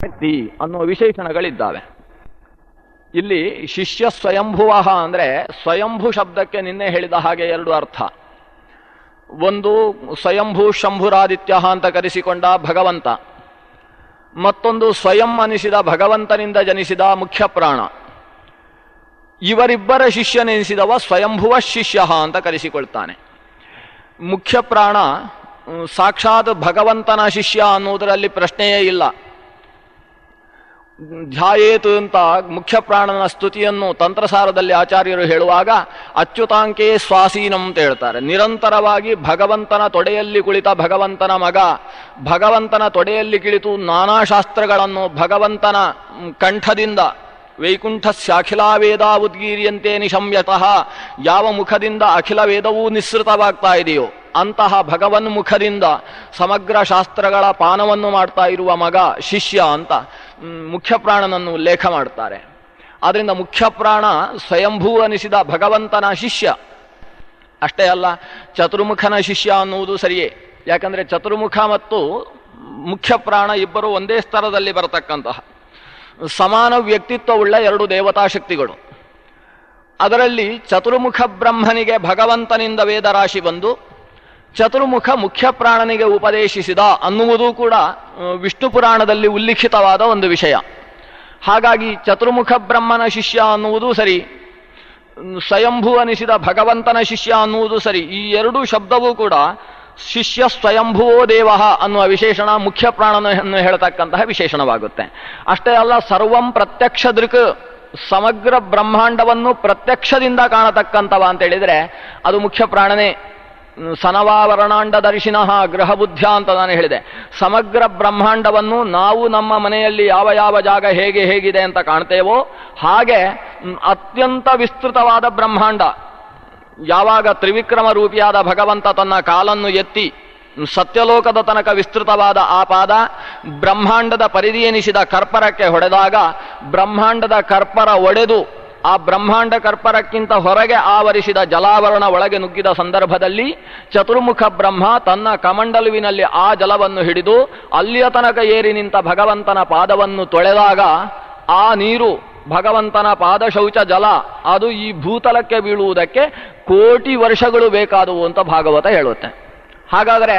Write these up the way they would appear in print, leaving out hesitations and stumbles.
ವ್ಯಕ್ತಿ ಅನ್ನುವ ವಿಶೇಷಣಗಳಿದ್ದಾವೆ. ಇಲ್ಲಿ ಶಿಷ್ಯ ಸ್ವಯಂಭುವ ಅಂದರೆ ಸ್ವಯಂಭು ಶಬ್ದಕ್ಕೆ ನಿನ್ನೆ ಹೇಳಿದ ಹಾಗೆ ಎರಡು ಅರ್ಥ. ಒಂದು ಸ್ವಯಂಭೂ ಶಂಭುರಾದಿತ್ಯ ಅಂತ ಕರೆಸಿಕೊಂಡ ಭಗವಂತ, ಮತ್ತೊಂದು ಸ್ವಯಂ ಅನಿಸಿದ ಭಗವಂತನಿಂದ ಜನಿಸಿದ ಮುಖ್ಯ ಪ್ರಾಣ. ಇವರಿಬ್ಬರ ಶಿಷ್ಯನೆನಿಸಿದವ ಸ್ವಯಂಭುವ ಶಿಷ್ಯ ಅಂತ ಕರೆಸಿಕೊಳ್ತಾನೆ. ಮುಖ್ಯ ಪ್ರಾಣ ಸಾಕ್ಷಾತ್ ಭಗವಂತನ ಶಿಷ್ಯ ಅನ್ನುವುದರಲ್ಲಿ ಪ್ರಶ್ನೆಯೇ ಇಲ್ಲ. ಧ್ಯಾಯೇತು ಅಂತ ಮುಖ್ಯ ಪ್ರಾಣನ ಸ್ತುತಿಯನ್ನು ತಂತ್ರಸಾರದಲ್ಲಿ ಆಚಾರ್ಯರು ಹೇಳುವಾಗ ಅಚ್ಯುತಾಂಕೇ ಸ್ವಾಸೀನಂ ಅಂತ ಹೇಳ್ತಾರೆ. ನಿರಂತರವಾಗಿ ಭಗವಂತನ ತೊಡೆಯಲ್ಲಿ ಕುಳಿತ ಭಗವಂತನ ಮಗ, ಭಗವಂತನ ತೊಡೆಯಲ್ಲಿ ಕುಳಿತು ನಾನಾ ಶಾಸ್ತ್ರಗಳನ್ನು ಭಗವಂತನ ಕಂಠದಿಂದ ವೈಕುಂಠಸ್ಯಾಖಿಲಾ ವೇದ ಉದ್ಗೀರ್ಯಂತೆ ನಿಶಮ್ಯತಃ, ಯಾವ ಮುಖದಿಂದ ಅಖಿಲ ವೇದವೂ ನಿಸ್ಸೃತವಾಗ್ತಾ ಇದೆಯೋ ಅಂತಹ ಭಗವನ್ಮುಖದಿಂದ ಸಮಗ್ರ ಶಾಸ್ತ್ರಗಳ ಪಾನವನ್ನು ಮಾಡ್ತಾ ಇರುವ ಮಗ ಶಿಷ್ಯ ಅಂತ ಮುಖ್ಯ ಪ್ರಾಣನನ್ನು ಉಲ್ಲೇಖ ಮಾಡ್ತಾರೆ. ಆದ್ದರಿಂದ ಮುಖ್ಯ ಪ್ರಾಣ ಸ್ವಯಂಭೂ ಅನಿಸಿದ ಭಗವಂತನ ಶಿಷ್ಯ. ಅಷ್ಟೇ ಅಲ್ಲ, ಚತುರ್ಮುಖನ ಶಿಷ್ಯ ಅನ್ನುವುದು ಸರಿಯೇ. ಯಾಕಂದರೆ ಚತುರ್ಮುಖ ಮತ್ತು ಮುಖ್ಯ ಪ್ರಾಣ ಇಬ್ಬರು ಒಂದೇ ಸ್ತರದಲ್ಲಿ ಬರತಕ್ಕಂತಹ ಸಮಾನ ವ್ಯಕ್ತಿತ್ವವುಳ್ಳ ಎರಡು ದೇವತಾ ಶಕ್ತಿಗಳು. ಅದರಲ್ಲಿ ಚತುರ್ಮುಖ ಬ್ರಹ್ಮನಿಗೆ ಭಗವಂತನಿಂದ ವೇದರಾಶಿ ಬಂದು ಚತುರ್ಮುಖ ಮುಖ್ಯ ಪ್ರಾಣನಿಗೆ ಉಪದೇಶಿಸಿದ ಅನ್ನುವುದೂ ಕೂಡ ವಿಷ್ಣು ಪುರಾಣದಲ್ಲಿ ಉಲ್ಲಿಖಿತವಾದ ಒಂದು ವಿಷಯ. ಹಾಗಾಗಿ ಚತುರ್ಮುಖ ಬ್ರಹ್ಮನ ಶಿಷ್ಯ ಅನ್ನುವುದು ಸರಿ, ಸ್ವಯಂಭೂ ಅನಿಸಿದ ಭಗವಂತನ ಶಿಷ್ಯ ಅನ್ನುವುದು ಸರಿ. ಈ ಎರಡೂ ಶಬ್ದವೂ ಕೂಡ ಶಿಷ್ಯ ಸ್ವಯಂಭುವೋ ದೇವ ಅನ್ನುವ ವಿಶೇಷಣ ಮುಖ್ಯ ಪ್ರಾಣನನ್ನು ಹೇಳ್ತಕ್ಕಂತಹ ವಿಶೇಷಣವಾಗುತ್ತೆ. ಅಷ್ಟೇ ಅಲ್ಲ, ಸರ್ವಂ ಪ್ರತ್ಯಕ್ಷ ದೃಕ್, ಸಮಗ್ರ ಬ್ರಹ್ಮಾಂಡವನ್ನು ಪ್ರತ್ಯಕ್ಷದಿಂದ ಕಾಣತಕ್ಕಂಥವ ಅಂತ ಹೇಳಿದರೆ ಅದು ಮುಖ್ಯ ಪ್ರಾಣನೇ. ಸನವಾವರಣಾಂಡ ದರ್ಶಿನಃ ಗೃಹ ಬುದ್ಧ್ಯ ಅಂತ ನಾನು ಹೇಳಿದೆ. ಸಮಗ್ರ ಬ್ರಹ್ಮಾಂಡವನ್ನು ನಾವು ನಮ್ಮ ಮನೆಯಲ್ಲಿ ಯಾವ ಯಾವ ಜಾಗ ಹೇಗೆ ಹೇಗಿದೆ ಅಂತ ಕಾಣ್ತೇವೋ ಹಾಗೆ ಅತ್ಯಂತ ವಿಸ್ತೃತವಾದ ಬ್ರಹ್ಮಾಂಡ. ಯಾವಾಗ ತ್ರಿವಿಕ್ರಮ ರೂಪಿಯಾದ ಭಗವಂತ ತನ್ನ ಕಾಲನ್ನು ಎತ್ತಿ ಸತ್ಯಲೋಕದ ತನಕ ವಿಸ್ತೃತವಾದ ಆ ಪಾದ ಬ್ರಹ್ಮಾಂಡದ ಪರಿಧಿ ಎನಿಸಿದ ಕರ್ಪರಕ್ಕೆ ಹೊಡೆದಾಗ ಬ್ರಹ್ಮಾಂಡದ ಕರ್ಪರ ಒಡೆದು ಆ ಬ್ರಹ್ಮಾಂಡ ಕರ್ಪರಕ್ಕಿಂತ ಹೊರಗೆ ಆವರಿಸಿದ ಜಲಾವರಣ ಒಳಗೆ ನುಗ್ಗಿದ ಸಂದರ್ಭದಲ್ಲಿ ಚತುರ್ಮುಖ ಬ್ರಹ್ಮ ತನ್ನ ಕಮಂಡಲುವಿನಲ್ಲಿ ಆ ಜಲವನ್ನು ಹಿಡಿದು ಅಲ್ಲಿಯ ತನಕ ಏರಿ ನಿಂತ ಭಗವಂತನ ಪಾದವನ್ನು ತೊಳೆದಾಗ ಆ ನೀರು ಭಗವಂತನ ಪಾದ ಶೌಚ ಜಲ ಅದು ಈ ಭೂತಲಕ್ಕೆ ಬೀಳುವುದಕ್ಕೆ ಕೋಟಿ ವರ್ಷಗಳು ಬೇಕಾದವು ಅಂತ ಭಾಗವತ ಹೇಳುತ್ತೆ. ಹಾಗಾದರೆ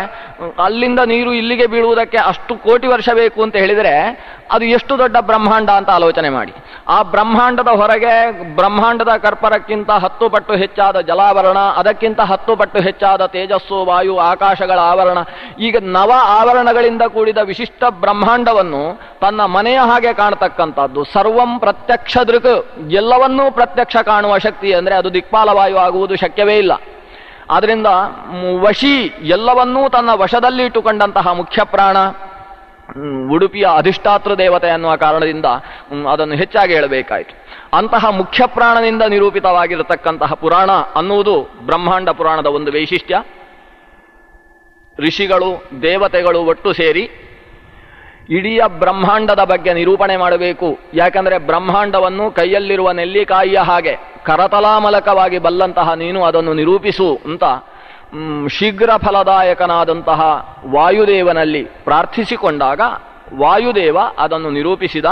ಅಲ್ಲಿಂದ ನೀರು ಇಲ್ಲಿಗೆ ಬೀಳುವುದಕ್ಕೆ ಅಷ್ಟು ಕೋಟಿ ವರ್ಷ ಬೇಕು ಅಂತ ಹೇಳಿದರೆ ಅದು ಎಷ್ಟು ದೊಡ್ಡ ಬ್ರಹ್ಮಾಂಡ ಅಂತ ಆಲೋಚನೆ ಮಾಡಿ. ಆ ಬ್ರಹ್ಮಾಂಡದ ಹೊರಗೆ ಬ್ರಹ್ಮಾಂಡದ ಕರ್ಪರಕ್ಕಿಂತ 10 ಪಟ್ಟು ಹೆಚ್ಚಾದ ಜಲಾವರಣ, ಅದಕ್ಕಿಂತ 10 ಪಟ್ಟು ಹೆಚ್ಚಾದ ತೇಜಸ್ಸು, ವಾಯು, ಆಕಾಶಗಳ ಆವರಣ, ಈಗ ನವ ಆವರಣಗಳಿಂದ ಕೂಡಿದ ವಿಶಿಷ್ಟ ಬ್ರಹ್ಮಾಂಡವನ್ನು ತನ್ನ ಮನೆಯ ಹಾಗೆ ಕಾಣತಕ್ಕಂಥದ್ದು. ಸರ್ವಂ ಪ್ರತ್ಯಕ್ಷ ದೃಕ್, ಎಲ್ಲವನ್ನೂ ಪ್ರತ್ಯಕ್ಷ ಕಾಣುವ ಶಕ್ತಿ ಅಂದರೆ ಅದು ದಿಕ್ಪಾಲವಾಯು ಆಗುವುದು ಶಕ್ಯವೇ ಇಲ್ಲ. ಆದ್ದರಿಂದ ವಶಿ, ಎಲ್ಲವನ್ನೂ ತನ್ನ ವಶದಲ್ಲಿ ಇಟ್ಟುಕೊಂಡಂತಹ ಮುಖ್ಯ ಪ್ರಾಣ ಉಡುಪಿಯ ಅಧಿಷ್ಠಾತೃ ದೇವತೆ ಅನ್ನುವ ಕಾರಣದಿಂದ ಅದನ್ನು ಹೆಚ್ಚಾಗಿ ಹೇಳಬೇಕಾಯಿತು. ಅಂತಹ ಮುಖ್ಯ ಪ್ರಾಣನಿಂದ ನಿರೂಪಿತವಾಗಿರತಕ್ಕಂತಹ ಪುರಾಣ ಅನ್ನುವುದು ಬ್ರಹ್ಮಾಂಡ ಪುರಾಣದ ಒಂದು ವೈಶಿಷ್ಟ್ಯ. ಋಷಿಗಳು ದೇವತೆಗಳು ಒಟ್ಟು ಸೇರಿ ಇಡೀ ಬ್ರಹ್ಮಾಂಡದ ಬಗ್ಗೆ ನಿರೂಪಣೆ ಮಾಡಬೇಕು. ಯಾಕಂದರೆ ಬ್ರಹ್ಮಾಂಡವನ್ನು ಕೈಯಲ್ಲಿರುವ ನೆಲ್ಲಿಕಾಯಿಯ ಹಾಗೆ ಕರತಲಾಮಲಕವಾಗಿ ಬಲ್ಲಂತಹ ನೀನು ಅದನ್ನು ನಿರೂಪಿಸು ಅಂತ ಶೀಘ್ರ ಫಲದಾಯಕನಾದಂತಹ ವಾಯುದೇವನಲ್ಲಿ ಪ್ರಾರ್ಥಿಸಿಕೊಂಡಾಗ ವಾಯುದೇವ ಅದನ್ನು ನಿರೂಪಿಸಿದ.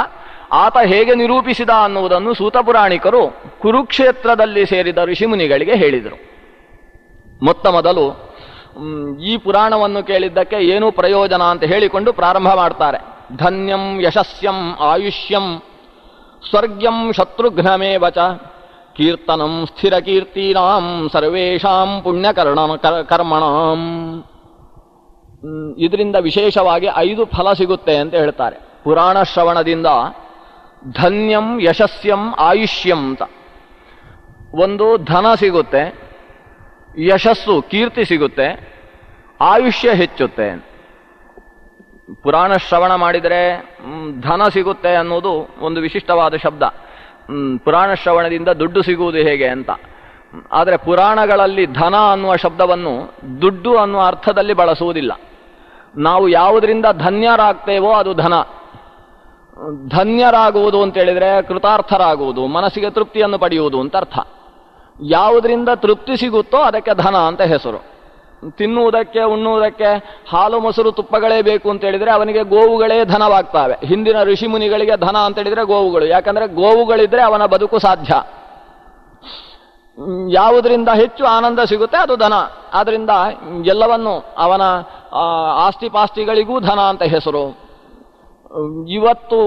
ಆತ ಹೇಗೆ ನಿರೂಪಿಸಿದ ಅನ್ನುವುದನ್ನು ಸೂತಪುರಾಣಿಕರು ಕುರುಕ್ಷೇತ್ರದಲ್ಲಿ ಸೇರಿದ ಋಷಿಮುನಿಗಳಿಗೆ ಹೇಳಿದರು. ಮೊತ್ತ ಮೊದಲು ಈ ಪುರಾಣವನ್ನು ಕೇಳಿದ್ದಕ್ಕೆ ಏನೂ ಪ್ರಯೋಜನ ಅಂತ ಹೇಳಿಕೊಂಡು ಪ್ರಾರಂಭ ಮಾಡ್ತಾರೆ. ಧನ್ಯಂ ಯಶಸ್ಯಂ ಆಯುಷ್ಯಂ ಸ್ವರ್ಗ್ಯಂ ಶತ್ರುಘ್ನಮೇವ ಚ ಕೀರ್ತನಂ ಸ್ಥಿರಕೀರ್ತೀನಾಂ ಸರ್ವೇಷಾಂ ಪುಣ್ಯಕರ್ಮಣಾಂ. ಇದರಿಂದ ವಿಶೇಷವಾಗಿ 5 ಫಲ ಸಿಗುತ್ತೆ ಅಂತ ಹೇಳ್ತಾರೆ. ಪುರಾಣ ಶ್ರವಣದಿಂದ ಧನ್ಯಂ ಯಶಸ್ಯಂ ಆಯುಷ್ಯಂ ಅಂತ ಒಂದು ಧನ ಸಿಗುತ್ತೆ, ಯಶಸ್ಸು ಕೀರ್ತಿ ಸಿಗುತ್ತೆ, ಆಯುಷ್ಯ ಹೆಚ್ಚುತ್ತೆ. ಪುರಾಣ ಶ್ರವಣ ಮಾಡಿದರೆ ಧನ ಸಿಗುತ್ತೆ ಅನ್ನೋದು ಒಂದು ವಿಶಿಷ್ಟವಾದ ಶಬ್ದ. ಪುರಾಣ ಶ್ರವಣದಿಂದ ದುಡ್ಡು ಸಿಗುವುದು ಹೇಗೆ ಅಂತ. ಆದರೆ ಪುರಾಣಗಳಲ್ಲಿ ಧನ ಅನ್ನುವ ಶಬ್ದವನ್ನು ದುಡ್ಡು ಅನ್ನುವ ಅರ್ಥದಲ್ಲಿ ಬಳಸುವುದಿಲ್ಲ. ನಾವು ಯಾವುದರಿಂದ ಧನ್ಯರಾಗ್ತೇವೋ ಅದು ಧನ. ಧನ್ಯರಾಗುವುದು ಅಂತೇಳಿದರೆ ಕೃತಾರ್ಥರಾಗುವುದು, ಮನಸ್ಸಿಗೆ ತೃಪ್ತಿಯನ್ನು ಪಡೆಯುವುದು ಅಂತ ಅರ್ಥ. ಯಾವುದರಿಂದ ತೃಪ್ತಿ ಸಿಗುತ್ತೋ ಅದಕ್ಕೆ ಧನ ಅಂತ ಹೆಸರು. ತಿನ್ನುವುದಕ್ಕೆ ಉಣ್ಣುವುದಕ್ಕೆ ಹಾಲು ಮೊಸರು ತುಪ್ಪಗಳೇ ಬೇಕು ಅಂತ ಹೇಳಿದ್ರೆ ಅವನಿಗೆ ಗೋವುಗಳೇ ಧನವಾಗ್ತವೆ. ಹಿಂದಿನ ಋಷಿ ಮುನಿಗಳಿಗೆ ಧನ ಅಂತ ಹೇಳಿದ್ರೆ ಗೋವುಗಳು, ಯಾಕಂದ್ರೆ ಗೋವುಗಳಿದ್ರೆ ಅವನ ಬದುಕು ಸಾಧ್ಯ. ಯಾವುದರಿಂದ ಹೆಚ್ಚು ಆನಂದ ಸಿಗುತ್ತೆ ಅದು ಧನ. ಆದ್ರಿಂದ ಎಲ್ಲವನ್ನು ಅವನ ಆಸ್ತಿಪಾಸ್ತಿಗಳಿಗೂ ಧನ ಅಂತ ಹೆಸರು. ಇವತ್ತು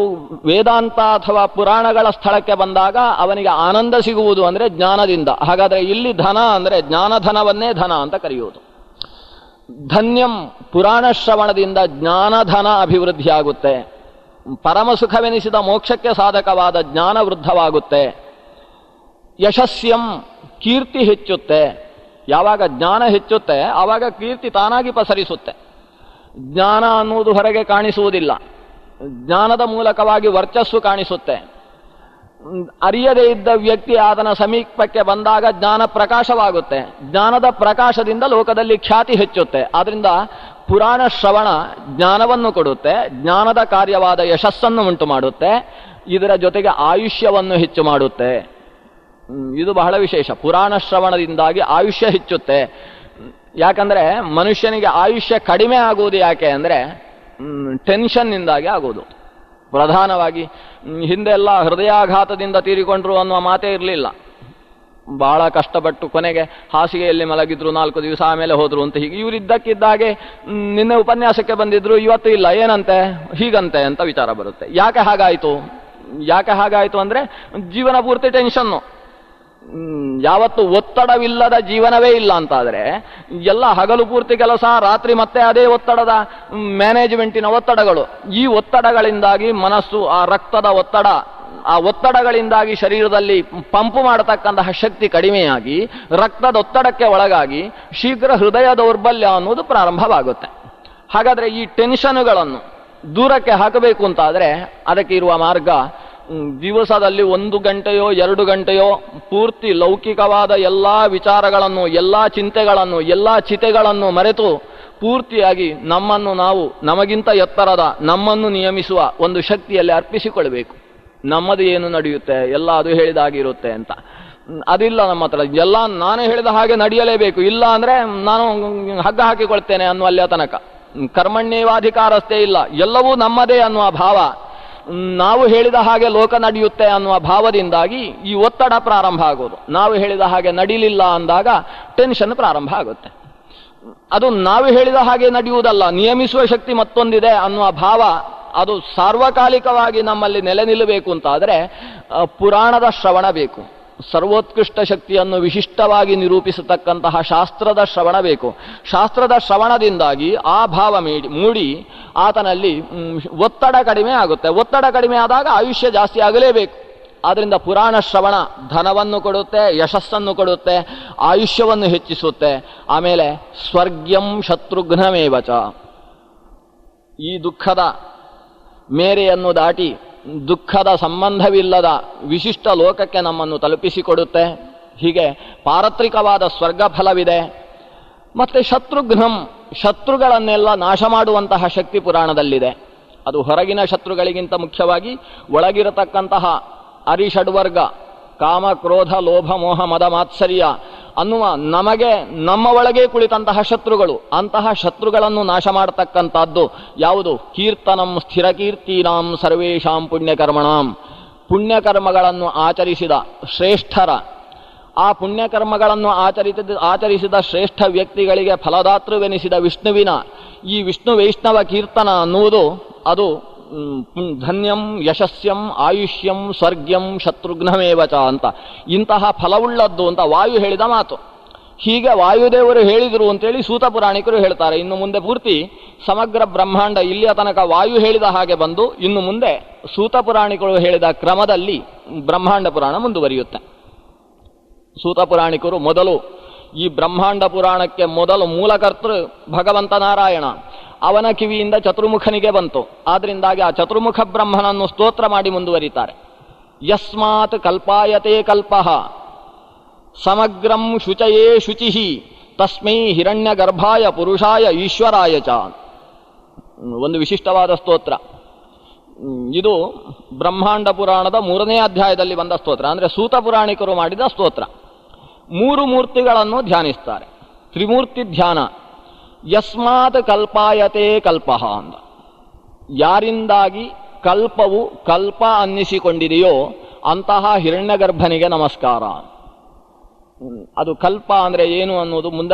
ವೇದಾಂತ ಅಥವಾ ಪುರಾಣಗಳ ಸ್ಥಳಕ್ಕೆ ಬಂದಾಗ ಅವನಿಗೆ ಆನಂದ ಸಿಗುವುದು ಅಂದ್ರೆ ಜ್ಞಾನದಿಂದ. ಹಾಗಾದ್ರೆ ಇಲ್ಲಿ ಧನ ಅಂದ್ರೆ ಜ್ಞಾನಧನವನ್ನೇ ಧನ ಅಂತ ಕರೆಯುವುದು. ಧನ್ಯಂ ಪುರಾಣ ಶ್ರವಣದಿಂದ ಜ್ಞಾನಧನ ಅಭಿವೃದ್ಧಿಯಾಗುತ್ತೆ. ಪರಮಸುಖವೆನಿಸಿದ ಮೋಕ್ಷಕ್ಕೆ ಸಾಧಕವಾದ ಜ್ಞಾನ ವೃದ್ಧವಾಗುತ್ತೆ. ಯಶಸ್ಯಂ ಕೀರ್ತಿ ಹೆಚ್ಚುತ್ತೆ. ಯಾವಾಗ ಜ್ಞಾನ ಹೆಚ್ಚುತ್ತೆ ಆವಾಗ ಕೀರ್ತಿ ತಾನಾಗಿ ಪಸರಿಸುತ್ತೆ. ಜ್ಞಾನ ಅನ್ನುವುದು ಹೊರಗೆ ಕಾಣಿಸುವುದಿಲ್ಲ, ಜ್ಞಾನದ ಮೂಲಕವಾಗಿ ವರ್ಚಸ್ಸು ಕಾಣಿಸುತ್ತೆ. ಅರಿಯದೇ ಇದ್ದ ವ್ಯಕ್ತಿ ಅದರ ಸಮೀಪಕ್ಕೆ ಬಂದಾಗ ಜ್ಞಾನ ಪ್ರಕಾಶವಾಗುತ್ತೆ. ಜ್ಞಾನದ ಪ್ರಕಾಶದಿಂದ ಲೋಕದಲ್ಲಿ ಖ್ಯಾತಿ ಹೆಚ್ಚುತ್ತೆ. ಆದ್ರಿಂದ ಪುರಾಣ ಶ್ರವಣ ಜ್ಞಾನವನ್ನು ಕೊಡುತ್ತೆ, ಜ್ಞಾನದ ಕಾರ್ಯವಾದ ಯಶಸ್ಸನ್ನು ಉಂಟು ಮಾಡುತ್ತೆ, ಇದರ ಜೊತೆಗೆ ಆಯುಷ್ಯವನ್ನು ಹೆಚ್ಚು ಮಾಡುತ್ತೆ. ಇದು ಬಹಳ ವಿಶೇಷ. ಪುರಾಣ ಶ್ರವಣದಿಂದಾಗಿ ಆಯುಷ್ಯ ಹೆಚ್ಚುತ್ತೆ. ಯಾಕಂದ್ರೆ ಮನುಷ್ಯನಿಗೆ ಆಯುಷ್ಯ ಕಡಿಮೆ ಆಗುವುದು ಯಾಕೆ ಅಂದ್ರೆ ಟೆನ್ಷನ್ನಿಂದಾಗಿ ಆಗುವುದು. ಪ್ರಧಾನವಾಗಿ ಹಿಂದೆಲ್ಲ ಹೃದಯಾಘಾತದಿಂದ ತೀರಿಕೊಂಡ್ರು ಅನ್ನುವ ಮಾತೇ ಇರಲಿಲ್ಲ. ಬಹಳ ಕಷ್ಟಪಟ್ಟು ಕೊನೆಗೆ ಹಾಸಿಗೆಯಲ್ಲಿ ಮಲಗಿದ್ರು, 4 ದಿವಸ ಆಮೇಲೆ ಹೋದ್ರು ಅಂತ. ಹೀಗೆ ಇವರಿದ್ದಕ್ಕಿದ್ದಾಗೆ ನಿನ್ನೆ ಉಪನ್ಯಾಸಕ್ಕೆ ಬಂದಿದ್ರು, ಇವತ್ತು ಇಲ್ಲ, ಏನಂತೆ ಹೀಗಂತೆ ಅಂತ ವಿಚಾರ ಬರುತ್ತೆ. ಯಾಕೆ ಹಾಗಾಯಿತು ಅಂದ್ರೆ ಜೀವನ ಪೂರ್ತಿ ಟೆನ್ಷನ್ನು. ಯಾವತ್ತು ಒತ್ತಡವಿಲ್ಲದ ಜೀವನವೇ ಇಲ್ಲ ಅಂತಾದ್ರೆ ಎಲ್ಲ ಹಗಲು ಪೂರ್ತಿ ಕೆಲಸ, ರಾತ್ರಿ ಮತ್ತೆ ಅದೇ ಒತ್ತಡದ ಮ್ಯಾನೇಜ್ಮೆಂಟಿನ ಒತ್ತಡಗಳು. ಈ ಒತ್ತಡಗಳಿಂದಾಗಿ ಮನಸ್ಸು, ಆ ರಕ್ತದ ಒತ್ತಡ, ಆ ಒತ್ತಡಗಳಿಂದಾಗಿ ಶರೀರದಲ್ಲಿ ಪಂಪು ಮಾಡತಕ್ಕಂತಹ ಶಕ್ತಿ ಕಡಿಮೆಯಾಗಿ ರಕ್ತದ ಒತ್ತಡಕ್ಕೆ ಒಳಗಾಗಿ ಶೀಘ್ರ ಹೃದಯ ದೌರ್ಬಲ್ಯ ಅನ್ನೋದು ಪ್ರಾರಂಭವಾಗುತ್ತೆ. ಹಾಗಾದ್ರೆ ಈ ಟೆನ್ಷನ್ಗಳನ್ನು ದೂರಕ್ಕೆ ಹಾಕಬೇಕು ಅಂತಾದ್ರೆ ಅದಕ್ಕೆ ಇರುವ ಮಾರ್ಗ, ದಿವಸದಲ್ಲಿ 1 ಗಂಟೆಯೋ 2 ಗಂಟೆಯೋ ಪೂರ್ತಿ ಲೌಕಿಕವಾದ ಎಲ್ಲಾ ವಿಚಾರಗಳನ್ನು, ಎಲ್ಲಾ ಚಿಂತೆಗಳನ್ನು, ಎಲ್ಲಾ ಚಿತೆಗಳನ್ನು ಮರೆತು ಪೂರ್ತಿಯಾಗಿ ನಮ್ಮನ್ನು ನಾವು ನಮಗಿಂತ ಎತ್ತರದ ನಮ್ಮನ್ನು ನಿಯಮಿಸುವ ಒಂದು ಶಕ್ತಿಯಲ್ಲಿ ಅರ್ಪಿಸಿಕೊಳ್ಬೇಕು. ನಮ್ಮದು ಏನು ನಡೆಯುತ್ತೆ ಎಲ್ಲ ಅದು ಹೇಳಿದಾಗಿರುತ್ತೆ ಅಂತ. ಅದಿಲ್ಲ ನಮ್ಮ ಹತ್ರ. ಎಲ್ಲ ನಾನು ಹೇಳಿದ ಹಾಗೆ ನಡೆಯಲೇಬೇಕು, ಇಲ್ಲ ಅಂದ್ರೆ ನಾನು ಹಗ್ಗ ಹಾಕಿಕೊಳ್ತೇನೆ ಅನ್ನುವಲ್ಲಿಯ ತನಕ. ಕರ್ಮಣ್ಯೇವಾಧಿಕಾರಸ್ಥೇ ಇಲ್ಲ, ಎಲ್ಲವೂ ನಮ್ಮದೇ ಅನ್ನುವ ಭಾವ, ನಾವು ಹೇಳಿದ ಹಾಗೆ ಲೋಕ ನಡೆಯುತ್ತೆ ಅನ್ನುವ ಭಾವದಿಂದಾಗಿ ಈ ಒತ್ತಡ ಪ್ರಾರಂಭ ಆಗೋದು. ನಾವು ಹೇಳಿದ ಹಾಗೆ ನಡೀಲಿಲ್ಲ ಅಂದಾಗ ಟೆನ್ಷನ್ ಪ್ರಾರಂಭ ಆಗುತ್ತೆ. ಅದು ನಾವು ಹೇಳಿದ ಹಾಗೆ ನಡೆಯುವುದಲ್ಲ, ನಿಯಮಿಸುವ ಶಕ್ತಿ ಮತ್ತೊಂದಿದೆ ಅನ್ನುವ ಭಾವ ಅದು ಸಾರ್ವಕಾಲಿಕವಾಗಿ ನಮ್ಮಲ್ಲಿ ನೆಲೆ ನಿಲ್ಲಬೇಕು ಅಂತಾದರೆ ಪುರಾಣದ ಶ್ರವಣ ಬೇಕು. ಸರ್ವೋತ್ಕೃಷ್ಟ ಶಕ್ತಿಯನ್ನು ವಿಶಿಷ್ಟವಾಗಿ ನಿರೂಪಿಸತಕ್ಕಂತಹ ಶಾಸ್ತ್ರದ ಶ್ರವಣ ಬೇಕು. ಶಾಸ್ತ್ರದ ಶ್ರವಣದಿಂದಾಗಿ ಆ ಭಾವ ಮೂಡಿ ಆತನಲ್ಲಿ ಒತ್ತಡ ಕಡಿಮೆ ಆಗುತ್ತೆ. ಒತ್ತಡ ಕಡಿಮೆ ಆದಾಗ ಆಯುಷ್ಯ ಜಾಸ್ತಿ ಆಗಲೇಬೇಕು. ಆದ್ರಿಂದ ಪುರಾಣ ಶ್ರವಣ ಧನವನ್ನು ಕೊಡುತ್ತೆ, ಯಶಸ್ಸನ್ನು ಕೊಡುತ್ತೆ, ಆಯುಷ್ಯವನ್ನು ಹೆಚ್ಚಿಸುತ್ತೆ. ಆಮೇಲೆ ಸ್ವರ್ಗ್ಯಂ ಶತ್ರುಘ್ನಮೇವಚ, ಈ ದುಃಖದ ಮೇರೆಯನ್ನು ದಾಟಿ ದುಃಖದ ಸಂಬಂಧವಿಲ್ಲದ ವಿಶಿಷ್ಟ ಲೋಕಕ್ಕೆ ನಮ್ಮನ್ನು ತಲುಪಿಸಿಕೊಡುತ್ತೆ. ಹೀಗೆ ಪಾರತ್ರಿಕವಾದ ಸ್ವರ್ಗ ಫಲವಿದೆ. ಮತ್ತೆ ಶತ್ರುಘ್ನಂ, ಶತ್ರುಗಳನ್ನೆಲ್ಲ ನಾಶ ಮಾಡುವಂತಹ ಶಕ್ತಿ ಪುರಾಣದಲ್ಲಿದೆ. ಅದು ಹೊರಗಿನ ಶತ್ರುಗಳಿಗಿಂತ ಮುಖ್ಯವಾಗಿ ಒಳಗಿರತಕ್ಕಂತಹ ಅರಿಷಡ್ವರ್ಗ, ಕಾಮ ಕ್ರೋಧ ಲೋಭ ಮೋಹ ಮದ ಮಾತ್ಸರ್ಯ ಅನ್ನುವ ನಮಗೆ ನಮ್ಮ ಒಳಗೆ ಕುಳಿತಂತಹ ಶತ್ರುಗಳು. ಅಂತಹ ಶತ್ರುಗಳನ್ನು ನಾಶ ಮಾಡತಕ್ಕಂಥದ್ದು ಯಾವುದು? ಕೀರ್ತನಂ ಸ್ಥಿರಕೀರ್ತೀನಾಂ ಸರ್ವೇಷಾಂ ಪುಣ್ಯಕರ್ಮಣಾಂ, ಪುಣ್ಯಕರ್ಮಗಳನ್ನು ಆಚರಿಸಿದ ಶ್ರೇಷ್ಠರ, ಆ ಪುಣ್ಯಕರ್ಮಗಳನ್ನು ಆಚರಿಸಿದ ಶ್ರೇಷ್ಠ ವ್ಯಕ್ತಿಗಳಿಗೆ ಫಲದಾತೃವೆನಿಸಿದ ವಿಷ್ಣುವಿನ ಈ ವಿಷ್ಣು ವೈಷ್ಣವ ಕೀರ್ತನ ಅನ್ನುವುದು ಅದು ಧನ್ಯಂ ಯಶಸ್ಯಂ ಆಯುಷ್ಯಂ ಸ್ವರ್ಗ್ಯಂ ಶತ್ರುಘ್ನಮೇವಚ ಅಂತ, ಇಂತಹ ಫಲವುಳ್ಳದ್ದು ಅಂತ ವಾಯು ಹೇಳಿದ ಮಾತು. ಹೀಗೆ ವಾಯುದೇವರು ಹೇಳಿದರು ಅಂತೇಳಿ ಸೂತ ಪುರಾಣಿಕರು ಹೇಳ್ತಾರೆ. ಇನ್ನು ಮುಂದೆ ಪೂರ್ತಿ ಸಮಗ್ರ ಬ್ರಹ್ಮಾಂಡ ಇಲ್ಲಿಯ ತನಕ ವಾಯು ಹೇಳಿದ ಹಾಗೆ ಬಂದು ಇನ್ನು ಮುಂದೆ ಸೂತ ಪುರಾಣಿಕರು ಹೇಳಿದ ಕ್ರಮದಲ್ಲಿ ಬ್ರಹ್ಮಾಂಡ ಪುರಾಣ ಮುಂದುವರಿಯುತ್ತೆ. ಸೂತ ಪುರಾಣಿಕರು ಮೊದಲು ಈ ಬ್ರಹ್ಮಾಂಡ ಪುರಾಣಕ್ಕೆ ಮೊದಲು ಮೂಲಕರ್ತೃ ಭಗವಂತ ನಾರಾಯಣ, ಅವನ ಕಿವಿಯಿಂದ ಚತುರ್ಮುಖನಿಗೆ ಬಂತು. ಆದ್ರಿಂದಾಗಿ ಆ ಚತುರ್ಮುಖ ಬ್ರಹ್ಮನನ್ನು ಸ್ತೋತ್ರ ಮಾಡಿ ಮುಂದುವರಿತಾರೆ. ಯಸ್ಮಾತ್ ಕಲ್ಪಾಯತೆ ಕಲ್ಪಃ ಸಮಗ್ರಂ ಶುಚಯೇ ಶುಚಿಹಿ ತಸ್ಮೈ ಹಿರಣ್ಯ ಗರ್ಭಾಯ ಪುರುಷಾಯ ಈಶ್ವರಾಯ ಚ. ಒಂದು ವಿಶಿಷ್ಟವಾದ ಸ್ತೋತ್ರ ಇದು. ಬ್ರಹ್ಮಾಂಡ ಪುರಾಣದ 3ನೇ ಅಧ್ಯಾಯದಲ್ಲಿ ಬಂದ ಸ್ತೋತ್ರ, ಅಂದ್ರೆ ಸೂತ ಪುರಾಣಿಕರು ಮಾಡಿದ ಸ್ತೋತ್ರ. 3 ಮೂರ್ತಿಗಳನ್ನು ಧ್ಯಾನಿಸ್ತಾರೆ. ತ್ರಿಮೂರ್ತಿ ಧ್ಯಾನ, ಯಸ್ಮಾತ್ ಕಲ್ಪಾಯತೆ ಕಲ್ಪಃ ಅಂತ. ಯಾರಿಂದಾಗಿ ಕಲ್ಪವು ಕಲ್ಪ ಅನ್ನಿಸಿಕೊಂಡಿದೆಯೋ ಅಂತಹ ಹಿರಣ್ಯಗರ್ಭನಿಗೆ ನಮಸ್ಕಾರ. ಅದು ಕಲ್ಪ ಅಂದರೆ ಏನು ಅನ್ನೋದು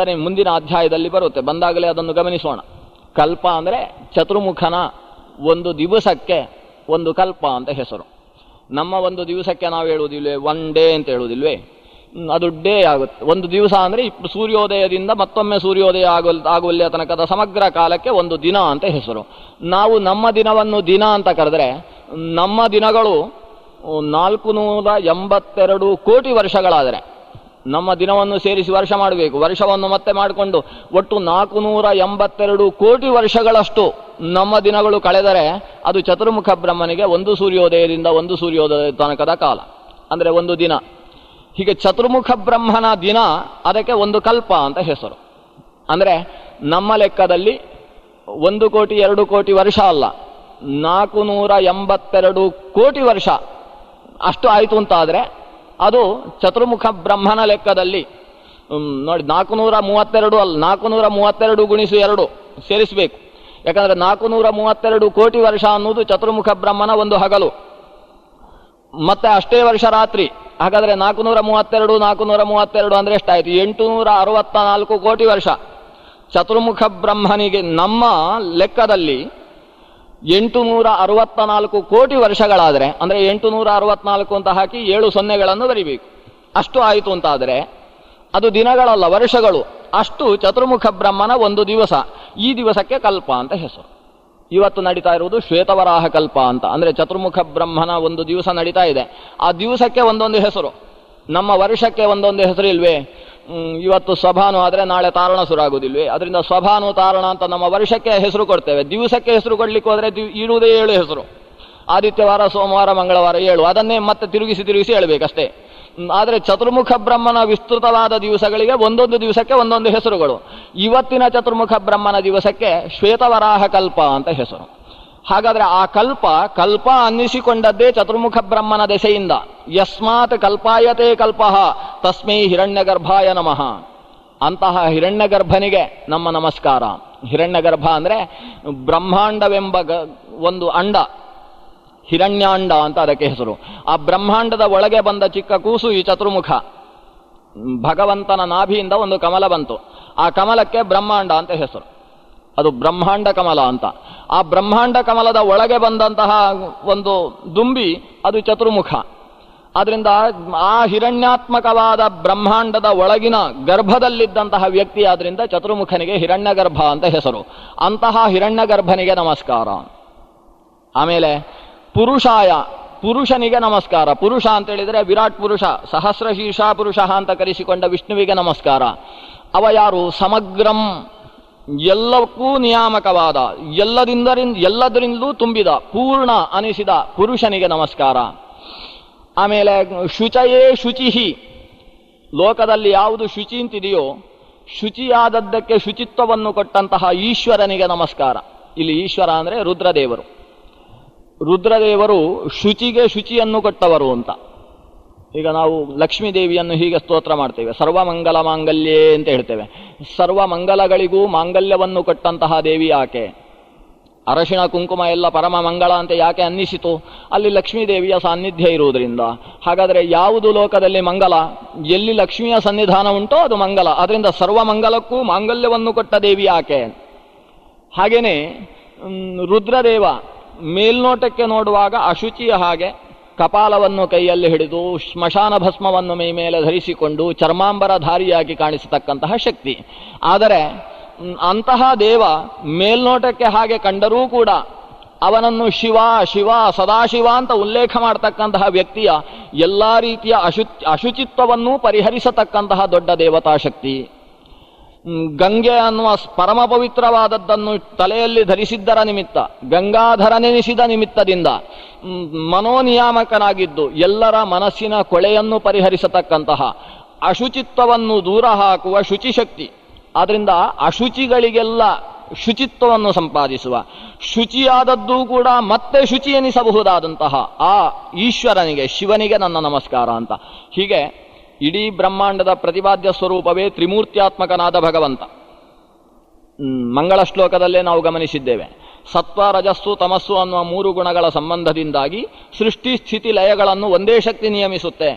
ಮುಂದಿನ ಅಧ್ಯಾಯದಲ್ಲಿ ಬರುತ್ತೆ, ಬಂದಾಗಲೇ ಅದನ್ನು ಗಮನಿಸೋಣ. ಕಲ್ಪ ಅಂದರೆ ಚತುರ್ಮುಖನ ಒಂದು ದಿವಸಕ್ಕೆ ಒಂದು ಕಲ್ಪ ಅಂತ ಹೆಸರು. ನಮ್ಮ ಒಂದು ದಿವಸಕ್ಕೆ ನಾವು ಹೇಳುವುದಿಲ್ವೇ, ಒನ್ ಡೇ ಅಂತ ಹೇಳುವುದಿಲ್ವೇ, ಅದು ಡೇ ಆಗುತ್ತೆ. ಒಂದು ದಿವಸ ಅಂದರೆ ಸೂರ್ಯೋದಯದಿಂದ ಮತ್ತೊಮ್ಮೆ ಸೂರ್ಯೋದಯ ಆಗುವಲ್ಲಿಯ ತನಕದ ಸಮಗ್ರ ಕಾಲಕ್ಕೆ ಒಂದು ದಿನ ಅಂತ ಹೆಸರು. ನಾವು ನಮ್ಮ ದಿನವನ್ನು ದಿನ ಅಂತ ಕರೆದ್ರೆ ನಮ್ಮ ದಿನಗಳು 482 ಕೋಟಿ ವರ್ಷಗಳಾದರೆ ನಮ್ಮ ದಿನವನ್ನು ಸೇರಿಸಿ ವರ್ಷ ಮಾಡಬೇಕು. ವರ್ಷವನ್ನು ಮತ್ತೆ ಮಾಡಿಕೊಂಡು ಒಟ್ಟು 482 ಕೋಟಿ ವರ್ಷಗಳಷ್ಟು ನಮ್ಮ ದಿನಗಳು ಕಳೆದರೆ ಅದು ಚತುರ್ಮುಖ ಬ್ರಹ್ಮನಿಗೆ ಒಂದು ಸೂರ್ಯೋದಯದಿಂದ ಒಂದು ಸೂರ್ಯೋದಯ ತನಕದ ಕಾಲ, ಅಂದರೆ ಒಂದು ದಿನ. ಹೀಗೆ ಚತುರ್ಮುಖ ಬ್ರಹ್ಮನ ದಿನ ಅದಕ್ಕೆ ಒಂದು ಕಲ್ಪ ಅಂತ ಹೆಸರು. ಅಂದರೆ ನಮ್ಮ ಲೆಕ್ಕದಲ್ಲಿ 1 ಕೋಟಿ 2 ಕೋಟಿ ವರ್ಷ ಅಲ್ಲ, 482 ಕೋಟಿ ವರ್ಷ ಅಷ್ಟು ಆಯಿತು ಅಂತಾದರೆ ಅದು ಚತುರ್ಮುಖ ಬ್ರಹ್ಮನ ಲೆಕ್ಕದಲ್ಲಿ ನೋಡಿ 432 ಅಲ್ಲ, 432 ಗುಣಿಸು 2 ಸೇರಿಸಬೇಕು. ಯಾಕಂದರೆ 432 ಕೋಟಿ ವರ್ಷ ಅನ್ನೋದು ಚತುರ್ಮುಖ ಬ್ರಹ್ಮನ ಒಂದು ಹಗಲು, ಮತ್ತೆ ಅಷ್ಟೇ ವರ್ಷ ರಾತ್ರಿ. ಹಾಗಾದರೆ 432 ಅಂದರೆ ಎಷ್ಟಾಯಿತು? 864 ಕೋಟಿ ವರ್ಷ. ಚತುರ್ಮುಖ ಬ್ರಹ್ಮನಿಗೆ ನಮ್ಮ ಲೆಕ್ಕದಲ್ಲಿ 864 ಕೋಟಿ ವರ್ಷಗಳಾದರೆ, ಅಂದರೆ 864 ಅಂತ ಹಾಕಿ 7 ಸೊನ್ನೆಗಳನ್ನು ಬರಿಬೇಕು. ಅಷ್ಟು ಆಯಿತು ಅಂತಾದರೆ ಅದು ದಿನಗಳಲ್ಲ, ವರ್ಷಗಳು. ಅಷ್ಟು ಚತುರ್ಮುಖ ಬ್ರಹ್ಮನ ಒಂದು ದಿವಸ. ಈ ದಿವಸಕ್ಕೆ ಕಲ್ಪ ಅಂತ ಹೆಸರು. ಇವತ್ತು ನಡೀತಾ ಇರುವುದು ಶ್ವೇತವರಾಹ ಕಲ್ಪ ಅಂತ. ಅಂದರೆ ಚತುರ್ಮುಖ ಬ್ರಹ್ಮನ ಒಂದು ದಿವಸ ನಡೀತಾ ಇದೆ. ಆ ದಿವಸಕ್ಕೆ ಒಂದೊಂದು ಹೆಸರು. ನಮ್ಮ ವರ್ಷಕ್ಕೆ ಒಂದೊಂದು ಹೆಸರು ಇಲ್ವೇ? ಇವತ್ತು ಸ್ವಭಾನು ಆದರೆ ನಾಳೆ ತಾರಣ ಶುರುವಾಗುವುದಿಲ್ವೇ? ಅದರಿಂದ ಸ್ವಭಾನು ತಾರಣ ಅಂತ ನಮ್ಮ ವರ್ಷಕ್ಕೆ ಹೆಸರು ಕೊಡ್ತೇವೆ. ದಿವಸಕ್ಕೆ ಹೆಸರು ಕೊಡ್ಲಿಕ್ಕೆ ಹೋದರೆ ಇರುವುದೇ 7 ಹೆಸರು. ಆದಿತ್ಯವಾರ, ಸೋಮವಾರ, ಮಂಗಳವಾರ 7. ಅದನ್ನೇ ಮತ್ತೆ ತಿರುಗಿಸಿ ಹೇಳಬೇಕಷ್ಟೇ. ಆದರೆ ಚತುರ್ಮುಖ ಬ್ರಹ್ಮನ ವಿಸ್ತೃತವಾದ ದಿವಸಗಳಿಗೆ ಒಂದೊಂದು ದಿವಸಕ್ಕೆ ಒಂದೊಂದು ಹೆಸರುಗಳು. ಇವತ್ತಿನ ಚತುರ್ಮುಖ ಬ್ರಹ್ಮನ ದಿವಸಕ್ಕೆ ಶ್ವೇತವರಾಹ ಕಲ್ಪ ಅಂತ ಹೆಸರು. ಹಾಗಾದರೆ ಆ ಕಲ್ಪ ಅನ್ನಿಸಿಕೊಂಡದ್ದೇ ಚತುರ್ಮುಖ ಬ್ರಹ್ಮನ ದೆಸೆಯಿಂದ. ಯಸ್ಮಾತ್ ಕಲ್ಪಾಯತೆ ಕಲ್ಪಃ ತಸ್ಮೈ ಹಿರಣ್ಯಗರ್ಭಾಯ ನಮಃ. ಅಂತಹ ಹಿರಣ್ಯಗರ್ಭನಿಗೆ ನಮ್ಮ ನಮಸ್ಕಾರ. ಹಿರಣ್ಯಗರ್ಭ ಅಂದರೆ ಬ್ರಹ್ಮಾಂಡವೆಂಬ ಒಂದು ಅಂಡ, ಹಿರಣ್ಯಾಂಡ ಅಂತ ಅದಕ್ಕೆ ಹೆಸರು. ಆ ಬ್ರಹ್ಮಾಂಡದ ಒಳಗೆ ಬಂದ ಚಿಕ್ಕ ಕೂಸು ಈ ಚತುರ್ಮುಖ. ಭಗವಂತನ ನಾಭಿಯಿಂದ ಒಂದು ಕಮಲ ಬಂತು, ಆ ಕಮಲಕ್ಕೆ ಬ್ರಹ್ಮಾಂಡ ಅಂತ ಹೆಸರು. ಅದು ಬ್ರಹ್ಮಾಂಡ ಕಮಲ ಅಂತ. ಆ ಬ್ರಹ್ಮಾಂಡ ಕಮಲದ ಒಳಗೆ ಬಂದಂತಹ ಒಂದು ದುಂಬಿ ಅದು ಚತುರ್ಮುಖ. ಆದ್ರಿಂದ ಆ ಹಿರಣ್ಯಾತ್ಮಕವಾದ ಬ್ರಹ್ಮಾಂಡದ ಒಳಗಿನ ಗರ್ಭದಲ್ಲಿದ್ದಂತಹ ವ್ಯಕ್ತಿ ಆದ್ರಿಂದ ಚತುರ್ಮುಖನಿಗೆ ಹಿರಣ್ಯಗರ್ಭ ಅಂತ ಹೆಸರು. ಅಂತಹ ಹಿರಣ್ಯಗರ್ಭನಿಗೆ ನಮಸ್ಕಾರ. ಆಮೇಲೆ ಪುರುಷಾಯ, ಪುರುಷನಿಗೆ ನಮಸ್ಕಾರ. ಪುರುಷ ಅಂತ ಹೇಳಿದರೆ ವಿರಾಟ್ ಪುರುಷ, ಸಹಸ್ರಶೀರ್ಷ ಪುರುಷ ಅಂತ ಕರೆಸಿಕೊಂಡ ವಿಷ್ಣುವಿಗೆ ನಮಸ್ಕಾರ. ಅವ ಯಾರು? ಸಮಗ್ರಂ, ಎಲ್ಲಕ್ಕೂ ನಿಯಾಮಕವಾದ, ಎಲ್ಲದರಿಂದಲೂ ತುಂಬಿದ, ಪೂರ್ಣ ಅನಿಸಿದ ಪುರುಷನಿಗೆ ನಮಸ್ಕಾರ. ಆಮೇಲೆ ಶುಚಯೇ ಶುಚಿಹಿ, ಲೋಕದಲ್ಲಿ ಯಾವುದು ಶುಚಿ ಅಂತಿದೆಯೋ ಶುಚಿಯಾದದ್ದಕ್ಕೆ ಶುಚಿತ್ವವನ್ನು ಕೊಟ್ಟಂತಹ ಈಶ್ವರನಿಗೆ ನಮಸ್ಕಾರ. ಇಲ್ಲಿ ಈಶ್ವರ ಅಂದರೆ ರುದ್ರದೇವರು. ರುದ್ರದೇವರು ಶುಚಿಗೆ ಶುಚಿಯನ್ನು ಕೊಟ್ಟವರು ಅಂತ. ಈಗ ನಾವು ಲಕ್ಷ್ಮೀ ದೇವಿಯನ್ನು ಹೀಗೆ ಸ್ತೋತ್ರ ಮಾಡ್ತೇವೆ, ಸರ್ವಮಂಗಲ ಮಾಂಗಲ್ಯೇ ಅಂತ ಹೇಳ್ತೇವೆ. ಸರ್ವ ಮಂಗಲಗಳಿಗೂ ಮಾಂಗಲ್ಯವನ್ನು ಕೊಟ್ಟಂತಹ ದೇವಿ ಆಕೆ. ಅರಶಿಣ ಕುಂಕುಮ ಎಲ್ಲ ಪರಮ ಮಂಗಳ ಅಂತ ಯಾಕೆ ಅನ್ನಿಸಿತು? ಅಲ್ಲಿ ಲಕ್ಷ್ಮೀ ದೇವಿಯ ಸಾನ್ನಿಧ್ಯ ಇರುವುದರಿಂದ. ಹಾಗಾದರೆ ಯಾವುದು ಲೋಕದಲ್ಲಿ ಮಂಗಲ? ಎಲ್ಲಿ ಲಕ್ಷ್ಮಿಯ ಸನ್ನಿಧಾನ ಉಂಟೋ ಅದು ಮಂಗಲ. ಅದರಿಂದ ಸರ್ವ ಮಂಗಲಕ್ಕೂ ಮಾಂಗಲ್ಯವನ್ನು ಕೊಟ್ಟ ದೇವಿ ಆಕೆ. ಹಾಗೇನೆ ರುದ್ರದೇವ ಮೇಲ್ನೋಟಕ್ಕೆ ನೋಡುವಾಗ ಅಶುಚಿಯ ಹಾಗೆ ಕಪಾಲವನ್ನು ಕೈಯಲ್ಲಿ ಹಿಡಿದು ಸ್ಮಶಾನ ಭಸ್ಮವನ್ನು ಮೈ ಮೇಲೆ ಧರಿಸಿಕೊಂಡು ಚರ್ಮಾಂಬರಧಾರಿಯಾಗಿ ಕಾಣಿಸತಕ್ಕಂತಹ ಶಕ್ತಿ. ಆದರೆ ಅಂತಹ ದೇವ ಮೇಲ್ನೋಟಕ್ಕೆ ಹಾಗೆ ಕಂಡರೂ ಕೂಡ ಅವನನ್ನು ಶಿವ ಶಿವ ಸದಾಶಿವ ಅಂತ ಉಲ್ಲೇಖ ಮಾಡತಕ್ಕಂತಹ ವ್ಯಕ್ತಿಯ ಎಲ್ಲ ರೀತಿಯ ಅಶುಚಿತ್ವವನ್ನು ಪರಿಹರಿಸತಕ್ಕಂತಹ ದೊಡ್ಡ ದೇವತಾ ಶಕ್ತಿ. ಗಂಗೆ ಅನ್ನುವ ಪರಮ ಪವಿತ್ರವಾದದ್ದನ್ನು ತಲೆಯಲ್ಲಿ ಧರಿಸಿದ್ದರ ನಿಮಿತ್ತ, ಗಂಗಾಧರನೆನಿಸಿದ ನಿಮಿತ್ತದಿಂದ ಮನೋನಿಯಾಮಕನಾಗಿದ್ದು ಎಲ್ಲರ ಮನಸ್ಸಿನ ಕೊಳೆಯನ್ನು ಪರಿಹರಿಸತಕ್ಕಂತಹ ಅಶುಚಿತ್ವವನ್ನು ದೂರ ಹಾಕುವ ಶುಚಿಶಕ್ತಿ. ಆದ್ದರಿಂದ ಅಶುಚಿಗಳಿಗೆಲ್ಲ ಶುಚಿತ್ವವನ್ನು ಸಂಪಾದಿಸುವ, ಶುಚಿಯಾದದ್ದೂ ಕೂಡ ಮತ್ತೆ ಶುಚಿ ಎನಿಸಬಹುದಾದಂತಹ ಆ ಈಶ್ವರನಿಗೆ, ಶಿವನಿಗೆ ನನ್ನ ನಮಸ್ಕಾರ ಅಂತ. ಹೀಗೆ ಇಡೀ ಬ್ರಹ್ಮಾಂಡದ ಪ್ರತಿಪಾದ್ಯ ಸ್ವರೂಪವೇ ತ್ರಿಮೂರ್ತ್ಯಾತ್ಮಕನಾದ ಭಗವಂತ. ಮಂಗಳ ಶ್ಲೋಕದಲ್ಲೇ ನಾವು ಗಮನಿಸಿದ್ದೇವೆ. ಸತ್ವ, ರಜಸ್ಸು, ತಮಸ್ಸು ಅನ್ನುವ 3 ಗುಣಗಳ ಸಂಬಂಧದಿಂದಾಗಿ ಸೃಷ್ಟಿ, ಸ್ಥಿತಿ, ಲಯಗಳನ್ನು ಒಂದೇ ಶಕ್ತಿ ನಿಯಮಿಸುತ್ತೆ.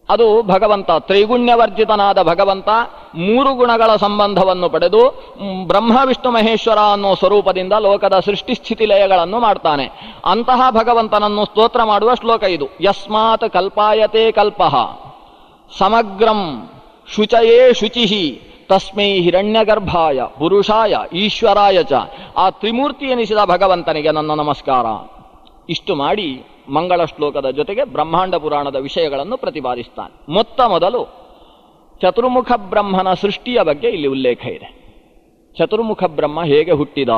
ಅದು ಭಗವಂತ, ತ್ರೈಗುಣ್ಯವರ್ಜಿತನಾದ ಭಗವಂತ 3 ಗುಣಗಳ ಸಂಬಂಧವನ್ನು ಪಡೆದು ಬ್ರಹ್ಮ ವಿಷ್ಣು ಮಹೇಶ್ವರ ಅನ್ನೋ ಸ್ವರೂಪದಿಂದ ಲೋಕದ ಸೃಷ್ಟಿ, ಸ್ಥಿತಿ, ಲಯಗಳನ್ನು ಮಾಡ್ತಾನೆ. ಅಂತಹ ಭಗವಂತನನ್ನು ಸ್ತೋತ್ರ ಮಾಡುವ ಶ್ಲೋಕ ಇದು. ಯಸ್ಮಾತ್ ಕಲ್ಪಾಯತೆ ಕಲ್ಪಃ ಸಮಗ್ರಂ ಶುಚಯೇ ಶುಚಿಃ ತಸ್ಮೈ ಹಿರಣ್ಯಗರ್ಭಾಯ ಪುರುಷಾಯ ಈಶ್ವರಾಯ ಚ. ಆ ತ್ರಿಮೂರ್ತಿ ಎನಿಸಿದ ಭಗವಂತನಿಗೆ ನನ್ನ ನಮಸ್ಕಾರ. ಇಷ್ಟು ಮಾಡಿ ಮಂಗಳ ಶ್ಲೋಕದ ಜೊತೆಗೆ ಬ್ರಹ್ಮಾಂಡ ಪುರಾಣದ ವಿಷಯಗಳನ್ನು ಪ್ರತಿಪಾದಿಸ್ತಾನೆ. ಮೊತ್ತ ಮೊದಲು ಚತುರ್ಮುಖ ಬ್ರಹ್ಮನ ಸೃಷ್ಟಿಯ ಬಗ್ಗೆ ಇಲ್ಲಿ ಉಲ್ಲೇಖ ಇದೆ. ಚತುರ್ಮುಖ ಬ್ರಹ್ಮ ಹೇಗೆ ಹುಟ್ಟಿದ?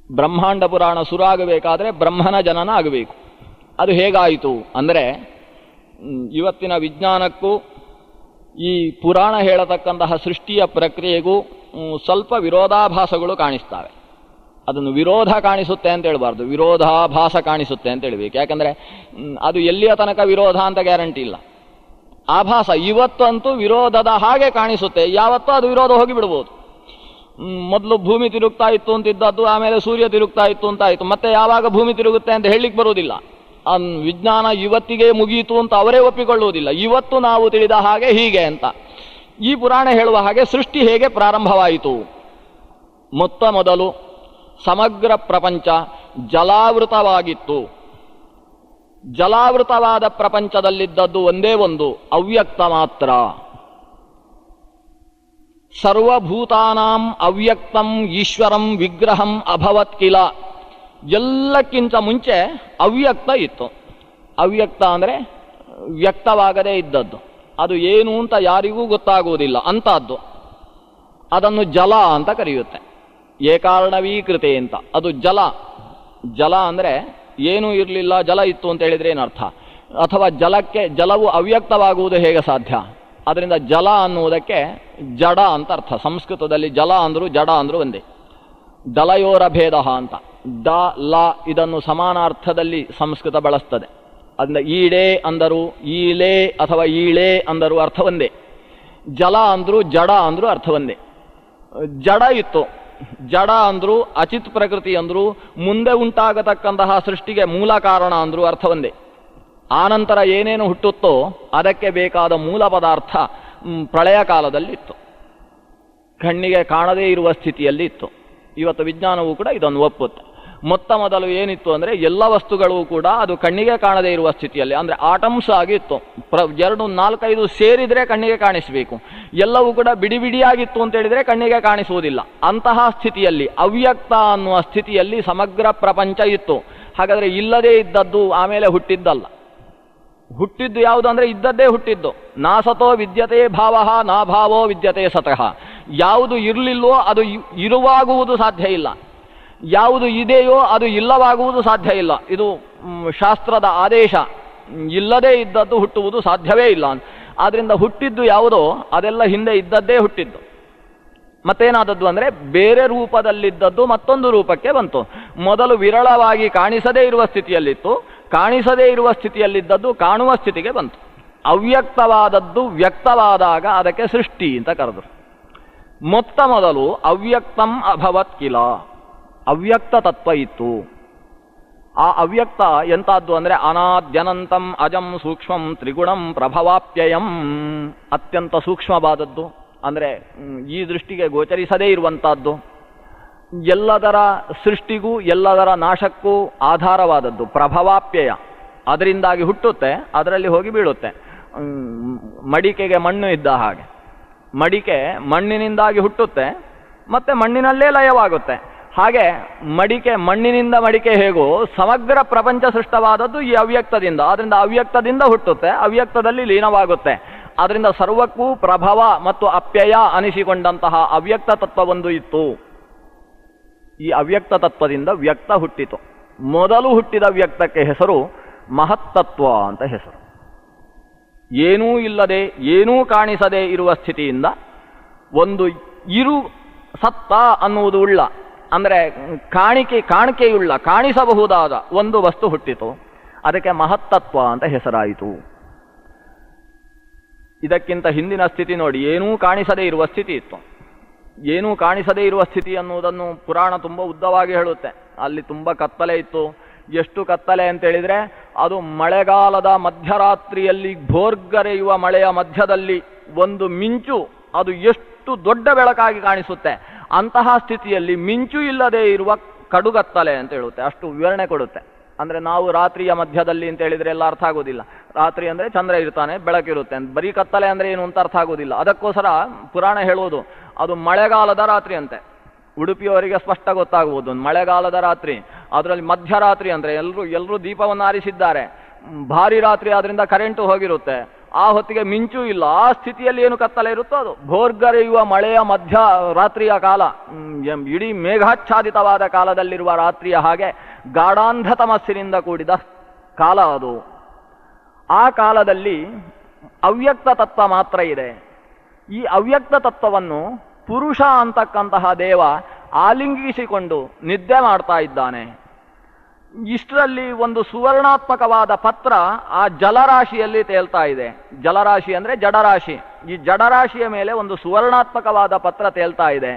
ಬ್ರಹ್ಮಾಂಡ ಪುರಾಣ ಶುರುವಾಗಬೇಕಾದ್ರೆ ಬ್ರಹ್ಮನ ಜನನ ಆಗಬೇಕು. ಅದು ಹೇಗಾಯಿತು ಅಂದರೆ, ಇವತ್ತಿನ ವಿಜ್ಞಾನಕ್ಕೂ ಈ ಪುರಾಣ ಹೇಳತಕ್ಕಂತಹ ಸೃಷ್ಟಿಯ ಪ್ರಕ್ರಿಯೆಗೂ ಸ್ವಲ್ಪ ವಿರೋಧಾಭಾಸಗಳು ಕಾಣಿಸ್ತವೆ. ಅದನ್ನು ವಿರೋಧ ಕಾಣಿಸುತ್ತೆ ಅಂತ ಹೇಳಬಾರ್ದು, ವಿರೋಧಾಭಾಸ ಕಾಣಿಸುತ್ತೆ ಅಂತ ಹೇಳಬೇಕು. ಯಾಕಂದರೆ ಅದು ಎಲ್ಲಿಯ ತನಕ ವಿರೋಧ ಅಂತ ಗ್ಯಾರಂಟಿ ಇಲ್ಲ. ಆಭಾಸ ಇವತ್ತಂತೂ ವಿರೋಧದ ಹಾಗೆ ಕಾಣಿಸುತ್ತೆ, ಯಾವತ್ತೂ ಅದು ವಿರೋಧ ಹೋಗಿಬಿಡ್ಬೋದು. ಮೊದಲು ಭೂಮಿ ತಿರುಗ್ತಾ ಇತ್ತು ಅಂತಿದ್ದದ್ದು ಆಮೇಲೆ ಸೂರ್ಯ ತಿರುಗ್ತಾ ಇತ್ತು ಅಂತ ಆಯಿತು, ಮತ್ತೆ ಯಾವಾಗ ಭೂಮಿ ತಿರುಗುತ್ತೆ ಅಂತ ಹೇಳಲಿಕ್ಕೆ ಬರುವುದಿಲ್ಲ. ವಿಜ್ಞಾನ ಇವತ್ತಿಗೆ ಮುಗಿಯಿತು ಅಂತ ಅವರೇ ಒಪ್ಪಿಕೊಳ್ಳುವುದಿಲ್ಲ. ಇವತ್ತು ನಾವು ತಿಳಿದ ಹಾಗೆ ಹೀಗೆ ಅಂತ. ಈ ಪುರಾಣ ಹೇಳುವ ಹಾಗೆ ಸೃಷ್ಟಿ ಹೇಗೆ ಪ್ರಾರಂಭವಾಯಿತು? ಮೊತ್ತ ಮೊದಲು ಸಮಗ್ರ ಪ್ರಪಂಚ ಜಲಾವೃತವಾಗಿತ್ತು. ಜಲಾವೃತವಾದ ಪ್ರಪಂಚದಲ್ಲಿದ್ದದ್ದು ಒಂದೇ ಒಂದು ಅವ್ಯಕ್ತ ಮಾತ್ರ. ಸರ್ವಭೂತಾನಾಂ ಅವ್ಯಕ್ತಂ ಈಶ್ವರಂ ವಿಗ್ರಹಂ ಅಭವತ್ ಕಿಲ. ಎಲ್ಲಕ್ಕಿಂತ ಮುಂಚೆ ಅವ್ಯಕ್ತ ಇತ್ತು. ಅವ್ಯಕ್ತ ಅಂದರೆ ವ್ಯಕ್ತವಾಗದೇ ಇದ್ದದ್ದು, ಅದು ಏನು ಅಂತ ಯಾರಿಗೂ ಗೊತ್ತಾಗುವುದಿಲ್ಲ ಅಂಥದ್ದು. ಅದನ್ನು ಜಲ ಅಂತ ಕರೆಯುತ್ತೆ. ಏಕಾರ್ಣವೀಕೃತೆ ಅಂತ. ಅದು ಜಲ. ಜಲ ಅಂದರೆ ಏನೂ ಇರಲಿಲ್ಲ, ಜಲ ಇತ್ತು ಅಂತ ಹೇಳಿದ್ರೆ ಏನರ್ಥ? ಅಥವಾ ಜಲವು ಅವ್ಯಕ್ತವಾಗುವುದು ಹೇಗೆ ಸಾಧ್ಯ? ಅದರಿಂದ ಜಲ ಅನ್ನುವುದಕ್ಕೆ ಜಡ ಅಂತ ಅರ್ಥ. ಸಂಸ್ಕೃತದಲ್ಲಿ ಜಲ ಅಂದರೂ ಜಡ ಅಂದರೂ ಒಂದೇ. ದಲಯೋರ ಭೇದ ಅಂತ. ದ ಲ ಇದನ್ನು ಸಮಾನಾರ್ಥದಲ್ಲಿ ಸಂಸ್ಕೃತ ಬಳಸ್ತದೆ. ಅದರಿಂದ ಈಡೆ ಅಂದರು, ಈಲೆ ಅಥವಾ ಈಳೆ ಅಂದರು ಅರ್ಥ ಒಂದೇ. ಜಲ ಅಂದರು ಜಡ ಅಂದರೂ ಅರ್ಥ ಒಂದೇ. ಜಡ ಇತ್ತು. ಜಡ ಅಂದರು ಅಚಿತ್ ಪ್ರಕೃತಿ ಅಂದರು, ಮುಂದೆ ಉಂಟಾಗತಕ್ಕಂತಹ ಸೃಷ್ಟಿಗೆ ಮೂಲ ಕಾರಣ ಅಂದರು ಅರ್ಥ ಒಂದೇ. ಆನಂತರ ಏನೇನು ಹುಟ್ಟುತ್ತೋ ಅದಕ್ಕೆ ಬೇಕಾದ ಮೂಲ ಪದಾರ್ಥ ಪ್ರಳಯ ಕಾಲದಲ್ಲಿತ್ತು, ಕಣ್ಣಿಗೆ ಕಾಣದೇ ಇರುವ ಸ್ಥಿತಿಯಲ್ಲಿ ಇತ್ತು. ಇವತ್ತು ವಿಜ್ಞಾನವೂ ಕೂಡ ಇದನ್ನು ಒಪ್ಪುತ್ತೆ. ಮೊತ್ತ ಮೊದಲು ಏನಿತ್ತು ಅಂದರೆ ಎಲ್ಲ ವಸ್ತುಗಳು ಕೂಡ ಅದು ಕಣ್ಣಿಗೆ ಕಾಣದೇ ಇರುವ ಸ್ಥಿತಿಯಲ್ಲಿ, ಅಂದರೆ ಆಟಮ್ಸ್ ಆಗಿತ್ತು. 2-4-5 ಸೇರಿದರೆ ಕಣ್ಣಿಗೆ ಕಾಣಿಸಬೇಕು. ಎಲ್ಲವೂ ಕೂಡ ಬಿಡಿ ಬಿಡಿಯಾಗಿತ್ತು ಅಂತ ಹೇಳಿದರೆ ಕಣ್ಣಿಗೆ ಕಾಣಿಸುವುದಿಲ್ಲ. ಅಂತಹ ಸ್ಥಿತಿಯಲ್ಲಿ ಅವ್ಯಕ್ತ ಅನ್ನುವ ಸ್ಥಿತಿಯಲ್ಲಿ ಸಮಗ್ರ ಪ್ರಪಂಚ ಇತ್ತು. ಹಾಗಾದರೆ ಇಲ್ಲದೇ ಇದ್ದದ್ದು ಆಮೇಲೆ ಹುಟ್ಟಿದ್ದಲ್ಲ. ಹುಟ್ಟಿದ್ದು ಯಾವುದು ಅಂದರೆ ಇದ್ದದ್ದೇ ಹುಟ್ಟಿದ್ದು. ನಾಸತೋ ವಿದ್ಯತೆ ಭಾವ ನಾ ಭಾವೋ ವಿದ್ಯತೆ ಸತಃ. ಯಾವುದು ಇರಲಿಲ್ಲವೋ ಅದು ಇರುವಾಗುವುದು ಸಾಧ್ಯ ಇಲ್ಲ, ಯಾವುದು ಇದೆಯೋ ಅದು ಇಲ್ಲವಾಗುವುದು ಸಾಧ್ಯ ಇಲ್ಲ. ಇದು ಶಾಸ್ತ್ರದ ಆದೇಶ. ಇಲ್ಲದೇ ಇದ್ದದ್ದು ಹುಟ್ಟುವುದು ಸಾಧ್ಯವೇ ಇಲ್ಲ. ಆದ್ದರಿಂದ ಹುಟ್ಟಿದ್ದು ಯಾವುದೋ ಅದೆಲ್ಲ ಹಿಂದೆ ಇದ್ದದ್ದೇ ಹುಟ್ಟಿದ್ದು. ಮತ್ತೇನಾದದ್ದು ಅಂದರೆ ಬೇರೆ ರೂಪದಲ್ಲಿದ್ದದ್ದು ಮತ್ತೊಂದು ರೂಪಕ್ಕೆ ಬಂತು. ಮೊದಲು ವಿರಳವಾಗಿ ಕಾಣಿಸದೇ ಇರುವ ಸ್ಥಿತಿಯಲ್ಲಿತ್ತು, ಕಾಣಿಸದೇ ಇರುವ ಸ್ಥಿತಿಯಲ್ಲಿದ್ದದ್ದು ಕಾಣುವ ಸ್ಥಿತಿಗೆ ಬಂತು. ಅವ್ಯಕ್ತವಾದದ್ದು ವ್ಯಕ್ತವಾದಾಗ ಅದಕ್ಕೆ ಸೃಷ್ಟಿ ಅಂತ ಕರೆದರು. ಮೊತ್ತ ಮೊದಲು ಅವ್ಯಕ್ತಂ ಅಭವತ್ ಕಿಲ. ಅವ್ಯಕ್ತ ತತ್ವ ಇತ್ತು. ಆ ಅವ್ಯಕ್ತ ಎಂಥದ್ದು ಅಂದರೆ ಅನಾದ್ಯನಂತಂ ಅಜಂ ಸೂಕ್ಷ್ಮಂ ತ್ರಿಗುಣಂ ಪ್ರಭವಾಪ್ಯಯಂ. ಅತ್ಯಂತ ಸೂಕ್ಷ್ಮವಾದದ್ದು, ಅಂದರೆ ಈ ದೃಷ್ಟಿಗೆ ಗೋಚರಿಸದೇ ಇರುವಂಥದ್ದು, ಎಲ್ಲದರ ಸೃಷ್ಟಿಗೂ ಎಲ್ಲದರ ನಾಶಕ್ಕೂ ಆಧಾರವಾದದ್ದು. ಪ್ರಭವಾಪ್ಯಯ, ಅದರಿಂದಾಗಿ ಹುಟ್ಟುತ್ತೆ, ಅದರಲ್ಲಿ ಹೋಗಿ ಬೀಳುತ್ತೆ. ಮಡಿಕೆಗೆ ಮಣ್ಣು ಇದ್ದ ಹಾಗೆ, ಮಡಿಕೆ ಮಣ್ಣಿನಿಂದಾಗಿ ಹುಟ್ಟುತ್ತೆ ಮತ್ತೆ ಮಣ್ಣಿನಲ್ಲೇ ಲಯವಾಗುತ್ತೆ. ಹಾಗೆ ಮಣ್ಣಿನಿಂದ ಮಡಿಕೆ ಹೇಗೋ ಸಮಗ್ರ ಪ್ರಪಂಚ ಸೃಷ್ಟವಾದದ್ದು ಈ ಅವ್ಯಕ್ತದಿಂದ. ಆದ್ದರಿಂದ ಅವ್ಯಕ್ತದಿಂದ ಹುಟ್ಟುತ್ತೆ, ಅವ್ಯಕ್ತದಲ್ಲಿ ಲೀನವಾಗುತ್ತೆ. ಆದ್ದರಿಂದ ಸರ್ವಕ್ಕೂ ಪ್ರಭವ ಮತ್ತು ಅಪ್ಯಯ ಅನಿಸಿಕೊಂಡಂತಹ ಅವ್ಯಕ್ತ ತತ್ವವೊಂದು ಇತ್ತು. ಈ ಅವ್ಯಕ್ತ ತತ್ವದಿಂದ ವ್ಯಕ್ತ ಹುಟ್ಟಿತು. ಮೊದಲು ಹುಟ್ಟಿದ ವ್ಯಕ್ತಕ್ಕೆ ಹೆಸರು ಮಹತ್ತತ್ವ ಅಂತ ಹೆಸರು. ಏನೂ ಇಲ್ಲದೆ ಏನೂ ಕಾಣಿಸದೇ ಇರುವ ಸ್ಥಿತಿಯಿಂದ ಒಂದು ಸತ್ತ ಅನ್ನುವುದು ಉಳ್ಳ, ಅಂದರೆ ಕಾಣಿಕೆಯುಳ್ಳ, ಕಾಣಿಸಬಹುದಾದ ಒಂದು ವಸ್ತು ಹುಟ್ಟಿತು. ಅದಕ್ಕೆ ಮಹತ್ತತ್ವ ಅಂತ ಹೆಸರಾಯಿತು. ಇದಕ್ಕಿಂತ ಹಿಂದಿನ ಸ್ಥಿತಿ ನೋಡಿ, ಏನೂ ಕಾಣಿಸದೇ ಇರುವ ಸ್ಥಿತಿ ಇತ್ತು. ಏನೂ ಕಾಣಿಸದೇ ಇರುವ ಸ್ಥಿತಿ ಅನ್ನುವುದನ್ನು ಪುರಾಣ ತುಂಬ ಉದ್ದವಾಗಿ ಹೇಳುತ್ತೆ. ಅಲ್ಲಿ ತುಂಬ ಕತ್ತಲೆ ಇತ್ತು. ಎಷ್ಟು ಕತ್ತಲೆ ಅಂತೇಳಿದರೆ, ಅದು ಮಳೆಗಾಲದ ಮಧ್ಯರಾತ್ರಿಯಲ್ಲಿ ಭೋರ್ಗರೆಯುವ ಮಳೆಯ ಮಧ್ಯದಲ್ಲಿ ಒಂದು ಮಿಂಚು ಅದು ಎಷ್ಟು ದೊಡ್ಡ ಬೆಳಕಾಗಿ ಕಾಣಿಸುತ್ತೆ. ಅಂತಹ ಸ್ಥಿತಿಯಲ್ಲಿ ಮಿಂಚು ಇಲ್ಲದೆ ಇರುವ ಕಡುಗತ್ತಲೆ ಅಂತ ಹೇಳುತ್ತೆ. ಅಷ್ಟು ವಿವರಣೆ ಕೊಡುತ್ತೆ. ಅಂದರೆ ನಾವು ರಾತ್ರಿಯ ಮಧ್ಯದಲ್ಲಿ ಅಂತ ಹೇಳಿದರೆ ಎಲ್ಲ ಅರ್ಥ ಆಗೋದಿಲ್ಲ. ರಾತ್ರಿ ಅಂದರೆ ಚಂದ್ರ ಇರ್ತಾನೆ, ಬೆಳಕಿರುತ್ತೆ. ಬರೀ ಕತ್ತಲೆ ಅಂದರೆ ಏನು ಅಂತ ಅರ್ಥ ಆಗೋದಿಲ್ಲ. ಅದಕ್ಕೋಸ್ಕರ ಪುರಾಣ ಹೇಳುವುದು ಅದು ಮಳೆಗಾಲದ ರಾತ್ರಿ ಅಂತೆ. ಉಡುಪಿಯವರಿಗೆ ಸ್ಪಷ್ಟ ಗೊತ್ತಾಗುವುದು, ಮಳೆಗಾಲದ ರಾತ್ರಿ. ಅದರಲ್ಲಿ ಮಧ್ಯರಾತ್ರಿ ಅಂದರೆ ಎಲ್ಲರೂ ದೀಪವನ್ನು ಆರಿಸಿದ್ದಾರೆ, ಭಾರಿ ರಾತ್ರಿ, ಆದ್ರಿಂದ ಕರೆಂಟು ಹೋಗಿರುತ್ತೆ, ಆ ಹೊತ್ತಿಗೆ ಮಿಂಚು ಇಲ್ಲ. ಆ ಸ್ಥಿತಿಯಲ್ಲಿ ಏನು ಕತ್ತಲೆ ಇರುತ್ತೋ ಅದು ಭೋರ್ಗರೆಯುವ ಮಳೆಯ ಮಧ್ಯ ರಾತ್ರಿಯ ಕಾಲ, ಇಡೀ ಮೇಘಾಚ್ಛಾದಿತವಾದ ಕಾಲದಲ್ಲಿರುವ ರಾತ್ರಿಯ ಹಾಗೆ ಗಾಢಾಂಧ ತಮಸ್ಸಿನಿಂದ ಕೂಡಿದ ಕಾಲ ಅದು. ಆ ಕಾಲದಲ್ಲಿ ಅವ್ಯಕ್ತ ತತ್ವ ಮಾತ್ರ ಇದೆ. ಈ ಅವ್ಯಕ್ತ ತತ್ವವನ್ನು ಪುರುಷ ಅಂತಕ್ಕಂತಹ ದೇವ ಆಲಿಂಗಿಸಿಕೊಂಡು ನಿದ್ದೆ ಮಾಡ್ತಾ ಇದ್ದಾನೆ. ಇಷ್ಟರಲ್ಲಿ ಒಂದು ಸುವರ್ಣಾತ್ಮಕವಾದ ಪತ್ರ ಆ ಜಲರಾಶಿಯಲ್ಲಿ ತೇಲ್ತಾ ಇದೆ. ಜಲರಾಶಿ ಅಂದರೆ ಜಡರಾಶಿ. ಈ ಜಡರಾಶಿಯ ಮೇಲೆ ಒಂದು ಸುವರ್ಣಾತ್ಮಕವಾದ ಪತ್ರ ತೇಲ್ತಾ ಇದೆ.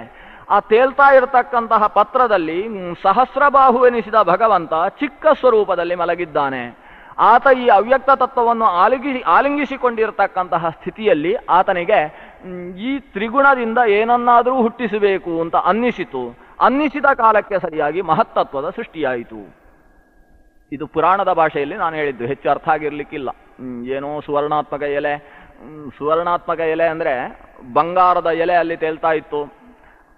ಆ ತೇಲ್ತಾ ಇರತಕ್ಕಂತಹ ಪತ್ರದಲ್ಲಿ ಸಹಸ್ರಬಾಹು ಎನಿಸಿದ ಭಗವಂತ ಚಿಕ್ಕ ಸ್ವರೂಪದಲ್ಲಿ ಮಲಗಿದ್ದಾನೆ. ಆತ ಈ ಅವ್ಯಕ್ತ ತತ್ವವನ್ನು ಆಲಿಂಗಿಸಿಕೊಂಡಿರತಕ್ಕಂತಹ ಸ್ಥಿತಿಯಲ್ಲಿ ಆತನಿಗೆ ಈ ತ್ರಿಗುಣದಿಂದ ಏನನ್ನಾದರೂ ಹುಟ್ಟಿಸಬೇಕು ಅಂತ ಅನ್ನಿಸಿತು. ಅನ್ನಿಸಿದ ಕಾಲಕ್ಕೆ ಸರಿಯಾಗಿ ಮಹತ್ತತ್ವದ ಸೃಷ್ಟಿಯಾಯಿತು. ಇದು ಪುರಾಣದ ಭಾಷೆಯಲ್ಲಿ ನಾನು ಹೇಳಿದ್ದು, ಹೆಚ್ಚು ಅರ್ಥ ಆಗಿರ್ಲಿಕ್ಕಿಲ್ಲ. ಏನೋ ಸುವರ್ಣಾತ್ಮಕ ಎಲೆ, ಸುವರ್ಣಾತ್ಮಕ ಎಲೆ ಅಂದರೆ ಬಂಗಾರದ ಎಲೆ ಅಲ್ಲಿ ತೇಲ್ತಾ ಇತ್ತು.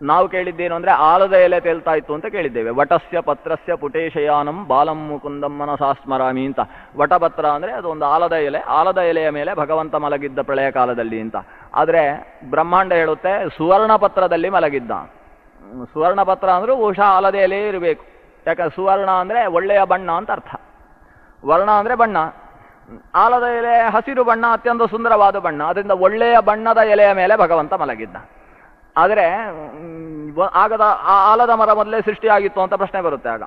ನಾವು ಕೇಳಿದ್ದೇನು ಅಂದರೆ ಆಲದ ಎಲೆ ತೇಲ್ತಾ ಇತ್ತು ಅಂತ ಕೇಳಿದ್ದೇವೆ. ವಟಸ್ಯ ಪತ್ರಸ್ಯ ಪುಟೇಶಯಾನಂ ಬಾಲಂ ಮುಕುಂದಂ ಮನಸಾಸ್ಮರಾಮಿ ಅಂತ. ವಟಪತ್ರ ಅಂದರೆ ಅದು ಒಂದು ಆಲದ ಎಲೆ, ಆಲದ ಎಲೆಯ ಮೇಲೆ ಭಗವಂತ ಮಲಗಿದ್ದ ಪ್ರಳಯ ಕಾಲದಲ್ಲಿ ಅಂತ. ಆದರೆ ಬ್ರಹ್ಮಾಂಡ ಹೇಳುತ್ತೆ ಸುವರ್ಣ ಪತ್ರದಲ್ಲಿ ಮಲಗಿದ್ದ. ಸುವರ್ಣ ಪತ್ರ ಅಂದರೂ ಬಹುಶಃ ಆಲದ ಎಲೆ ಇರಬೇಕು. ಯಾಕಂದ್ರೆ ಸುವರ್ಣ ಅಂದರೆ ಒಳ್ಳೆಯ ಬಣ್ಣ ಅಂತ ಅರ್ಥ. ವರ್ಣ ಅಂದರೆ ಬಣ್ಣ. ಆಲದ ಎಲೆ ಹಸಿರು ಬಣ್ಣ, ಅತ್ಯಂತ ಸುಂದರವಾದ ಬಣ್ಣ. ಅದರಿಂದ ಒಳ್ಳೆಯ ಬಣ್ಣದ ಎಲೆಯ ಮೇಲೆ ಭಗವಂತ ಮಲಗಿದ್ದ. ಆದರೆ ಆಗದ ಆ ಆಲದ ಮರ ಮೊದಲೇ ಸೃಷ್ಟಿಯಾಗಿತ್ತು ಅಂತ ಪ್ರಶ್ನೆ ಬರುತ್ತೆ. ಆಗ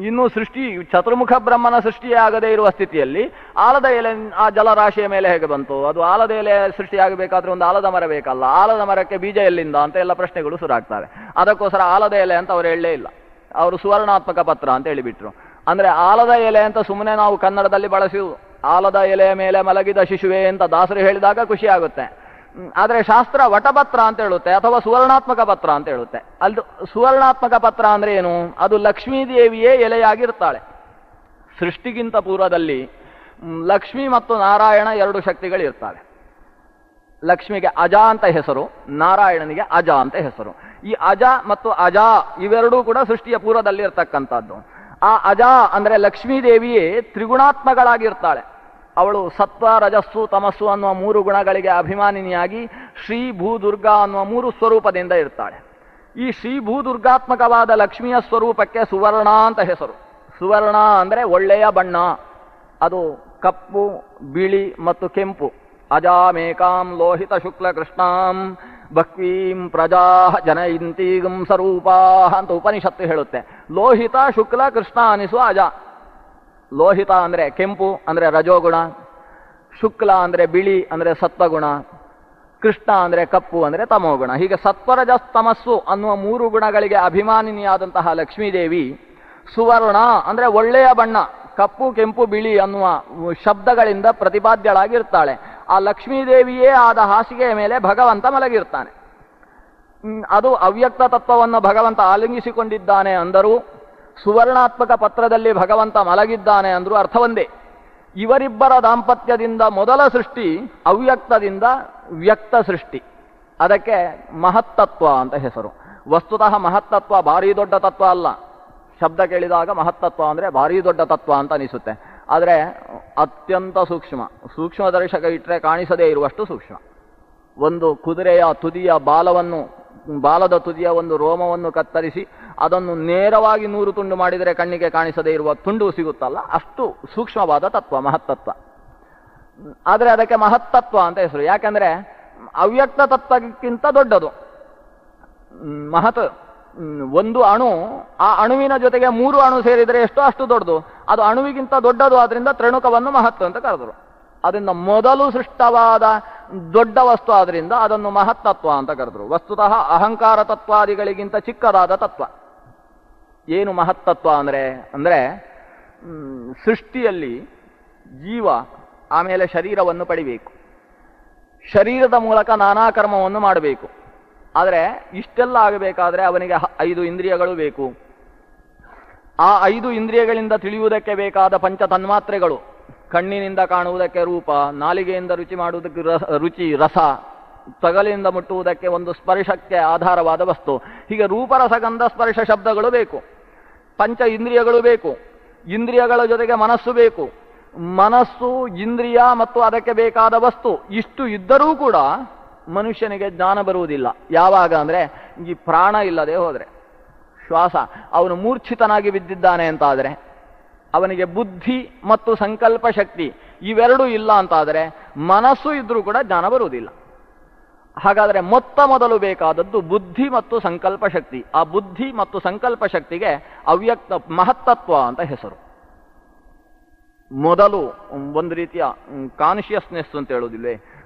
ಇನ್ನೂ ಸೃಷ್ಟಿ ಚತುರ್ಮುಖ ಬ್ರಹ್ಮನ ಸೃಷ್ಟಿಯೇ ಆಗದೇ ಇರುವ ಸ್ಥಿತಿಯಲ್ಲಿ ಆಲದ ಎಲೆ ಆ ಜಲರಾಶಿಯ ಮೇಲೆ ಹೇಗೆ ಬಂತು? ಅದು ಆಲದ ಎಲೆ ಸೃಷ್ಟಿಯಾಗಬೇಕಾದ್ರೆ ಒಂದು ಆಲದ ಮರ ಬೇಕಲ್ಲ, ಆಲದ ಮರಕ್ಕೆ ಬೀಜ ಎಲ್ಲಿಂದ ಅಂತ ಎಲ್ಲ ಪ್ರಶ್ನೆಗಳು ಶುರುವಾಗ್ತವೆ. ಅದಕ್ಕೋಸ್ಕರ ಆಲದ ಎಲೆ ಅಂತ ಅವರು ಹೇಳಲೇ ಇಲ್ಲ, ಅವರು ಸುವರ್ಣಾತ್ಮಕ ಪತ್ರ ಅಂತ ಹೇಳಿಬಿಟ್ರು. ಅಂದರೆ ಆಲದ ಎಲೆ ಅಂತ ಸುಮ್ಮನೆ ನಾವು ಕನ್ನಡದಲ್ಲಿ ಬಳಸುವುದು. ಆಲದ ಎಲೆಯ ಮೇಲೆ ಮಲಗಿದ ಶಿಶುವೆ ಅಂತ ದಾಸರು ಹೇಳಿದಾಗ ಖುಷಿ ಆಗುತ್ತೆ. ಆದರೆ ಶಾಸ್ತ್ರ ವಟಪತ್ರ ಅಂತ ಹೇಳುತ್ತೆ, ಅಥವಾ ಸುವರ್ಣಾತ್ಮಕ ಪತ್ರ ಅಂತ ಹೇಳುತ್ತೆ. ಅಲ್ಲಿ ಸುವರ್ಣಾತ್ಮಕ ಪತ್ರ ಅಂದ್ರೆ ಏನು? ಅದು ಲಕ್ಷ್ಮೀದೇವಿಯೇ ಎಲೆಯಾಗಿರ್ತಾಳೆ. ಸೃಷ್ಟಿಗಿಂತ ಪೂರ್ವದಲ್ಲಿ ಲಕ್ಷ್ಮಿ ಮತ್ತು ನಾರಾಯಣ ಎರಡು ಶಕ್ತಿಗಳಿರ್ತಾಳೆ. ಲಕ್ಷ್ಮಿಗೆ ಅಜ ಅಂತ ಹೆಸರು, ನಾರಾಯಣನಿಗೆ ಅಜ ಅಂತ ಹೆಸರು. ಈ ಅಜ ಮತ್ತು ಅಜ ಇವೆರಡೂ ಕೂಡ ಸೃಷ್ಟಿಯ ಪೂರ್ವದಲ್ಲಿ ಇರ್ತಕ್ಕಂಥದ್ದು. ಆ ಅಜ ಅಂದರೆ ಲಕ್ಷ್ಮೀದೇವಿಯೇ ತ್ರಿಗುಣಾತ್ಮಗಳಾಗಿರ್ತಾಳೆ. ಅವಳು ಸತ್ವ, ರಜಸ್ಸು, ತಮಸ್ಸು ಅನ್ನುವ ಮೂರು ಗುಣಗಳಿಗೆ ಅಭಿಮಾನಿನಿಯಾಗಿ ಶ್ರೀ ಭೂ ದುರ್ಗಾ ಅನ್ನುವ ಮೂರು ಸ್ವರೂಪದಿಂದ ಇರ್ತಾಳೆ. ಈ ಶ್ರೀ ಭೂ ದುರ್ಗಾತ್ಮಕವಾದ ಲಕ್ಷ್ಮಿಯ ಸ್ವರೂಪಕ್ಕೆ ಸುವರ್ಣ ಅಂತ ಹೆಸರು. ಸುವರ್ಣ ಅಂದರೆ ಒಳ್ಳೆಯ ಬಣ್ಣ. ಅದು ಕಪ್ಪು, ಬಿಳಿ ಮತ್ತು ಕೆಂಪು. ಅಜಾಮೇಕಾಂ ಲೋಹಿತ ಶುಕ್ಲ ಕೃಷ್ಣಾಂ ಬಕ್ವೀಂ ಪ್ರಜಾ ಜನಯಂತೀಗಂ ಸ್ವರೂಪಾ ಅಂತ ಉಪನಿಷತ್ತು ಹೇಳುತ್ತೆ. ಲೋಹಿತ, ಶುಕ್ಲ, ಕೃಷ್ಣ ಅನಿಸುವ ಅಜ. ಲೋಹಿತ ಅಂದರೆ ಕೆಂಪು ಅಂದರೆ ರಜೋಗುಣ, ಶುಕ್ಲ ಅಂದರೆ ಬಿಳಿ ಅಂದರೆ ಸತ್ವಗುಣ, ಕೃಷ್ಣ ಅಂದರೆ ಕಪ್ಪು ಅಂದರೆ ತಮೋಗುಣ. ಹೀಗೆ ಸತ್ವರಜಸ್ತಮಸ್ಸು ಅನ್ನುವ ಮೂರು ಗುಣಗಳಿಗೆ ಅಭಿಮಾನಿನಿಯಾದಂತಹ ಲಕ್ಷ್ಮೀದೇವಿ ಸುವರ್ಣ ಅಂದರೆ ಒಳ್ಳೆಯ ಬಣ್ಣ, ಕಪ್ಪು, ಕೆಂಪು, ಬಿಳಿ ಅನ್ನುವ ಶಬ್ದಗಳಿಂದ ಪ್ರತಿಪಾದ್ಯಳಾಗಿರ್ತಾಳೆ. ಆ ಲಕ್ಷ್ಮೀದೇವಿಯೇ ಆದ ಹಾಸಿಗೆಯ ಮೇಲೆ ಭಗವಂತ ಮಲಗಿರ್ತಾನೆ. ಅದು ಅವ್ಯಕ್ತ ತತ್ವವನ್ನು ಭಗವಂತ ಆಲಿಂಗಿಸಿಕೊಂಡಿದ್ದಾನೆ ಅಂದರೂ, ಸುವರ್ಣಾತ್ಮಕ ಪತ್ರದಲ್ಲಿ ಭಗವಂತ ಮಲಗಿದ್ದಾನೆ ಅಂದರೂ ಅರ್ಥ ಒಂದೇ. ಇವರಿಬ್ಬರ ದಾಂಪತ್ಯದಿಂದ ಮೊದಲ ಸೃಷ್ಟಿ ಅವ್ಯಕ್ತದಿಂದ ವ್ಯಕ್ತ ಸೃಷ್ಟಿ. ಅದಕ್ಕೆ ಮಹತ್ತತ್ವ ಅಂತ ಹೆಸರು. ವಸ್ತುತಃ ಮಹತ್ತತ್ವ ಭಾರೀ ದೊಡ್ಡ ತತ್ವ ಅಲ್ಲ. ಶಬ್ದ ಕೇಳಿದಾಗ ಮಹತ್ತತ್ವ ಅಂದರೆ ಭಾರೀ ದೊಡ್ಡ ತತ್ವ ಅಂತ ಅನಿಸುತ್ತೆ. ಆದರೆ ಅತ್ಯಂತ ಸೂಕ್ಷ್ಮ. ಸೂಕ್ಷ್ಮದರ್ಶಕ ಇಟ್ಟರೆ ಕಾಣಿಸದೇ ಇರುವಷ್ಟು ಸೂಕ್ಷ್ಮ. ಒಂದು ಕುದುರೆಯ ತುದಿಯ ಬಾಲದ ತುದಿಯ ಒಂದು ರೋಮವನ್ನು ಕತ್ತರಿಸಿ ಅದನ್ನು ನೇರವಾಗಿ 100 ತುಂಡು ಮಾಡಿದರೆ ಕಣ್ಣಿಗೆ ಕಾಣಿಸದೇ ಇರುವ ತುಂಡು ಸಿಗುತ್ತಲ್ಲ, ಅಷ್ಟು ಸೂಕ್ಷ್ಮವಾದ ತತ್ವ ಮಹತ್ತತ್ವ. ಆದರೆ ಅದಕ್ಕೆ ಮಹತ್ತತ್ವ ಅಂತ ಹೆಸರು. ಯಾಕೆಂದರೆ ಅವ್ಯಕ್ತ ತತ್ವಕ್ಕಿಂತ ದೊಡ್ಡದು. ಮಹತ್ ಒಂದು ಅಣು, ಆ ಅಣುವಿನ ಜೊತೆಗೆ 3 ಅಣು ಸೇರಿದರೆ ಎಷ್ಟೋ ಅಷ್ಟು ದೊಡ್ಡದು. ಅದು ಅಣುವಿಗಿಂತ ದೊಡ್ಡದು, ಆದ್ರಿಂದ ತ್ರಿಣುಕವನ್ನು ಮಹತ್ವ ಅಂತ ಕರೆದರು. ಅದರಿಂದ ಮೊದಲು ಸೃಷ್ಟವಾದ ದೊಡ್ಡ ವಸ್ತು ಆದ್ರಿಂದ ಅದನ್ನು ಮಹತ್ತತ್ವ ಅಂತ ಕರೆದ್ರು. ವಸ್ತುತಃ ಅಹಂಕಾರ ತತ್ವಾದಿಗಳಿಗಿಂತ ಚಿಕ್ಕದಾದ ತತ್ವ. ಏನು ಮಹತ್ತತ್ವ ಅಂದ್ರೆ ಸೃಷ್ಟಿಯಲ್ಲಿ ಜೀವ ಆಮೇಲೆ ಶರೀರವನ್ನು ಪಡಿಬೇಕು, ಶರೀರದ ಮೂಲಕ ನಾನಾ ಕರ್ಮವನ್ನು ಮಾಡಬೇಕು. ಆದರೆ ಇಷ್ಟೆಲ್ಲ ಆಗಬೇಕಾದ್ರೆ ಅವನಿಗೆ 5 ಇಂದ್ರಿಯಗಳು ಬೇಕು. ಆ 5 ಇಂದ್ರಿಯಗಳಿಂದ ತಿಳಿಯುವುದಕ್ಕೆ ಬೇಕಾದ ಪಂಚ ತನ್ಮಾತ್ರೆಗಳು, ಕಣ್ಣಿನಿಂದ ಕಾಣುವುದಕ್ಕೆ ರೂಪ, ನಾಲಿಗೆಯಿಂದ ರುಚಿ ಮಾಡುವುದಕ್ಕೆ ರುಚಿ ರಸ, ತಗಲಿನಿಂದ ಮುಟ್ಟುವುದಕ್ಕೆ ಒಂದು ಸ್ಪರ್ಶಕ್ಕೆ ಆಧಾರವಾದ ವಸ್ತು. ಹೀಗೆ ರೂಪರಸಗಂಧ ಸ್ಪರ್ಶ ಶಬ್ದಗಳು ಬೇಕು, ಪಂಚ ಇಂದ್ರಿಯಗಳು ಬೇಕು, ಇಂದ್ರಿಯಗಳ ಜೊತೆಗೆ ಮನಸ್ಸು ಬೇಕು, ಮನಸ್ಸು ಇಂದ್ರಿಯ ಮತ್ತು ಅದಕ್ಕೆ ಬೇಕಾದ ವಸ್ತು ಇಷ್ಟು ಇದ್ದರೂ ಕೂಡ ಮನುಷ್ಯನಿಗೆ ಜ್ಞಾನ ಬರುವುದಿಲ್ಲ. ಯಾವಾಗ ಅಂದ್ರೆ ಈ ಪ್ರಾಣ ಇಲ್ಲದೆ ಹೋದ್ರೆ, ಶ್ವಾಸ, ಅವನು ಮೂರ್ಛಿತನಾಗಿ ಬಿದ್ದಿದ್ದಾನೆ ಅಂತಾದರೆ, ಅವನಿಗೆ ಬುದ್ಧಿ ಮತ್ತು ಸಂಕಲ್ಪ ಶಕ್ತಿ ಇವೆರಡೂ ಇಲ್ಲ ಅಂತಾದರೆ ಮನಸ್ಸು ಇದ್ರೂ ಕೂಡ ಜ್ಞಾನ ಬರುವುದಿಲ್ಲ. ಹಾಗಾದರೆ ಮೊದಲು ಬೇಕಾದದ್ದು ಬುದ್ಧಿ ಮತ್ತು ಸಂಕಲ್ಪ ಶಕ್ತಿ. ಆ ಬುದ್ಧಿ ಮತ್ತು ಸಂಕಲ್ಪ ಶಕ್ತಿಗೆ ಅವ್ಯಕ್ತ ಮಹತ್ತತ್ವ ಅಂತ ಹೆಸರು. ಮೊದಲು ಒಂದು ರೀತಿಯ ಕಾನ್ಷಿಯಸ್ನೆಸ್ ಅಂತ ಹೇಳುವುದಿಲ್ವೇ,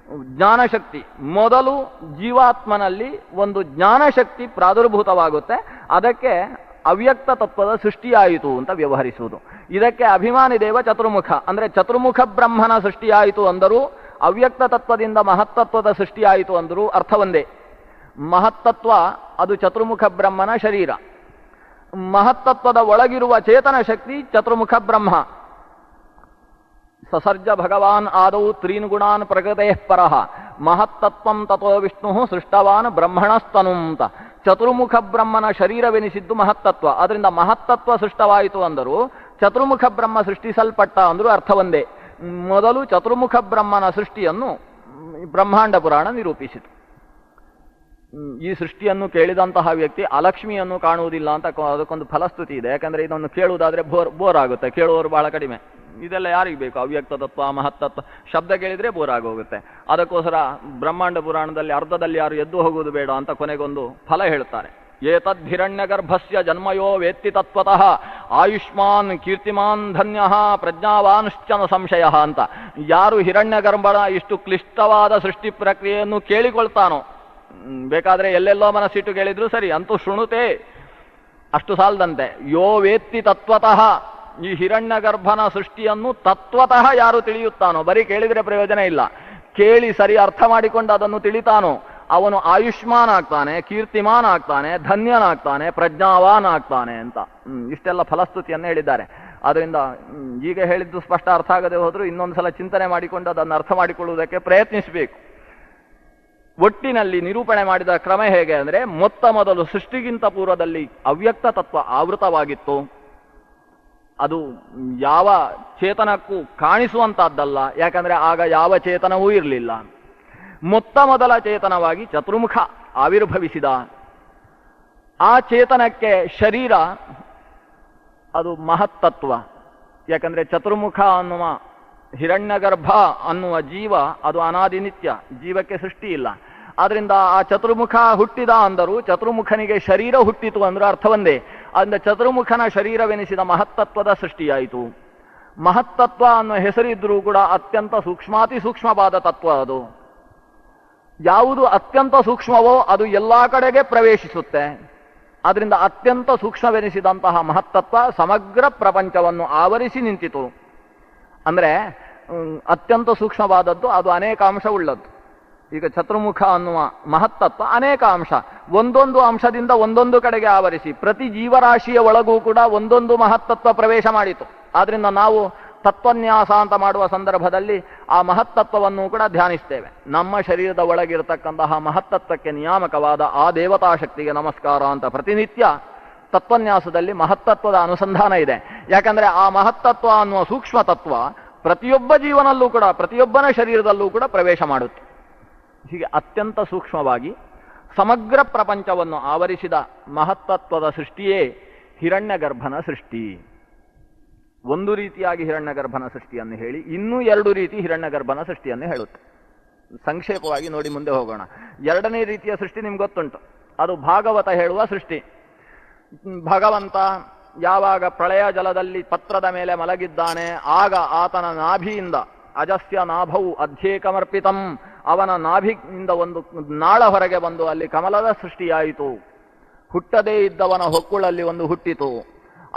ಜ್ಞಾನಶಕ್ತಿ. ಮೊದಲು ಜೀವಾತ್ಮನಲ್ಲಿ ಒಂದು ಜ್ಞಾನಶಕ್ತಿ ಪ್ರಾದುರ್ಭೂತವಾಗುತ್ತೆ, ಅದಕ್ಕೆ ಅವ್ಯಕ್ತ ತತ್ವದ ಸೃಷ್ಟಿಯಾಯಿತು ಅಂತ ವ್ಯವಹರಿಸುವುದು. ಇದಕ್ಕೆ ಅಭಿಮಾನಿ ದೇವ ಚತುರ್ಮುಖ ಅಂದ್ರೆ ಚತುರ್ಮುಖ ಬ್ರಹ್ಮನ ಸೃಷ್ಟಿಯಾಯಿತು ಅಂದರೂ, ಅವ್ಯಕ್ತ ತತ್ವದಿಂದ ಮಹತ್ತತ್ವದ ಸೃಷ್ಟಿಯಾಯಿತು ಅಂದರೂ ಅರ್ಥ ಒಂದೇ. ಮಹತ್ತತ್ವ ಅದು ಚತುರ್ಮುಖ ಬ್ರಹ್ಮನ ಶರೀರ, ಮಹತ್ತತ್ವದ ಒಳಗಿರುವ ಚೇತನ ಶಕ್ತಿ ಚತುರ್ಮುಖ ಬ್ರಹ್ಮ. ಸಸರ್ಜ ಭಗವಾನ್ ಆದೌ ತ್ರೀನ್ ಗುಣಾನ್ ಪ್ರಕೃತೇ ಪರಃ ಮಹತ್ತತ್ವಂ ತಥೋ ವಿಷ್ಣು ಸೃಷ್ಟವಾನ್ ಬ್ರಹ್ಮಣಸ್ತನುಂ ಅಂತ. ಚತುರ್ಮುಖ ಬ್ರಹ್ಮನ ಶರೀರವೆನಿಸಿದ್ದು ಮಹತ್ತತ್ವ. ಅದರಿಂದ ಮಹತ್ತತ್ವ ಸೃಷ್ಟವಾಯಿತು ಅಂದರೂ ಚತುರ್ಮುಖ ಬ್ರಹ್ಮ ಸೃಷ್ಟಿಸಲ್ಪಟ್ಟ ಅಂದರೂ ಅರ್ಥ ಒಂದೇ. ಮೊದಲು ಚತುರ್ಮುಖ ಬ್ರಹ್ಮನ ಸೃಷ್ಟಿಯನ್ನು ಬ್ರಹ್ಮಾಂಡ ಪುರಾಣ ನಿರೂಪಿಸಿತು. ಈ ಸೃಷ್ಟಿಯನ್ನು ಕೇಳಿದಂತಹ ವ್ಯಕ್ತಿ ಅಲಕ್ಷ್ಮಿಯನ್ನು ಕಾಣುವುದಿಲ್ಲ ಅಂತ ಅದಕ್ಕೊಂದು ಫಲಸ್ತುತಿ ಇದೆ. ಯಾಕಂದ್ರೆ ಇದನ್ನು ಕೇಳುವುದಾದ್ರೆ ಬೋರ್ ಆಗುತ್ತೆ, ಕೇಳುವವರು ಬಹಳ ಕಡಿಮೆ. ಇದೆಲ್ಲ ಯಾರಿಗೆ ಬೇಕು? ಅವ್ಯಕ್ತ ತತ್ವ ಮಹತ್ತತ್ವ ಶಬ್ದ ಕೇಳಿದ್ರೆ ಬೋರ್ ಆಗೋಗುತ್ತೆ. ಅದಕ್ಕೋಸ್ಕರ ಬ್ರಹ್ಮಾಂಡ ಪುರಾಣದಲ್ಲಿ ಅರ್ಧದಲ್ಲಿ ಯಾರು ಎದ್ದು ಹೋಗುವುದು ಬೇಡ ಅಂತ ಕೊನೆಗೊಂದು ಫಲ ಹೇಳ್ತಾರೆ. ಏತದ್ ಹಿರಣ್ಯ ಗರ್ಭಸ್ಯ ಜನ್ಮಯೋ ವೇತ್ತಿ ತತ್ವತಃ ಆಯುಷ್ಮಾನ್ ಕೀರ್ತಿಮಾನ್ ಧನ್ಯ ಪ್ರಜ್ಞಾವಾನ್ಶ್ಚನ ಸಂಶಯ ಅಂತ. ಯಾರು ಹಿರಣ್ಯ ಗರ್ಭನ ಇಷ್ಟು ಕ್ಲಿಷ್ಟವಾದ ಸೃಷ್ಟಿ ಪ್ರಕ್ರಿಯೆಯನ್ನು ಕೇಳಿಕೊಳ್ತಾನೋ, ಬೇಕಾದ್ರೆ ಎಲ್ಲೆಲ್ಲೋ ಮನಸ್ಸಿಟ್ಟು ಕೇಳಿದ್ರು ಸರಿ, ಅಂತೂ ಶೃಣುತೆ, ಅಷ್ಟು ಸಾಲದಂತೆ. ಯೋ ವೇತ್ತಿ ತತ್ವತಃ, ಈ ಹಿರಣ್ಯ ಗರ್ಭನ ಸೃಷ್ಟಿಯನ್ನು ತತ್ವತಃ ಯಾರು ತಿಳಿಯುತ್ತಾನೋ, ಬರೀ ಕೇಳಿದ್ರೆ ಪ್ರಯೋಜನ ಇಲ್ಲ, ಕೇಳಿ ಸರಿ ಅರ್ಥ ಮಾಡಿಕೊಂಡು ಅದನ್ನು ತಿಳಿತಾನೋ, ಅವನು ಆಯುಷ್ಮಾನ್ ಆಗ್ತಾನೆ, ಕೀರ್ತಿಮಾನ್ ಆಗ್ತಾನೆ, ಧನ್ಯನಾಗ್ತಾನೆ, ಪ್ರಜ್ಞಾವಾನ್ ಆಗ್ತಾನೆ ಅಂತ ಇಷ್ಟೆಲ್ಲ ಫಲಸ್ತುತಿಯನ್ನು ಹೇಳಿದ್ದಾರೆ. ಆದ್ರಿಂದ ಈಗ ಹೇಳಿದ್ದು ಸ್ಪಷ್ಟ ಅರ್ಥ ಆಗದೆ ಹೋದ್ರೂ ಇನ್ನೊಂದ್ಸಲ ಚಿಂತನೆ ಮಾಡಿಕೊಂಡು ಅದನ್ನು ಅರ್ಥ ಮಾಡಿಕೊಳ್ಳುವುದಕ್ಕೆ ಪ್ರಯತ್ನಿಸಬೇಕು. ಒಟ್ಟಿನಲ್ಲಿ ನಿರೂಪಣೆ ಮಾಡಿದ ಕ್ರಮ ಹೇಗೆ ಅಂದ್ರೆ, ಮೊದಲು ಸೃಷ್ಟಿಗಿಂತ ಪೂರ್ವದಲ್ಲಿ ಅವ್ಯಕ್ತ ತತ್ವ ಆವೃತವಾಗಿತ್ತು. ಅದು ಯಾವ ಚೇತನಕ್ಕೂ ಕಾಣಿಸುವಂತಹದ್ದಲ್ಲ, ಯಾಕಂದ್ರೆ ಆಗ ಯಾವ ಚೇತನವೂ ಇರಲಿಲ್ಲ. ಮೊದಲ ಚೇತನವಾಗಿ ಚತುರ್ಮುಖ ಆವಿರ್ಭವಿಸಿದ. ಆ ಚೇತನಕ್ಕೆ ಶರೀರ ಅದು ಮಹತ್ತತ್ವ. ಯಾಕಂದ್ರೆ ಚತುರ್ಮುಖ ಅನ್ನುವ ಹಿರಣ್ಯಗರ್ಭ ಅನ್ನುವ ಜೀವ ಅದು ಅನಾದಿ ನಿತ್ಯ, ಜೀವಕ್ಕೆ ಸೃಷ್ಟಿ ಇಲ್ಲ. ಆದ್ರಿಂದ ಆ ಚತುರ್ಮುಖ ಹುಟ್ಟಿದ ಅಂದರು, ಚತುರ್ಮುಖನಿಗೆ ಶರೀರ ಹುಟ್ಟಿತು ಅಂದ್ರೆ ಅರ್ಥವೊಂದೇ. ಅದರಿಂದ ಚತುರ್ಮುಖನ ಶರೀರವೆನಿಸಿದ ಮಹತ್ತತ್ವದ ಸೃಷ್ಟಿಯಾಯಿತು. ಮಹತ್ತತ್ವ ಅನ್ನುವ ಹೆಸರಿದ್ರೂ ಕೂಡ ಅತ್ಯಂತ ಸೂಕ್ಷ್ಮಾತಿ ಸೂಕ್ಷ್ಮವಾದ ತತ್ವ ಅದು. ಯಾವುದು ಅತ್ಯಂತ ಸೂಕ್ಷ್ಮವೋ ಅದು ಎಲ್ಲಾ ಕಡೆಗೆ ಪ್ರವೇಶಿಸುತ್ತೆ. ಅದರಿಂದ ಅತ್ಯಂತ ಸೂಕ್ಷ್ಮವೆನಿಸಿದಂತಹ ಮಹತ್ತತ್ವ ಸಮಗ್ರ ಪ್ರಪಂಚವನ್ನು ಆವರಿಸಿ ನಿಂತಿತು. ಅಂದ್ರೆ ಅತ್ಯಂತ ಸೂಕ್ಷ್ಮವಾದದ್ದು ಅದು ಅನೇಕ ಅಂಶ ಉಳ್ಳದ್ದು. ಈಗ ಚತುರ್ಮುಖ ಅನ್ನುವ ಮಹತ್ತತ್ವ ಅನೇಕ ಅಂಶ, ಒಂದೊಂದು ಅಂಶದಿಂದ ಒಂದೊಂದು ಕಡೆಗೆ ಆವರಿಸಿ ಪ್ರತಿ ಜೀವರಾಶಿಯ ಒಳಗೂ ಕೂಡ ಒಂದೊಂದು ಮಹತ್ತತ್ವ ಪ್ರವೇಶ ಮಾಡಿತು. ಆದ್ರಿಂದ ನಾವು ತತ್ವನ್ಯಾಸ ಅಂತ ಮಾಡುವ ಸಂದರ್ಭದಲ್ಲಿ ಆ ಮಹತ್ತತ್ವವನ್ನು ಕೂಡ ಧ್ಯಾನಿಸ್ತೇವೆ. ನಮ್ಮ ಶರೀರದ ಒಳಗಿರತಕ್ಕಂತಹ ಮಹತ್ತತ್ವಕ್ಕೆ ನಿಯಾಮಕವಾದ ಆ ದೇವತಾ ಶಕ್ತಿಗೆ ನಮಸ್ಕಾರ ಅಂತ ಪ್ರತಿನಿತ್ಯ ತತ್ವನ್ಯಾಸದಲ್ಲಿ ಮಹತ್ತತ್ವದ ಅನುಸಂಧಾನ ಇದೆ. ಯಾಕಂದ್ರೆ ಆ ಮಹತ್ತತ್ವ ಅನ್ನುವ ಸೂಕ್ಷ್ಮ ತತ್ವ ಪ್ರತಿಯೊಬ್ಬ ಜೀವನಲ್ಲೂ ಕೂಡ ಪ್ರತಿಯೊಬ್ಬನ ಶರೀರದಲ್ಲೂ ಕೂಡ ಪ್ರವೇಶ ಮಾಡುತ್ತೆ. ಹೀಗೆ ಅತ್ಯಂತ ಸೂಕ್ಷ್ಮವಾಗಿ ಸಮಗ್ರ ಪ್ರಪಂಚವನ್ನು ಆವರಿಸಿದ ಮಹತ್ತತ್ವದ ಸೃಷ್ಟಿಯೇ ಹಿರಣ್ಯಗರ್ಭನ ಸೃಷ್ಟಿ. ಒಂದು ರೀತಿಯಾಗಿ ಹಿರಣ್ಯಗರ್ಭನ ಸೃಷ್ಟಿಯನ್ನು ಹೇಳಿ ಇನ್ನೂ 2 ರೀತಿ ಹಿರಣ್ಯಗರ್ಭನ ಸೃಷ್ಟಿಯನ್ನು ಹೇಳುತ್ತೆ. ಸಂಕ್ಷೇಪವಾಗಿ ನೋಡಿ ಮುಂದೆ ಹೋಗೋಣ. 2ನೇ ರೀತಿಯ ಸೃಷ್ಟಿ ನಿಮ್ಗೆ ಗೊತ್ತುಂಟು, ಅದು ಭಾಗವತ ಹೇಳುವ ಸೃಷ್ಟಿ. ಭಗವಂತ ಯಾವಾಗ ಪ್ರಳಯ ಜಲದಲ್ಲಿ ಪತ್ರದ ಮೇಲೆ ಮಲಗಿದ್ದಾನೆ, ಆಗ ಆತನ ನಾಭಿಯಿಂದ ಅಜಸ್ಯ ನಾಭೌ ಅಧ್ಯೇಕಮರ್ಪಿತಂ, ಅವನ ನಾಭಿಯಿಂದ ಒಂದು ನಾಳ ಹೊರಗೆ ಬಂದು ಅಲ್ಲಿ ಕಮಲದ ಸೃಷ್ಟಿಯಾಯಿತು. ಹುಟ್ಟದೇ ಇದ್ದವನ ಹೊಕ್ಕುಳಲ್ಲಿ ಒಂದು ಹುಟ್ಟಿತು.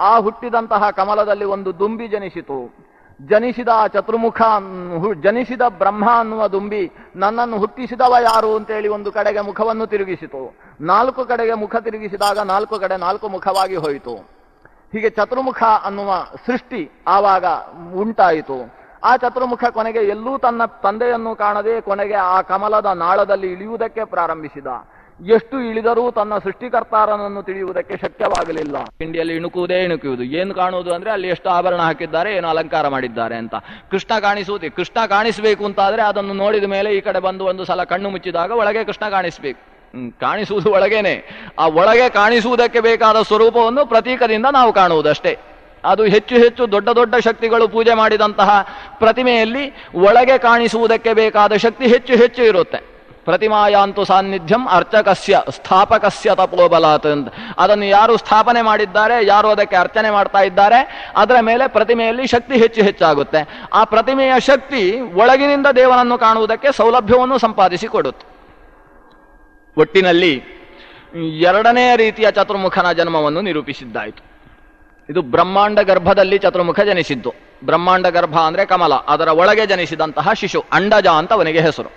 ಆ ಹುಟ್ಟಿದಂತಹ ಕಮಲದಲ್ಲಿ ಒಂದು ದುಂಬಿ ಜನಿಸಿತು. ಜನಿಸಿದ ಚತುರ್ಮುಖ ಜನಿಸಿದ ಬ್ರಹ್ಮ ಅನ್ನುವ ದುಂಬಿ ನನ್ನನ್ನು ಹುಟ್ಟಿಸಿದವ ಯಾರು ಅಂತೇಳಿ ಒಂದು ಕಡೆಗೆ ಮುಖವನ್ನು ತಿರುಗಿಸಿತು. 4 ಕಡೆಗೆ ಮುಖ ತಿರುಗಿಸಿದಾಗ 4 ಕಡೆ 4 ಮುಖವಾಗಿ ಹೋಯಿತು. ಹೀಗೆ ಚತುರ್ಮುಖ ಅನ್ನುವ ಸೃಷ್ಟಿ ಆವಾಗ ಉಂಟಾಯಿತು. ಆ ಚತುರ್ಮುಖ ಕೊನೆಗೆ ಎಲ್ಲೂ ತನ್ನ ತಂದೆಯನ್ನು ಕಾಣದೆ ಕೊನೆಗೆ ಆ ಕಮಲದ ನಾಳದಲ್ಲಿ ಇಳಿಯುವುದಕ್ಕೆ ಪ್ರಾರಂಭಿಸಿದ. ಎಷ್ಟು ಇಳಿದರೂ ತನ್ನ ಸೃಷ್ಟಿಕರ್ತಾರನನ್ನು ತಿಳಿಯುವುದಕ್ಕೆ ಶಕ್ಯವಾಗಲಿಲ್ಲ. ಇಂಡಿಯಲ್ಲಿ ಇಣುಕುವುದೇ ಇಣುಕುವುದು. ಏನು ಕಾಣುವುದು ಅಂದ್ರೆ ಅಲ್ಲಿ ಎಷ್ಟು ಆಭರಣ ಹಾಕಿದ್ದಾರೆ, ಏನು ಅಲಂಕಾರ ಮಾಡಿದ್ದಾರೆ ಅಂತ. ಕೃಷ್ಣ ಕಾಣಿಸುವುದೇ. ಕೃಷ್ಣ ಕಾಣಿಸಬೇಕು ಅಂತಾದ್ರೆ ಅದನ್ನು ನೋಡಿದ ಮೇಲೆ ಈ ಕಡೆ ಬಂದು ಒಂದು ಸಲ ಕಣ್ಣು ಮುಚ್ಚಿದಾಗ ಒಳಗೆ ಕೃಷ್ಣ ಕಾಣಿಸ್ಬೇಕು. ಕಾಣಿಸುವುದು ಒಳಗೇನೆ. ಆ ಒಳಗೆ ಕಾಣಿಸುವುದಕ್ಕೆ ಬೇಕಾದ ಸ್ವರೂಪವನ್ನು ಪ್ರತೀಕದಿಂದ ನಾವು ಕಾಣುವುದಷ್ಟೇ. ಅದು ಹೆಚ್ಚು ಹೆಚ್ಚು ದೊಡ್ಡ ದೊಡ್ಡ ಶಕ್ತಿಗಳು ಪೂಜೆ ಮಾಡಿದಂತಹ ಪ್ರತಿಮೆಯಲ್ಲಿ ಒಳಗೆ ಕಾಣಿಸುವುದಕ್ಕೆ ಬೇಕಾದ ಶಕ್ತಿ ಹೆಚ್ಚು ಹೆಚ್ಚು ಇರುತ್ತೆ. ಪ್ರತಿಮಾಯಾಂತು ಸಾನ್ನಿಧ್ಯಂ ಅರ್ಚಕಸ್ಯ ಸ್ಥಾಪಕಸ್ಯ ತಪೋಬಲಾತ್ ಅಂತ. ಅದನ್ನು ಯಾರು ಸ್ಥಾಪನೆ ಮಾಡಿದ್ದಾರೆ, ಯಾರು ಅದಕ್ಕೆ ಅರ್ಚನೆ ಮಾಡ್ತಾ ಇದ್ದಾರೆ, ಅದರ ಮೇಲೆ ಪ್ರತಿಮೆಯಲ್ಲಿ ಶಕ್ತಿ ಹೆಚ್ಚು ಹೆಚ್ಚಾಗುತ್ತೆ. ಆ ಪ್ರತಿಮೆಯ ಶಕ್ತಿ ಒಳಗಿನಿಂದ ದೇವರನ್ನು ಕಾಣುವುದಕ್ಕೆ ಸೌಲಭ್ಯವನ್ನು ಸಂಪಾದಿಸಿಕೊಡುತ್ತೆ. ಒಟ್ಟಿನಲ್ಲಿ 2ನೇ ರೀತಿಯ ಚತುರ್ಮುಖನ ಜನ್ಮವನ್ನು ನಿರೂಪಿಸಿದ್ದಾಯಿತು. ಇದು ಬ್ರಹ್ಮಾಂಡ ಗರ್ಭದಲ್ಲಿ ಚತುರ್ಮುಖ ಜನಿಸಿದ್ದು. ಬ್ರಹ್ಮಾಂಡ ಗರ್ಭ ಅಂದ್ರೆ ಕಮಲ, ಅದರ ಒಳಗೆ ಜನಿಸಿದಂತಹ ಶಿಶು ಅಂಡಜ ಅಂತ ಅವನಿಗೆ ಹೆಸರು.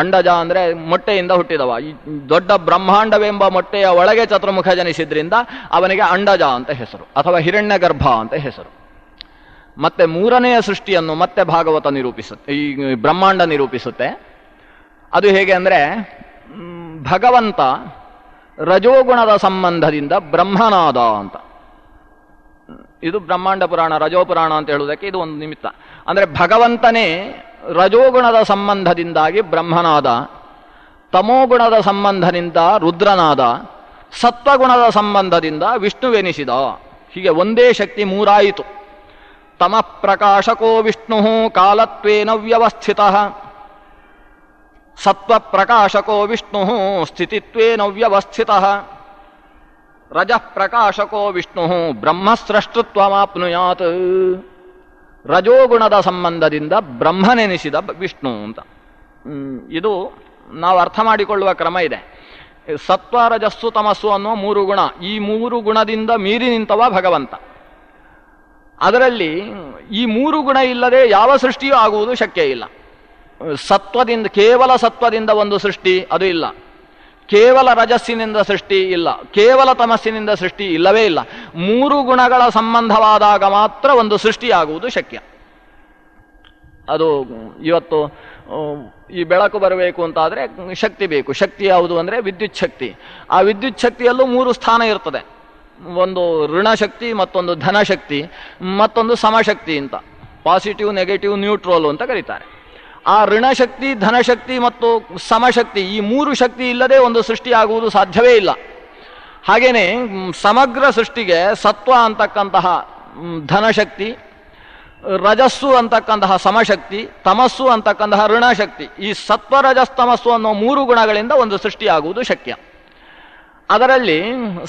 ಅಂಡಜ ಅಂದ್ರೆ ಮೊಟ್ಟೆಯಿಂದ ಹುಟ್ಟಿದವ. ಈ ದೊಡ್ಡ ಬ್ರಹ್ಮಾಂಡವೆಂಬ ಮೊಟ್ಟೆಯ ಒಳಗೆ ಚತುರ್ಮುಖ ಜನಿಸಿದ್ರಿಂದ ಅವನಿಗೆ ಅಂಡಜ ಅಂತ ಹೆಸರು, ಅಥವಾ ಹಿರಣ್ಯ ಗರ್ಭ ಅಂತ ಹೆಸರು. ಮತ್ತೆ 3ನೆಯ ಸೃಷ್ಟಿಯನ್ನು ಮತ್ತೆ ಭಾಗವತ ನಿರೂಪಿಸುತ್ತೆ, ಈ ಬ್ರಹ್ಮಾಂಡ ನಿರೂಪಿಸುತ್ತೆ. ಅದು ಹೇಗೆ ಅಂದ್ರೆ, ಭಗವಂತ ರಜೋಗುಣದ ಸಂಬಂಧದಿಂದ ಬ್ರಹ್ಮನಾದ ಅಂತ. ಇದು ಬ್ರಹ್ಮಾಂಡ ಪುರಾಣ, ರಜೋಪುರಾಣ ಅಂತ ಹೇಳುವುದಕ್ಕೆ ಇದು ಒಂದು ನಿಮಿತ್ತ. ಅಂದ್ರೆ ಭಗವಂತನೇ ರಜೋಗುಣದ ಸಂಬಂಧದಿಂದಾಗಿ ಬ್ರಹ್ಮನಾದ, ತಮೋಗುಣದ ಸಂಬಂಧದಿಂದ ರುದ್ರನಾದ, ಸತ್ವಗುಣದ ಸಂಬಂಧದಿಂದ ವಿಷ್ಣುವೆನಿಸಿದ. ಹೀಗೆ ಒಂದೇ ಶಕ್ತಿ 3 ಆಯಿತು. ತಮಃ ಪ್ರಕಾಶಕೋ ವಿಷ್ಣು ಕಾಲತ್ವೇನ ವ್ಯವಸ್ಥಿತ, ಸತ್ವ ಪ್ರಕಾಶಕೋ ವಿಷ್ಣು ಸ್ಥಿತಿತ್ವೇನ ವ್ಯವಸ್ಥಿತ, ರಜಃ ಪ್ರಕಾಶಕೋ ವಿಷ್ಣು ಬ್ರಹ್ಮಸ್ರಷ್ಟೃತ್ವಮಾಪ್ನುಯಾತ್. ರಜೋಗುಣದ ಸಂಬಂಧದಿಂದ ಬ್ರಹ್ಮನೆನಿಸಿದ ವಿಷ್ಣು ಅಂತ. ಇದು ನಾವು ಅರ್ಥ ಮಾಡಿಕೊಳ್ಳುವ ಕ್ರಮ ಇದೆ. ಸತ್ವ ರಜಸ್ಸು ತಮಸ್ಸು ಅನ್ನೋ 3 ಗುಣ, ಈ 3 ಗುಣದಿಂದ ಮೀರಿ ನಿಂತವ ಭಗವಂತ. ಅದರಲ್ಲಿ ಈ 3 ಗುಣ ಇಲ್ಲದೆ ಯಾವ ಸೃಷ್ಟಿಯೂ ಆಗುವುದು ಶಕ್ಯ ಇಲ್ಲ. ಸತ್ವದಿಂದ, ಕೇವಲ ಸತ್ವದಿಂದ ಒಂದು ಸೃಷ್ಟಿ ಅದು ಇಲ್ಲ, ಕೇವಲ ರಜಸ್ಸಿನಿಂದ ಸೃಷ್ಟಿ ಇಲ್ಲ, ಕೇವಲ ತಮಸ್ಸಿನಿಂದ ಸೃಷ್ಟಿ ಇಲ್ಲವೇ ಇಲ್ಲ. 3 ಗುಣಗಳ ಸಂಬಂಧವಾದಾಗ ಮಾತ್ರ ಒಂದು ಸೃಷ್ಟಿಯಾಗುವುದು ಶಕ್ಯ. ಅದು ಇವತ್ತು ಈ ಬೆಳಕು ಬರಬೇಕು ಅಂತಾದರೆ ಶಕ್ತಿ ಬೇಕು. ಶಕ್ತಿ ಯಾವುದು ಅಂದರೆ ವಿದ್ಯುತ್ ಶಕ್ತಿ. ಆ ವಿದ್ಯುತ್ ಶಕ್ತಿಯಲ್ಲೂ 3 ಸ್ಥಾನ ಇರ್ತದೆ. ಒಂದು ಋಣಶಕ್ತಿ, ಮತ್ತೊಂದು ಧನಶಕ್ತಿ, ಮತ್ತೊಂದು ಸಮಶಕ್ತಿ ಅಂತ. ಪಾಸಿಟಿವ್, ನೆಗೆಟಿವ್, ನ್ಯೂಟ್ರಲ್ ಅಂತ ಕರೀತಾರೆ. ಆ ಋಣಶಕ್ತಿ, ಧನಶಕ್ತಿ ಮತ್ತು ಸಮಶಕ್ತಿ, ಈ 3 ಶಕ್ತಿ ಇಲ್ಲದೆ ಒಂದು ಸೃಷ್ಟಿಯಾಗುವುದು ಸಾಧ್ಯವೇ ಇಲ್ಲ. ಹಾಗೇನೆ ಸಮಗ್ರ ಸೃಷ್ಟಿಗೆ ಸತ್ವ ಅಂತಕ್ಕಂತಹ ಧನಶಕ್ತಿ, ರಜಸ್ಸು ಅಂತಕ್ಕಂತಹ ಸಮಶಕ್ತಿ, ತಮಸ್ಸು ಅಂತಕ್ಕಂತಹ ಋಣಶಕ್ತಿ, ಈ ಸತ್ವ ರಜಸ್ತಮಸ್ಸು ಅನ್ನೋ 3 ಗುಣಗಳಿಂದ ಒಂದು ಸೃಷ್ಟಿಯಾಗುವುದು ಶಕ್ಯ. ಅದರಲ್ಲಿ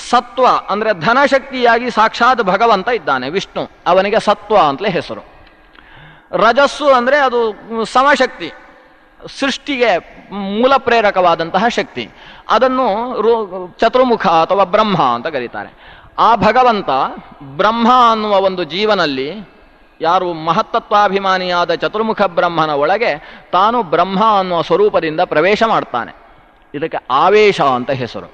ಸತ್ವ ಅಂದರೆ ಧನಶಕ್ತಿಯಾಗಿ ಸಾಕ್ಷಾತ್ ಭಗವಂತ ಇದ್ದಾನೆ, ವಿಷ್ಣು. ಅವನಿಗೆ ಸತ್ವ ಅಂತಲೇ ಹೆಸರು. ರಜಸ್ಸು ಅಂದರೆ ಅದು ಸಮಶಕ್ತಿ, ಸೃಷ್ಟಿಗೆ ಮೂಲ ಪ್ರೇರಕವಾದಂತಹ ಶಕ್ತಿ. ಅದನ್ನು ಚತುರ್ಮುಖ ಅಥವಾ ಬ್ರಹ್ಮ ಅಂತ ಕರೀತಾರೆ. ಆ ಭಗವಂತ ಬ್ರಹ್ಮ ಅನ್ನುವ ಒಂದು ಜೀವನಲ್ಲಿ, ಯಾರು ಮಹತ್ತತ್ವಾಭಿಮಾನಿಯಾದ ಚತುರ್ಮುಖ ಬ್ರಹ್ಮನ ಒಳಗೆ ತಾನು ಬ್ರಹ್ಮ ಅನ್ನುವ ಸ್ವರೂಪದಿಂದ ಪ್ರವೇಶ ಮಾಡ್ತಾನೆ. ಇದಕ್ಕೆ ಆವೇಶ ಅಂತ ಹೆಸರು.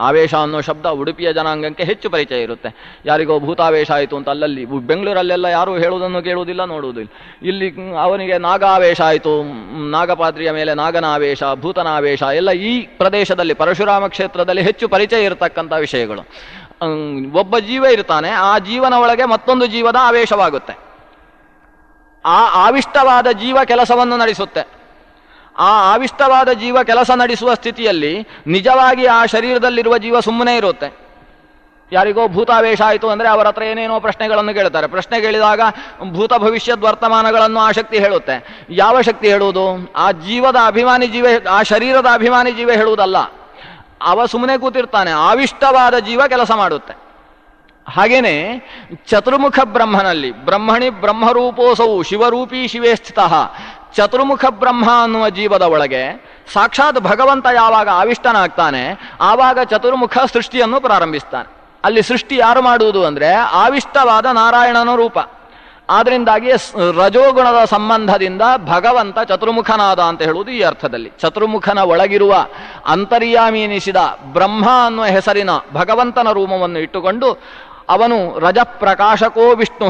ಆವೇಶ ಅನ್ನೋ ಶಬ್ದ ಉಡುಪಿಯ ಜನಾಂಗಕ್ಕೆ ಹೆಚ್ಚು ಪರಿಚಯ ಇರುತ್ತೆ. ಯಾರಿಗೋ ಭೂತಾವೇಶ ಆಯಿತು ಅಂತ ಅಲ್ಲಲ್ಲಿ, ಬೆಂಗಳೂರಲ್ಲೆಲ್ಲ ಯಾರೂ ಹೇಳುವುದನ್ನು ಕೇಳುವುದಿಲ್ಲ, ನೋಡುವುದಿಲ್ಲ. ಇಲ್ಲಿ ಅವನಿಗೆ ನಾಗಾವೇಶ ಆಯಿತು, ನಾಗಪಾತ್ರಿಯ ಮೇಲೆ ನಾಗನ ಆವೇಶ, ಭೂತನ ಆವೇಶ ಎಲ್ಲ ಈ ಪ್ರದೇಶದಲ್ಲಿ ಪರಶುರಾಮ ಕ್ಷೇತ್ರದಲ್ಲಿ ಹೆಚ್ಚು ಪರಿಚಯ ಇರತಕ್ಕಂಥ ವಿಷಯಗಳು. ಒಬ್ಬ ಜೀವ ಇರ್ತಾನೆ, ಆ ಜೀವನ ಒಳಗೆ ಮತ್ತೊಂದು ಜೀವದ ಆವೇಶವಾಗುತ್ತೆ. ಆ ಆವಿಷ್ಟವಾದ ಜೀವ ಕೆಲಸವನ್ನು ನಡೆಸುತ್ತೆ. ಆ ಆವಿಷ್ಟವಾದ ಜೀವ ಕೆಲಸ ನಡೆಸುವ ಸ್ಥಿತಿಯಲ್ಲಿ ನಿಜವಾಗಿ ಆ ಶರೀರದಲ್ಲಿರುವ ಜೀವ ಸುಮ್ಮನೆ ಇರುತ್ತೆ. ಯಾರಿಗೋ ಭೂತಾವೇಶ ಆಯಿತು ಅಂದರೆ ಅವರ ಹತ್ರ ಏನೇನೋ ಪ್ರಶ್ನೆಗಳನ್ನು ಕೇಳ್ತಾರೆ. ಪ್ರಶ್ನೆ ಕೇಳಿದಾಗ ಭೂತ ಭವಿಷ್ಯದ ವರ್ತಮಾನಗಳನ್ನು ಆ ಶಕ್ತಿ ಹೇಳುತ್ತೆ. ಯಾವ ಶಕ್ತಿ ಹೇಳುವುದು? ಆ ಜೀವದ ಅಭಿಮಾನಿ ಜೀವ, ಆ ಶರೀರದ ಅಭಿಮಾನಿ ಜೀವ ಹೇಳುವುದಲ್ಲ. ಅವ ಸುಮ್ಮನೆ ಕೂತಿರ್ತಾನೆ, ಆವಿಷ್ಟವಾದ ಜೀವ ಕೆಲಸ ಮಾಡುತ್ತೆ. ಹಾಗೇನೆ ಚತುರ್ಮುಖ ಬ್ರಹ್ಮನಲ್ಲಿ ಬ್ರಹ್ಮಣಿ ಬ್ರಹ್ಮರೂಪೋಸವು ಶಿವರೂಪಿ ಶಿವೇ ಸ್ಥಿತ ಚತುರ್ಮುಖ ಬ್ರಹ್ಮ ಅನ್ನುವ ಜೀವದ ಒಳಗೆ ಸಾಕ್ಷಾತ್ ಭಗವಂತ ಯಾವಾಗ ಆವಿಷ್ಟನಾಗ್ತಾನೆ ಆವಾಗ ಚತುರ್ಮುಖ ಸೃಷ್ಟಿಯನ್ನು ಪ್ರಾರಂಭಿಸ್ತಾನೆ. ಅಲ್ಲಿ ಸೃಷ್ಟಿ ಯಾರು ಮಾಡುವುದು ಅಂದರೆ ಆವಿಷ್ಟವಾದ ನಾರಾಯಣನ ರೂಪ. ಆದ್ರಿಂದಾಗಿ ರಜೋಗುಣದ ಸಂಬಂಧದಿಂದ ಭಗವಂತ ಚತುರ್ಮುಖನಾದ ಅಂತ ಹೇಳುವುದು ಈ ಅರ್ಥದಲ್ಲಿ. ಚತುರ್ಮುಖನ ಒಳಗಿರುವ ಅಂತರ್ಯಾಮಿ ಎನಿಸಿದ ಬ್ರಹ್ಮ ಅನ್ನುವ ಹೆಸರಿನ ಭಗವಂತನ ರೂಪವನ್ನು ಇಟ್ಟುಕೊಂಡು ಅವನು ರಜಪ್ರಕಾಶಕೋ ವಿಷ್ಣು,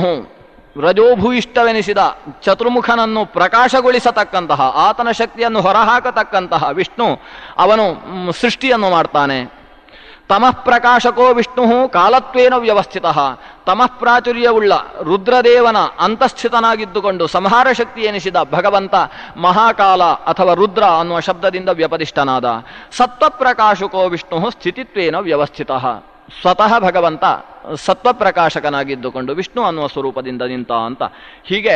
ರಜೋಭೂಯಿಷ್ಠವೆನಿಸಿದ ಚತುರ್ಮುಖನನ್ನು ಪ್ರಕಾಶಗೊಳಿಸತಕ್ಕಂತಹ, ಆತನ ಶಕ್ತಿಯನ್ನು ಹೊರಹಾಕತಕ್ಕಂತಹ ವಿಷ್ಣು ಅವನು ಸೃಷ್ಟಿಯನ್ನು ಮಾಡ್ತಾನೆ. ತಮಃ ಪ್ರಕಾಶಕೋ ವಿಷ್ಣು ಕಾಲತ್ವೇನ ವ್ಯವಸ್ಥಿತ, ತಮಃ ಪ್ರಾಚುರ್ಯವುಳ್ಳ ರುದ್ರದೇವನ ಅಂತಸ್ಥಿತನಾಗಿದ್ದುಕೊಂಡು ಸಂಹಾರ ಶಕ್ತಿ ಎನಿಸಿದ ಭಗವಂತ ಮಹಾಕಾಲ ಅಥವಾ ರುದ್ರ ಅನ್ನುವ ಶಬ್ದದಿಂದ ವ್ಯಪದಿಷ್ಠನಾದ. ಸತ್ವಪ್ರಕಾಶಕೋ ವಿಷ್ಣು ಸ್ಥಿತಿತ್ವೇನ ವ್ಯವಸ್ಥಿತ, ಸ್ವತಃ ಭಗವಂತ ಸತ್ವಪ್ರಕಾಶಕನಾಗಿದ್ದುಕೊಂಡು ವಿಷ್ಣು ಅನ್ನುವ ಸ್ವರೂಪದಿಂದ ನಿಂತ ಅಂತ. ಹೀಗೆ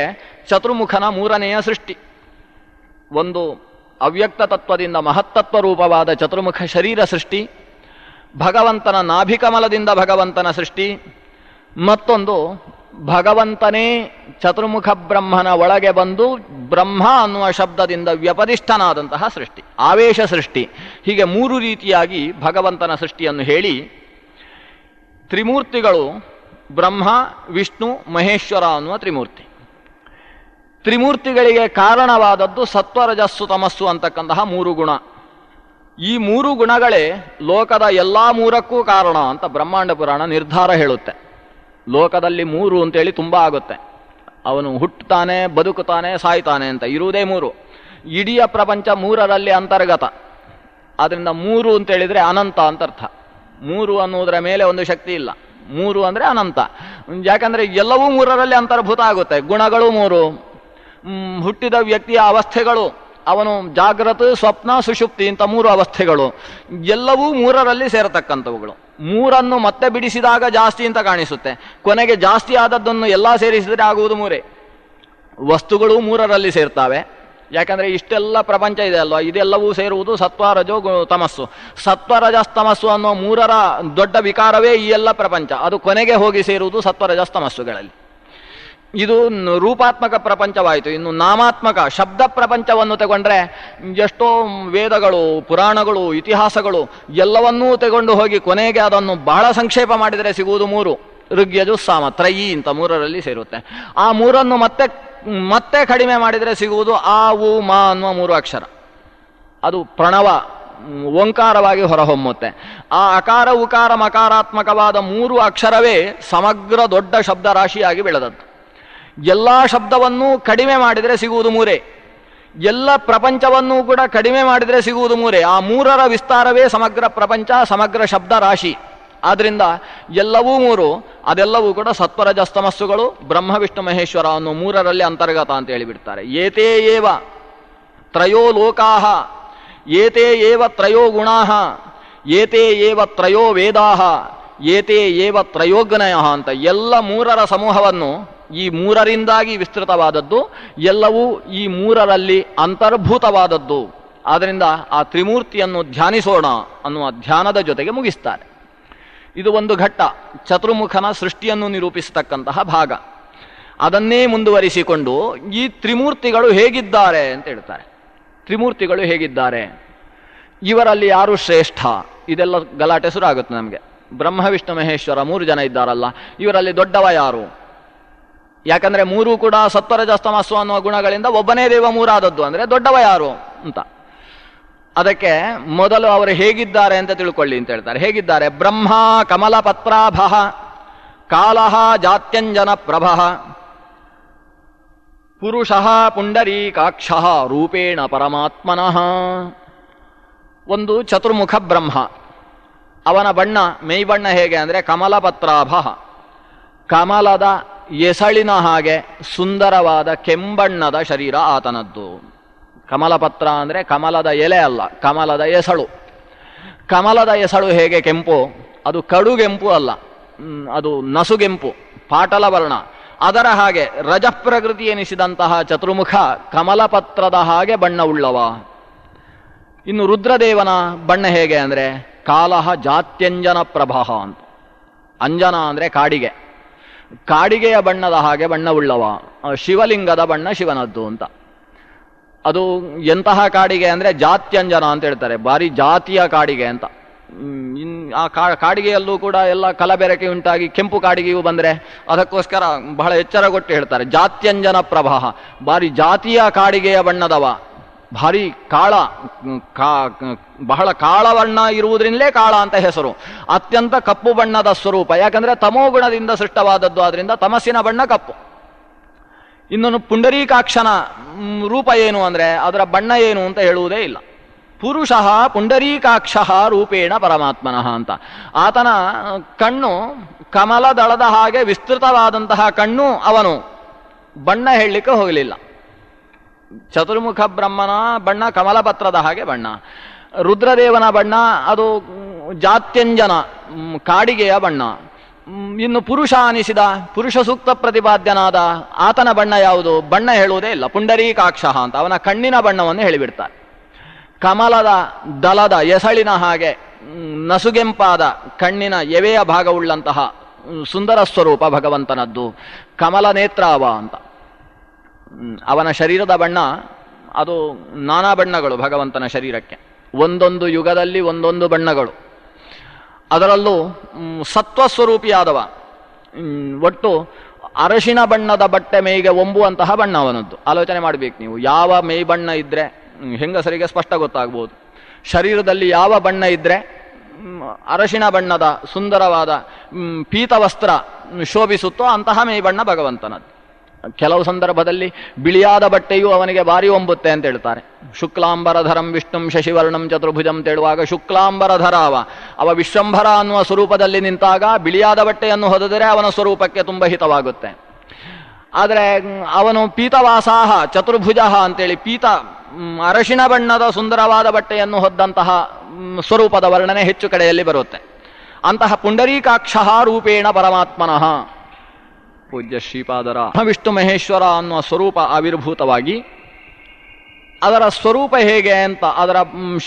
ಚತುರ್ಮುಖನ ಮೂರನೆಯ ಸೃಷ್ಟಿ. ಒಂದು ಅವ್ಯಕ್ತ ತತ್ವದಿಂದ ಮಹತ್ತತ್ವ ರೂಪವಾದ ಚತುರ್ಮುಖ ಶರೀರ ಸೃಷ್ಟಿ, ಭಗವಂತನ ನಾಭಿಕಮಲದಿಂದ ಭಗವಂತನ ಸೃಷ್ಟಿ, ಮತ್ತೊಂದು ಭಗವಂತನೇ ಚತುರ್ಮುಖ ಬ್ರಹ್ಮನ ಒಳಗೆ ಬಂದು ಬ್ರಹ್ಮ ಅನ್ನುವ ಶಬ್ದದಿಂದ ವ್ಯಪದಿಷ್ಠನಾದಂತಹ ಸೃಷ್ಟಿ, ಆವೇಶ ಸೃಷ್ಟಿ. ಹೀಗೆ ಮೂರು ರೀತಿಯಾಗಿ ಭಗವಂತನ ಸೃಷ್ಟಿಯನ್ನು ಹೇಳಿ ತ್ರಿಮೂರ್ತಿಗಳು ಬ್ರಹ್ಮ ವಿಷ್ಣು ಮಹೇಶ್ವರ ಅನ್ನುವ ತ್ರಿಮೂರ್ತಿ. ತ್ರಿಮೂರ್ತಿಗಳಿಗೆ ಕಾರಣವಾದದ್ದು ಸತ್ವರಜಸ್ಸು ತಮಸ್ಸು ಅಂತಕ್ಕಂತಹ ಮೂರು ಗುಣ. ಈ ಮೂರು ಗುಣಗಳೇ ಲೋಕದ ಎಲ್ಲ ಮೂರಕ್ಕೂ ಕಾರಣ ಅಂತ ಬ್ರಹ್ಮಾಂಡ ಪುರಾಣ ನಿರ್ಧಾರ ಹೇಳುತ್ತೆ. ಲೋಕದಲ್ಲಿ ಮೂರು ಅಂತೇಳಿ ತುಂಬ ಆಗುತ್ತೆ. ಅವನು ಹುಟ್ಟುತ್ತಾನೆ, ಬದುಕುತ್ತಾನೆ, ಸಾಯ್ತಾನೆ ಅಂತ ಇರುವುದೇ ಮೂರು. ಇಡೀ ಪ್ರಪಂಚ ಮೂರರಲ್ಲಿ ಅಂತರ್ಗತ. ಆದ್ದರಿಂದ ಮೂರು ಅಂತೇಳಿದರೆ ಅನಂತ ಅಂತ ಅರ್ಥ. ಮೂರು ಅನ್ನುವುದರ ಮೇಲೆ ಒಂದು ಶಕ್ತಿ ಇಲ್ಲ. ಮೂರು ಅಂದರೆ ಅನಂತ. ಯಾಕಂದರೆ ಎಲ್ಲವೂ ಮೂರರಲ್ಲಿ ಅಂತರ್ಭೂತ ಆಗುತ್ತೆ. ಗುಣಗಳು ಮೂರು, ಹುಟ್ಟಿದ ವ್ಯಕ್ತಿಯ ಅವಸ್ಥೆಗಳು, ಅವನು ಜಾಗೃತ ಸ್ವಪ್ನ ಸುಷುಪ್ತಿ ಇಂಥ ಮೂರು ಅವಸ್ಥೆಗಳು ಎಲ್ಲವೂ ಮೂರರಲ್ಲಿ ಸೇರತಕ್ಕಂಥವುಗಳು. ಮೂರನ್ನು ಮತ್ತೆ ಬಿಡಿಸಿದಾಗ ಜಾಸ್ತಿ ಅಂತ ಕಾಣಿಸುತ್ತೆ. ಕೊನೆಗೆ ಜಾಸ್ತಿ ಆದದ್ದನ್ನು ಎಲ್ಲ ಸೇರಿಸಿದರೆ ಆಗುವುದು ಮೂರೇ. ವಸ್ತುಗಳು ಮೂರರಲ್ಲಿ ಸೇರ್ತಾವೆ. ಯಾಕಂದರೆ ಇಷ್ಟೆಲ್ಲ ಪ್ರಪಂಚ ಇದೆ ಅಲ್ವಾ, ಇದೆಲ್ಲವೂ ಸೇರುವುದು ಸತ್ವ ರಜೋ ತಮಸ್ಸು. ಸತ್ವ ರಜಸ್ತಮಸ್ಸು ಅನ್ನೋ ಮೂರರ ದೊಡ್ಡ ವಿಕಾರವೇ ಈ ಎಲ್ಲ ಪ್ರಪಂಚ. ಅದು ಕೊನೆಗೆ ಹೋಗಿ ಸೇರುವುದು ಸತ್ವ ರಜಸ್ತಮಸ್ಸುಗಳಲ್ಲಿ. ಇದು ರೂಪಾತ್ಮಕ ಪ್ರಪಂಚವಾಯಿತು. ಇನ್ನು ನಾಮಾತ್ಮಕ ಶಬ್ದ ಪ್ರಪಂಚವನ್ನು ತಗೊಂಡ್ರೆ ಎಷ್ಟೋ ವೇದಗಳು, ಪುರಾಣಗಳು, ಇತಿಹಾಸಗಳು ಎಲ್ಲವನ್ನೂ ತಗೊಂಡು ಹೋಗಿ ಕೊನೆಗೆ ಅದನ್ನು ಬಹಳ ಸಂಕ್ಷೇಪ ಮಾಡಿದರೆ ಸಿಗುವುದು ಮೂರು. ಋಗ್ಯಜು ಸಾಮ ತ್ರಯಿ ಅಂತ ಮೂರರಲ್ಲಿ ಸೇರುತ್ತೆ. ಆ ಮೂರನ್ನು ಮತ್ತೆ ಕಡಿಮೆ ಮಾಡಿದರೆ ಸಿಗುವುದು ಆ ಉ ಮಾ ಅನ್ನುವ ಮೂರು ಅಕ್ಷರ. ಅದು ಪ್ರಣವ ಓಂಕಾರವಾಗಿ ಹೊರಹೊಮ್ಮುತ್ತೆ. ಆ ಅಕಾರ ಉಕಾರ ಮಕಾರಾತ್ಮಕವಾದ ಮೂರು ಅಕ್ಷರವೇ ಸಮಗ್ರ ದೊಡ್ಡ ಶಬ್ದ ರಾಶಿಯಾಗಿ ಬೆಳೆದದ್ದು. ಎಲ್ಲ ಶಬ್ದವನ್ನೂ ಕಡಿಮೆ ಮಾಡಿದರೆ ಸಿಗುವುದು ಮೂರೇ. ಎಲ್ಲ ಪ್ರಪಂಚವನ್ನೂ ಕೂಡ ಕಡಿಮೆ ಮಾಡಿದರೆ ಸಿಗುವುದು ಮೂರೇ. ಆ ಮೂರರ ವಿಸ್ತಾರವೇ ಸಮಗ್ರ ಪ್ರಪಂಚ, ಸಮಗ್ರ ಶಬ್ದ ರಾಶಿ. ಆದ್ದರಿಂದ ಎಲ್ಲವೂ ಮೂರು. ಅದೆಲ್ಲವೂ ಕೂಡ ಸತ್ವರಜಸ್ತಮಸ್ಸುಗಳು, ಬ್ರಹ್ಮ ವಿಷ್ಣು ಮಹೇಶ್ವರ ಅನ್ನೋ ಮೂರರಲ್ಲಿ ಅಂತರ್ಗತ ಅಂತ ಹೇಳಿಬಿಡ್ತಾರೆ. ಏತೇ ಏವ ತ್ರಯೋ ಲೋಕಾಹ, ಏತೇ ಏವ ತ್ರಯೋ ಗುಣಾಹ, ಏತೇ ಏವ ತ್ರಯೋ ವೇದಾಹ, ಏತೇ ಏವ ತ್ರಯೋಗ್ನಯ ಅಂತ ಎಲ್ಲ ಮೂರರ ಸಮೂಹವನ್ನು ಈ ಮೂರರಿಂದಾಗಿ ವಿಸ್ತೃತವಾದದ್ದು, ಎಲ್ಲವೂ ಈ ಮೂರರಲ್ಲಿ ಅಂತರ್ಭೂತವಾದದ್ದು. ಆದ್ದರಿಂದ ಆ ತ್ರಿಮೂರ್ತಿಯನ್ನು ಧ್ಯಾನಿಸೋಣ ಅನ್ನುವ ಧ್ಯಾನದ ಜೊತೆಗೆ ಮುಗಿಸ್ತಾರೆ. ಇದು ಒಂದು ಘಟ್ಟ, ಚತುರ್ಮುಖನ ಸೃಷ್ಟಿಯನ್ನು ನಿರೂಪಿಸತಕ್ಕಂತಹ ಭಾಗ. ಅದನ್ನೇ ಮುಂದುವರಿಸಿಕೊಂಡು ಈ ತ್ರಿಮೂರ್ತಿಗಳು ಹೇಗಿದ್ದಾರೆ ಅಂತ ಹೇಳ್ತಾರೆ. ತ್ರಿಮೂರ್ತಿಗಳು ಹೇಗಿದ್ದಾರೆ, ಇವರಲ್ಲಿ ಯಾರು ಶ್ರೇಷ್ಠ, ಇದೆಲ್ಲ ಗಲಾಟೆ ಶುರು ಆಗುತ್ತೆ ನಮಗೆ. ಬ್ರಹ್ಮ ವಿಷ್ಣು ಮಹೇಶ್ವರ ಮೂರು ಜನ ಇದ್ದಾರಲ್ಲ, ಇವರಲ್ಲಿ ದೊಡ್ಡವ ಯಾರು? ಯಾಕಂದರೆ ಮೂರು ಕೂಡ ಸತ್ವರಜಸ್ತಮಸ್ಸು ಅನ್ನುವ ಗುಣಗಳಿಂದ ಒಬ್ಬನೇ ದೇವ ಮೂರಾದದ್ದು, ಅಂದರೆ ದೊಡ್ಡವ ಯಾರು ಅಂತ. ಅದಕ್ಕೆ ಮೊದಲು ಅವರು ಹೇಗಿದ್ದಾರೆ ಅಂತ ತಿಳ್ಕೊಳ್ಳಿ ಅಂತ ಹೇಳ್ತಾರೆ. ಹೇಗಿದ್ದಾರೆ? ಬ್ರಹ್ಮ ಕಮಲಪತ್ರಾಭ ಕಾಲಃ ಜಾತ್ಯಂಜನ ಪ್ರಭ ಪುರುಷಃ ಪುಂಡರೀಕಾಕ್ಷ ರೂಪೇಣ ಪರಮಾತ್ಮನಃ. ಒಂದು ಚತುರ್ಮುಖ ಬ್ರಹ್ಮ, ಅವನ ಬಣ್ಣ ಮೈಬಣ್ಣ ಹೇಗೆ ಅಂದರೆ ಕಮಲಪತ್ರಾಭ, ಕಮಲದ ಎಸಳಿನ ಹಾಗೆ ಸುಂದರವಾದ ಕೆಂಬಣ್ಣದ ಶರೀರ ಆತನದ್ದು. ಕಮಲಪತ್ರ ಅಂದರೆ ಕಮಲದ ಎಲೆ ಅಲ್ಲ, ಕಮಲದ ಎಸಳು. ಕಮಲದ ಎಸಳು ಹೇಗೆ ಕೆಂಪು, ಅದು ಕಡುಗೆಂಪು ಅಲ್ಲ, ಅದು ನಸುಗೆಂಪು, ಪಾಟಲ ವರ್ಣ. ಅದರ ಹಾಗೆ ರಜಪ್ರಕೃತಿ ಎನಿಸಿದಂತಹ ಚತುರ್ಮುಖ ಕಮಲಪತ್ರದ ಹಾಗೆ ಬಣ್ಣವುಳ್ಳವ. ಇನ್ನು ರುದ್ರದೇವನ ಬಣ್ಣ ಹೇಗೆ ಅಂದರೆ ಕಾಲಹ ಜಾತ್ಯಂಜನ ಪ್ರಭ ಅಂತ. ಅಂಜನ ಅಂದರೆ ಕಾಡಿಗೆ, ಕಾಡಿಗೆಯ ಬಣ್ಣದ ಹಾಗೆ ಬಣ್ಣವುಳ್ಳವ. ಶಿವಲಿಂಗದ ಬಣ್ಣ ಶಿವನದ್ದು ಅಂತ. ಅದು ಎಂತಹ ಕಾಡಿಗೆ ಅಂದರೆ ಜಾತ್ಯಂಜನ ಅಂತ ಹೇಳ್ತಾರೆ, ಭಾರಿ ಜಾತಿಯ ಕಾಡಿಗೆ ಅಂತ. ಆ ಕಾಡಿಗೆಯಲ್ಲೂ ಕೂಡ ಎಲ್ಲ ಕಲಬೆರಕೆ ಉಂಟಾಗಿ ಕೆಂಪು ಕಾಡಿಗೆಯೂ ಬಂದರೆ ಅದಕ್ಕೋಸ್ಕರ ಬಹಳ ಎಚ್ಚರಗೊಟ್ಟು ಹೇಳ್ತಾರೆ, ಜಾತ್ಯಂಜನ ಪ್ರಭಾಹ, ಭಾರಿ ಜಾತಿಯ ಕಾಡಿಗೆಯ ಬಣ್ಣದವ, ಭಾರಿ ಕಾಳ, ಬಹಳ ಕಾಳ ಬಣ್ಣ ಇರುವುದರಿಂದಲೇ ಕಾಳ ಅಂತ ಹೆಸರು. ಅತ್ಯಂತ ಕಪ್ಪು ಬಣ್ಣದ ಸ್ವರೂಪ, ಯಾಕಂದ್ರೆ ತಮೋಗುಣದಿಂದ ಸೃಷ್ಟವಾದದ್ದು, ಆದ್ರಿಂದ ತಮಸ್ಸಿನ ಬಣ್ಣ ಕಪ್ಪು. ಇನ್ನೊಂದು ಪುಂಡರೀಕಾಕ್ಷನ ರೂಪ ಏನು ಅಂದರೆ ಅದರ ಬಣ್ಣ ಏನು ಅಂತ ಹೇಳುವುದೇ ಇಲ್ಲ. ಪುರುಷ ಪುಂಡರೀಕಾಕ್ಷ ರೂಪೇಣ ಪರಮಾತ್ಮನಃ ಅಂತ. ಆತನ ಕಣ್ಣು ಕಮಲದಳದ ಹಾಗೆ ವಿಸ್ತೃತವಾದಂತಹ ಕಣ್ಣು, ಅವನು ಬಣ್ಣ ಹೇಳಲಿಕ್ಕೆ ಹೋಗಲಿಲ್ಲ. ಚತುರ್ಮುಖ ಬ್ರಹ್ಮನ ಬಣ್ಣ ಕಮಲಪತ್ರದ ಹಾಗೆ ಬಣ್ಣ. ರುದ್ರದೇವನ ಬಣ್ಣ ಅದು ಜಾತ್ಯಂಜನ ಕಾಡಿಗೆಯ ಬಣ್ಣ. ಇನ್ನು ಪುರುಷ ಅನಿಸಿದ ಪುರುಷ ಸೂಕ್ತ ಪ್ರತಿಪಾದ್ಯನಾದ ಆತನ ಬಣ್ಣ ಯಾವುದು? ಬಣ್ಣ ಹೇಳುವುದೇ ಇಲ್ಲ, ಪುಂಡರೀಕಾಕ್ಷ ಅಂತ. ಅವನ ಕಣ್ಣಿನ ಬಣ್ಣವನ್ನು ಹೇಳಿಬಿಡ್ತಾರೆ. ಕಮಲದ ದಲದ ಎಸಳಿನ ಹಾಗೆ ನಸುಗೆಂಪಾದ ಕಣ್ಣಿನ ಎವೆಯ ಭಾಗವುಳ್ಳಂತಹ ಸುಂದರ ಸ್ವರೂಪ ಭಗವಂತನದ್ದು. ಕಮಲ ನೇತ್ರಾವ ಅಂತ. ಅವನ ಶರೀರದ ಬಣ್ಣ ಅದು ನಾನಾ ಬಣ್ಣಗಳು ಭಗವಂತನ ಶರೀರಕ್ಕೆ. ಒಂದೊಂದು ಯುಗದಲ್ಲಿ ಒಂದೊಂದು ಬಣ್ಣಗಳು. ಅದರಲ್ಲೂ ಸತ್ವಸ್ವರೂಪಿಯಾದವ. ಒಟ್ಟು ಅರಶಿನ ಬಣ್ಣದ ಬಟ್ಟೆ ಮೈಗೆ ಒಂಬುವಂತಹ ಬಣ್ಣ ಅವನದ್ದು. ಆಲೋಚನೆ ಮಾಡಬೇಕು ನೀವು. ಯಾವ ಮೈ ಬಣ್ಣ ಇದ್ದರೆ ಹೆಂಗಸರಿಗೆ ಸ್ಪಷ್ಟ ಗೊತ್ತಾಗ್ಬೋದು. ಶರೀರದಲ್ಲಿ ಯಾವ ಬಣ್ಣ ಇದ್ದರೆ ಅರಶಿನ ಬಣ್ಣದ ಸುಂದರವಾದ ಪೀತವಸ್ತ್ರ ಶೋಭಿಸುತ್ತೋ ಅಂತಹ ಮೈ ಬಣ್ಣ ಭಗವಂತನದ್ದು. ಕೆಲವು ಸಂದರ್ಭದಲ್ಲಿ ಬಿಳಿಯಾದ ಬಟ್ಟೆಯು ಅವನಿಗೆ ಭಾರಿ ಒಂಬುತ್ತೆ ಅಂತ ಹೇಳ್ತಾರೆ. ಶುಕ್ಲಾಂಬರಧರಂ ವಿಷ್ಣುಂ ಶಶಿವರ್ಣಂ ಚತುರ್ಭುಜಂ ಅಂತ ಹೇಳುವಾಗ ಶುಕ್ಲಾಂಬರಧರ ಅವ ವಿಶ್ವಂಭರ ಅನ್ನುವ ಸ್ವರೂಪದಲ್ಲಿ ನಿಂತಾಗ ಬಿಳಿಯಾದ ಬಟ್ಟೆಯನ್ನು ಹೊದದರೆ ಅವನ ಸ್ವರೂಪಕ್ಕೆ ತುಂಬ ಹಿತವಾಗುತ್ತೆ. ಆದರೆ ಅವನು ಪೀತವಾಸಾಹ ಚತುರ್ಭುಜ ಅಂತೇಳಿ ಪೀತ ಅರಶಿನ ಬಣ್ಣದ ಸುಂದರವಾದ ಬಟ್ಟೆಯನ್ನು ಹೊದ್ದಂತಹ ಸ್ವರೂಪದ ವರ್ಣನೆ ಹೆಚ್ಚು ಕಡೆಯಲ್ಲಿ ಬರುತ್ತೆ. ಅಂತಹ ಪುಂಡರೀಕಾಕ್ಷ ರೂಪೇಣ ಪರಮಾತ್ಮನಃ ಪೂಜ್ಯ ಶ್ರೀಪಾದರ ವಿಷ್ಣು ಮಹೇಶ್ವರ ಅನ್ನುವ ಸ್ವರೂಪ ಆವಿರ್ಭೂತವಾಗಿ ಅದರ ಸ್ವರೂಪ ಹೇಗೆ ಅಂತ ಅದರ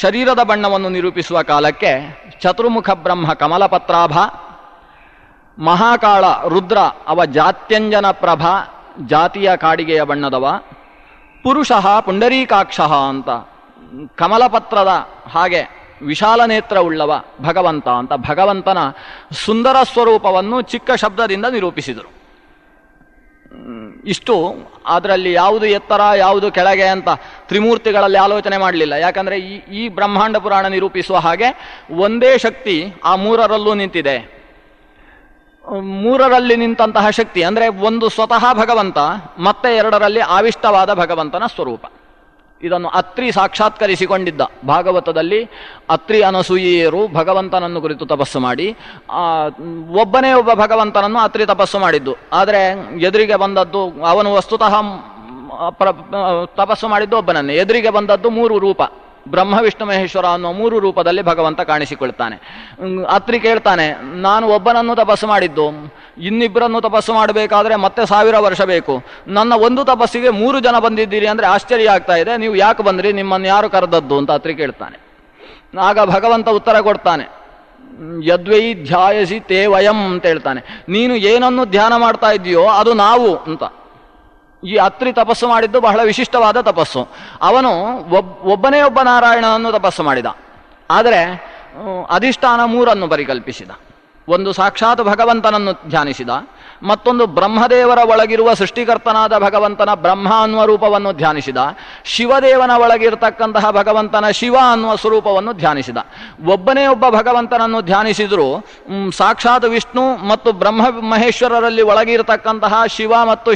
ಶರೀರದ ಬಣ್ಣವನ್ನು ನಿರೂಪಿಸುವ ಕಾಲಕ್ಕೆ ಚತುರ್ಮುಖ ಬ್ರಹ್ಮ ಕಮಲಪತ್ರಾಭ, ಮಹಾಕಾಳ ರುದ್ರ ಅವ ಜಾತ್ಯಂಜನ ಪ್ರಭ ಜಾತಿಯ ಕಾಡಿಗೆಯ ಬಣ್ಣದವ, ಪುರುಷ ಪುಂಡರೀಕಾಕ್ಷ ಅಂತ ಕಮಲಪತ್ರದ ಹಾಗೆ ವಿಶಾಲ ನೇತ್ರ ಉಳ್ಳವ ಭಗವಂತ ಅಂತ ಭಗವಂತನ ಸುಂದರ ಸ್ವರೂಪವನ್ನು ಚಿಕ್ಕ ಶಬ್ದದಿಂದ ನಿರೂಪಿಸಿದರು. ಇಷ್ಟು ಅದರಲ್ಲಿ ಯಾವುದು ಎತ್ತರ ಯಾವುದು ಕೆಳಗೆ ಅಂತ ತ್ರಿಮೂರ್ತಿಗಳಲ್ಲಿ ಆಲೋಚನೆ ಮಾಡಲಿಲ್ಲ. ಯಾಕಂದರೆ ಈ ಬ್ರಹ್ಮಾಂಡ ಪುರಾಣ ನಿರೂಪಿಸುವ ಹಾಗೆ ಒಂದೇ ಶಕ್ತಿ ಆ ಮೂರರಲ್ಲೂ ನಿಂತಿದೆ. ಮೂರರಲ್ಲಿ ನಿಂತಹ ಶಕ್ತಿ ಅಂದರೆ ಒಂದು ಸ್ವತಃ ಭಗವಂತ, ಮತ್ತೆ ಎರಡರಲ್ಲಿ ಆವಿಷ್ಟವಾದ ಭಗವಂತನ ಸ್ವರೂಪ. ಇದನ್ನು ಅತ್ರಿ ಸಾಕ್ಷಾತ್ಕರಿಸಿಕೊಂಡಿದ್ದ. ಭಾಗವತದಲ್ಲಿ ಅತ್ರಿ ಅನಸೂಯೆಯರು ಭಗವಂತನನ್ನು ಕುರಿತು ತಪಸ್ಸು ಮಾಡಿ ಒಬ್ಬನೇ ಒಬ್ಬ ಭಗವಂತನನ್ನು ಅತ್ರಿ ತಪಸ್ಸು ಮಾಡಿದ್ದು. ಆದರೆ ಎದುರಿಗೆ ಬಂದದ್ದು ಅವನು ವಸ್ತುತಃ ತಪಸ್ಸು ಮಾಡಿದ್ದು ಒಬ್ಬನನ್ನೇ. ಎದುರಿಗೆ ಬಂದದ್ದು ಮೂರು ರೂಪ, ಬ್ರಹ್ಮ ವಿಷ್ಣು ಮಹೇಶ್ವರ ಅನ್ನೋ ಮೂರು ರೂಪದಲ್ಲಿ ಭಗವಂತ ಕಾಣಿಸಿಕೊಳ್ತಾನೆ. ಅತ್ರಿ ಕೇಳ್ತಾನೆ, ನಾನು ಒಬ್ಬನನ್ನು ತಪಸ್ಸು ಮಾಡಿದ್ದು, ಇನ್ನಿಬ್ಬರನ್ನು ತಪಸ್ಸು ಮಾಡಬೇಕಾದ್ರೆ ಮತ್ತೆ 1000 ವರ್ಷ ಬೇಕು. ನನ್ನ ಒಂದು ತಪಸ್ಸಿಗೆ 3 ಜನ ಬಂದಿದ್ದೀರಿ ಅಂದರೆ ಆಶ್ಚರ್ಯ ಆಗ್ತಾ ಇದೆ, ನೀವು ಯಾಕೆ ಬಂದ್ರಿ, ನಿಮ್ಮನ್ನು ಯಾರು ಕರೆದದ್ದು ಅಂತ ಅತ್ರಿ ಕೇಳ್ತಾನೆ. ಆಗ ಭಗವಂತ ಉತ್ತರ ಕೊಡ್ತಾನೆ, ಯದ್ವೈ ಧ್ಯಾಯಸಿ ತೇ ವಯಂ ಅಂತ ಹೇಳ್ತಾನೆ. ನೀನು ಏನನ್ನು ಧ್ಯಾನ ಮಾಡ್ತಾ ಇದೆಯೋ ಅದು ನಾವು ಅಂತ. ಈ ಅತ್ರಿ ತಪಸ್ಸು ಮಾಡಿದ್ದು ಬಹಳ ವಿಶಿಷ್ಟವಾದ ತಪಸ್ಸು. ಅವನು ಒಬ್ಬನೇ ಒಬ್ಬ ನಾರಾಯಣನನ್ನು ತಪಸ್ಸು ಮಾಡಿದ. ಆದರೆ ಅಧಿಷ್ಠಾನ 3 ಪರಿಕಲ್ಪಿಸಿದ. ಒಂದು ಸಾಕ್ಷಾತ್ ಭಗವಂತನನ್ನು ಧ್ಯಾನಿಸಿದ, ಮತ್ತೊಂದು ಬ್ರಹ್ಮದೇವರ ಒಳಗಿರುವ ಸೃಷ್ಟಿಕರ್ತನಾದ ಭಗವಂತನ ಬ್ರಹ್ಮ ಅನ್ನುವ ರೂಪವನ್ನು ಧ್ಯಾನಿಸಿದ, ಶಿವದೇವನ ಒಳಗಿರತಕ್ಕಂತಹ ಭಗವಂತನ ಶಿವ ಅನ್ನುವ ಸ್ವರೂಪವನ್ನು ಧ್ಯಾನಿಸಿದ. ಒಬ್ಬನೇ ಒಬ್ಬ ಭಗವಂತನನ್ನು ಧ್ಯಾನಿಸಿದರೂ ಸಾಕ್ಷಾತ್ ವಿಷ್ಣು ಮತ್ತು ಬ್ರಹ್ಮ ಮಹೇಶ್ವರರಲ್ಲಿ ಒಳಗಿರತಕ್ಕಂತಹ ಶಿವ ಮತ್ತು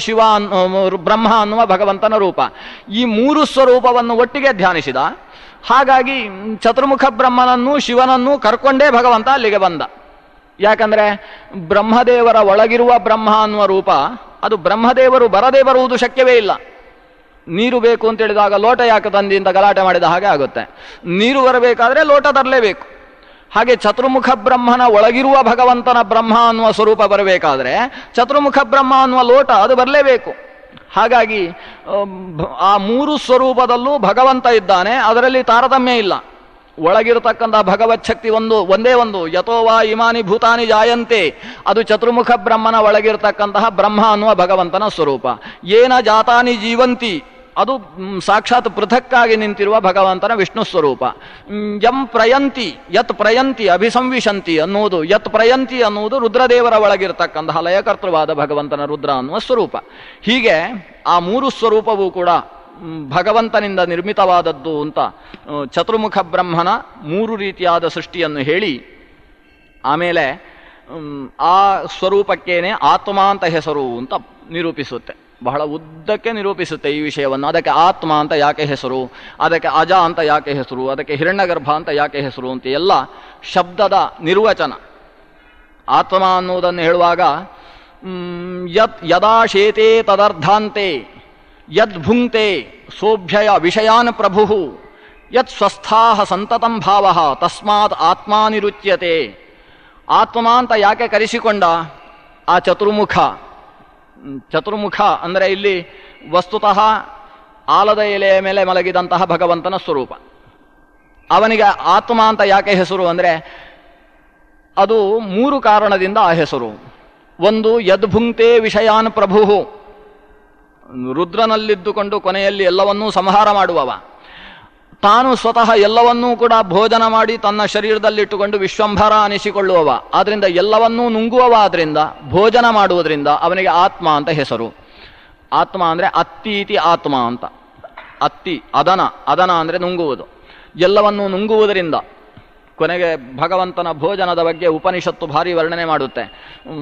ಬ್ರಹ್ಮ ಅನ್ನುವ ಭಗವಂತನ ರೂಪ, ಈ 3 ಸ್ವರೂಪವನ್ನು ಒಟ್ಟಿಗೆ ಧ್ಯಾನಿಸಿದ. ಹಾಗಾಗಿ ಚತುರ್ಮುಖ ಬ್ರಹ್ಮನನ್ನು ಶಿವನನ್ನು ಕರ್ಕೊಂಡೇ ಭಗವಂತ ಅಲ್ಲಿಗೆ ಬಂದ. ಯಾಕಂದರೆ ಬ್ರಹ್ಮದೇವರ ಒಳಗಿರುವ ಬ್ರಹ್ಮ ಅನ್ನುವ ರೂಪ ಅದು ಬ್ರಹ್ಮದೇವರು ಬರದೇ ಬರುವುದು ಶಕ್ಯವೇ ಇಲ್ಲ. ನೀರು ಬೇಕು ಅಂತ ಹೇಳಿದಾಗ ಲೋಟ ಯಾಕೆ ತಂದಿ ಅಂತ ಗಲಾಟೆ ಮಾಡಿದ ಹಾಗೆ ಆಗುತ್ತೆ. ನೀರು ಬರಬೇಕಾದ್ರೆ ಲೋಟ ತರಲೇಬೇಕು. ಹಾಗೆ ಚತುರ್ಮುಖ ಬ್ರಹ್ಮನ ಒಳಗಿರುವ ಭಗವಂತನ ಬ್ರಹ್ಮ ಅನ್ನುವ ಸ್ವರೂಪ ಬರಬೇಕಾದ್ರೆ ಚತುರ್ಮುಖ ಬ್ರಹ್ಮ ಅನ್ನುವ ಲೋಟ ಅದು ಬರಲೇಬೇಕು. ಹಾಗಾಗಿ ಆ 3 ಸ್ವರೂಪದಲ್ಲೂ ಭಗವಂತ ಇದ್ದಾನೆ, ಅದರಲ್ಲಿ ತಾರತಮ್ಯ ಇಲ್ಲ. ಒಳಗಿರತಕ್ಕಂಥ ಭಗವಚ್ಛಕ್ತಿ ಒಂದೇ ಒಂದು ಯಥೋವಾ ಇಮಾನಿ ಭೂತಾನಿ ಜಾಯಂತೆ, ಅದು ಚತುರ್ಮುಖ ಬ್ರಹ್ಮನ ಒಳಗಿರತಕ್ಕಂತಹ ಬ್ರಹ್ಮ ಅನ್ನುವ ಭಗವಂತನ ಸ್ವರೂಪ. ಏನ ಜಾತಾನಿ ಜೀವಂತಿ, ಅದು ಸಾಕ್ಷಾತ್ ಪೃಥಕ್ಕಾಗಿ ನಿಂತಿರುವ ಭಗವಂತನ ವಿಷ್ಣು ಸ್ವರೂಪ. ಯತ್ ಪ್ರಯಂತಿ ಅಭಿಸಂವಿಶಂತಿ ಅನ್ನುವುದು, ಯತ್ ಪ್ರಯಂತಿ ಅನ್ನುವುದು ರುದ್ರದೇವರ ಒಳಗಿರತಕ್ಕಂತಹ ಲಯಕರ್ತೃವಾದ ಭಗವಂತನ ರುದ್ರ ಅನ್ನುವ ಸ್ವರೂಪ. ಹೀಗೆ ಆ ಮೂರು ಸ್ವರೂಪವೂ ಕೂಡ ಭಗವಂತನಿಂದ ನಿರ್ಮಿತವಾದದ್ದು ಅಂತ ಚತುರ್ಮುಖ ಬ್ರಹ್ಮನ ಮೂರು ರೀತಿಯಾದ ಸೃಷ್ಟಿಯನ್ನು ಹೇಳಿ, ಆಮೇಲೆ ಆ ಸ್ವರೂಪಕ್ಕೇನೆ ಆತ್ಮ ಅಂತ ಹೆಸರು ಅಂತ ನಿರೂಪಿಸುತ್ತೆ. ಬಹಳ ಉದ್ದಕ್ಕೆ ನಿರೂಪಿಸುತ್ತೆ ಈ ವಿಷಯವನ್ನು. ಅದಕ್ಕೆ ಆತ್ಮ ಅಂತ ಯಾಕೆ ಹೆಸರು, ಅದಕ್ಕೆ ಅಜ ಅಂತ ಯಾಕೆ ಹೆಸರು, ಅದಕ್ಕೆ ಹಿರಣ್ಯಗರ್ಭ ಅಂತ ಯಾಕೆ ಹೆಸರು ಅಂತ ಎಲ್ಲ ಶಬ್ದದ ನಿರ್ವಚನ. ಆತ್ಮ ಅನ್ನುವುದನ್ನು ಹೇಳುವಾಗ ಯದಾ ಶೇತೆ ತದರ್ಧಾಂತೆ ಯದ್ ಭುಂಕ್ತೆ ಸೋಭ್ಯಯ ವಿಷಯಾನ್ ಪ್ರಭು ಯತ್ ಸ್ವಸ್ಥಾಹ ಸಂತತಂ ಭಾವ ತಸ್ಮಾತ್ ಆತ್ಮಾನಿರುಚ್ಯತೆ. ಆತ್ಮ ಅಂತ ಯಾಕೆ ಕರೆಸಿಕೊಂಡ ಆ ಚತುರ್ಮುಖ ಅಂದರೆ ಇಲ್ಲಿ ವಸ್ತುತಃ ಆಲದ ಎಲೆಯ ಮೇಲೆ ಮಲಗಿದಂತಹ ಭಗವಂತನ ಸ್ವರೂಪ. ಅವನಿಗೆ ಆತ್ಮ ಅಂತ ಯಾಕೆ ಹೆಸರು ಅಂದರೆ ಅದು ಮೂರು ಕಾರಣದಿಂದ ಆ ಹೆಸರು. ಒಂದು, ಯದ್ಭುಂಕ್ತೆ ವಿಷಯಾನ್ ಪ್ರಭು, ರುದ್ರನಲ್ಲಿದ್ದುಕೊಂಡು ಕೊನೆಯಲ್ಲಿ ಎಲ್ಲವನ್ನೂ ಸಂಹಾರ ಮಾಡುವವ. ತಾನು ಸ್ವತಃ ಎಲ್ಲವನ್ನೂ ಕೂಡ ಭೋಜನ ಮಾಡಿ ತನ್ನ ಶರೀರದಲ್ಲಿಟ್ಟುಕೊಂಡು ವಿಶ್ವಂಭರ ಅನಿಸಿಕೊಳ್ಳುವವ. ಆದ್ದರಿಂದ ಎಲ್ಲವನ್ನೂ ನುಂಗುವವ. ಆದ್ದರಿಂದ ಭೋಜನ ಮಾಡುವುದರಿಂದ ಅವನಿಗೆ ಆತ್ಮ ಅಂತ ಹೆಸರು. ಆತ್ಮ ಅಂದರೆ ಅತ್ತೀತಿ ಆತ್ಮ ಅಂತ. ಅತ್ತಿ ಅದನ ಅಂದರೆ ನುಂಗುವುದು. ಎಲ್ಲವನ್ನೂ ನುಂಗುವುದರಿಂದ ಕೊನೆಗೆ ಭಗವಂತನ ಭೋಜನದ ಬಗ್ಗೆ ಉಪನಿಷತ್ತು ಭಾರಿ ವರ್ಣನೆ ಮಾಡುತ್ತೆ.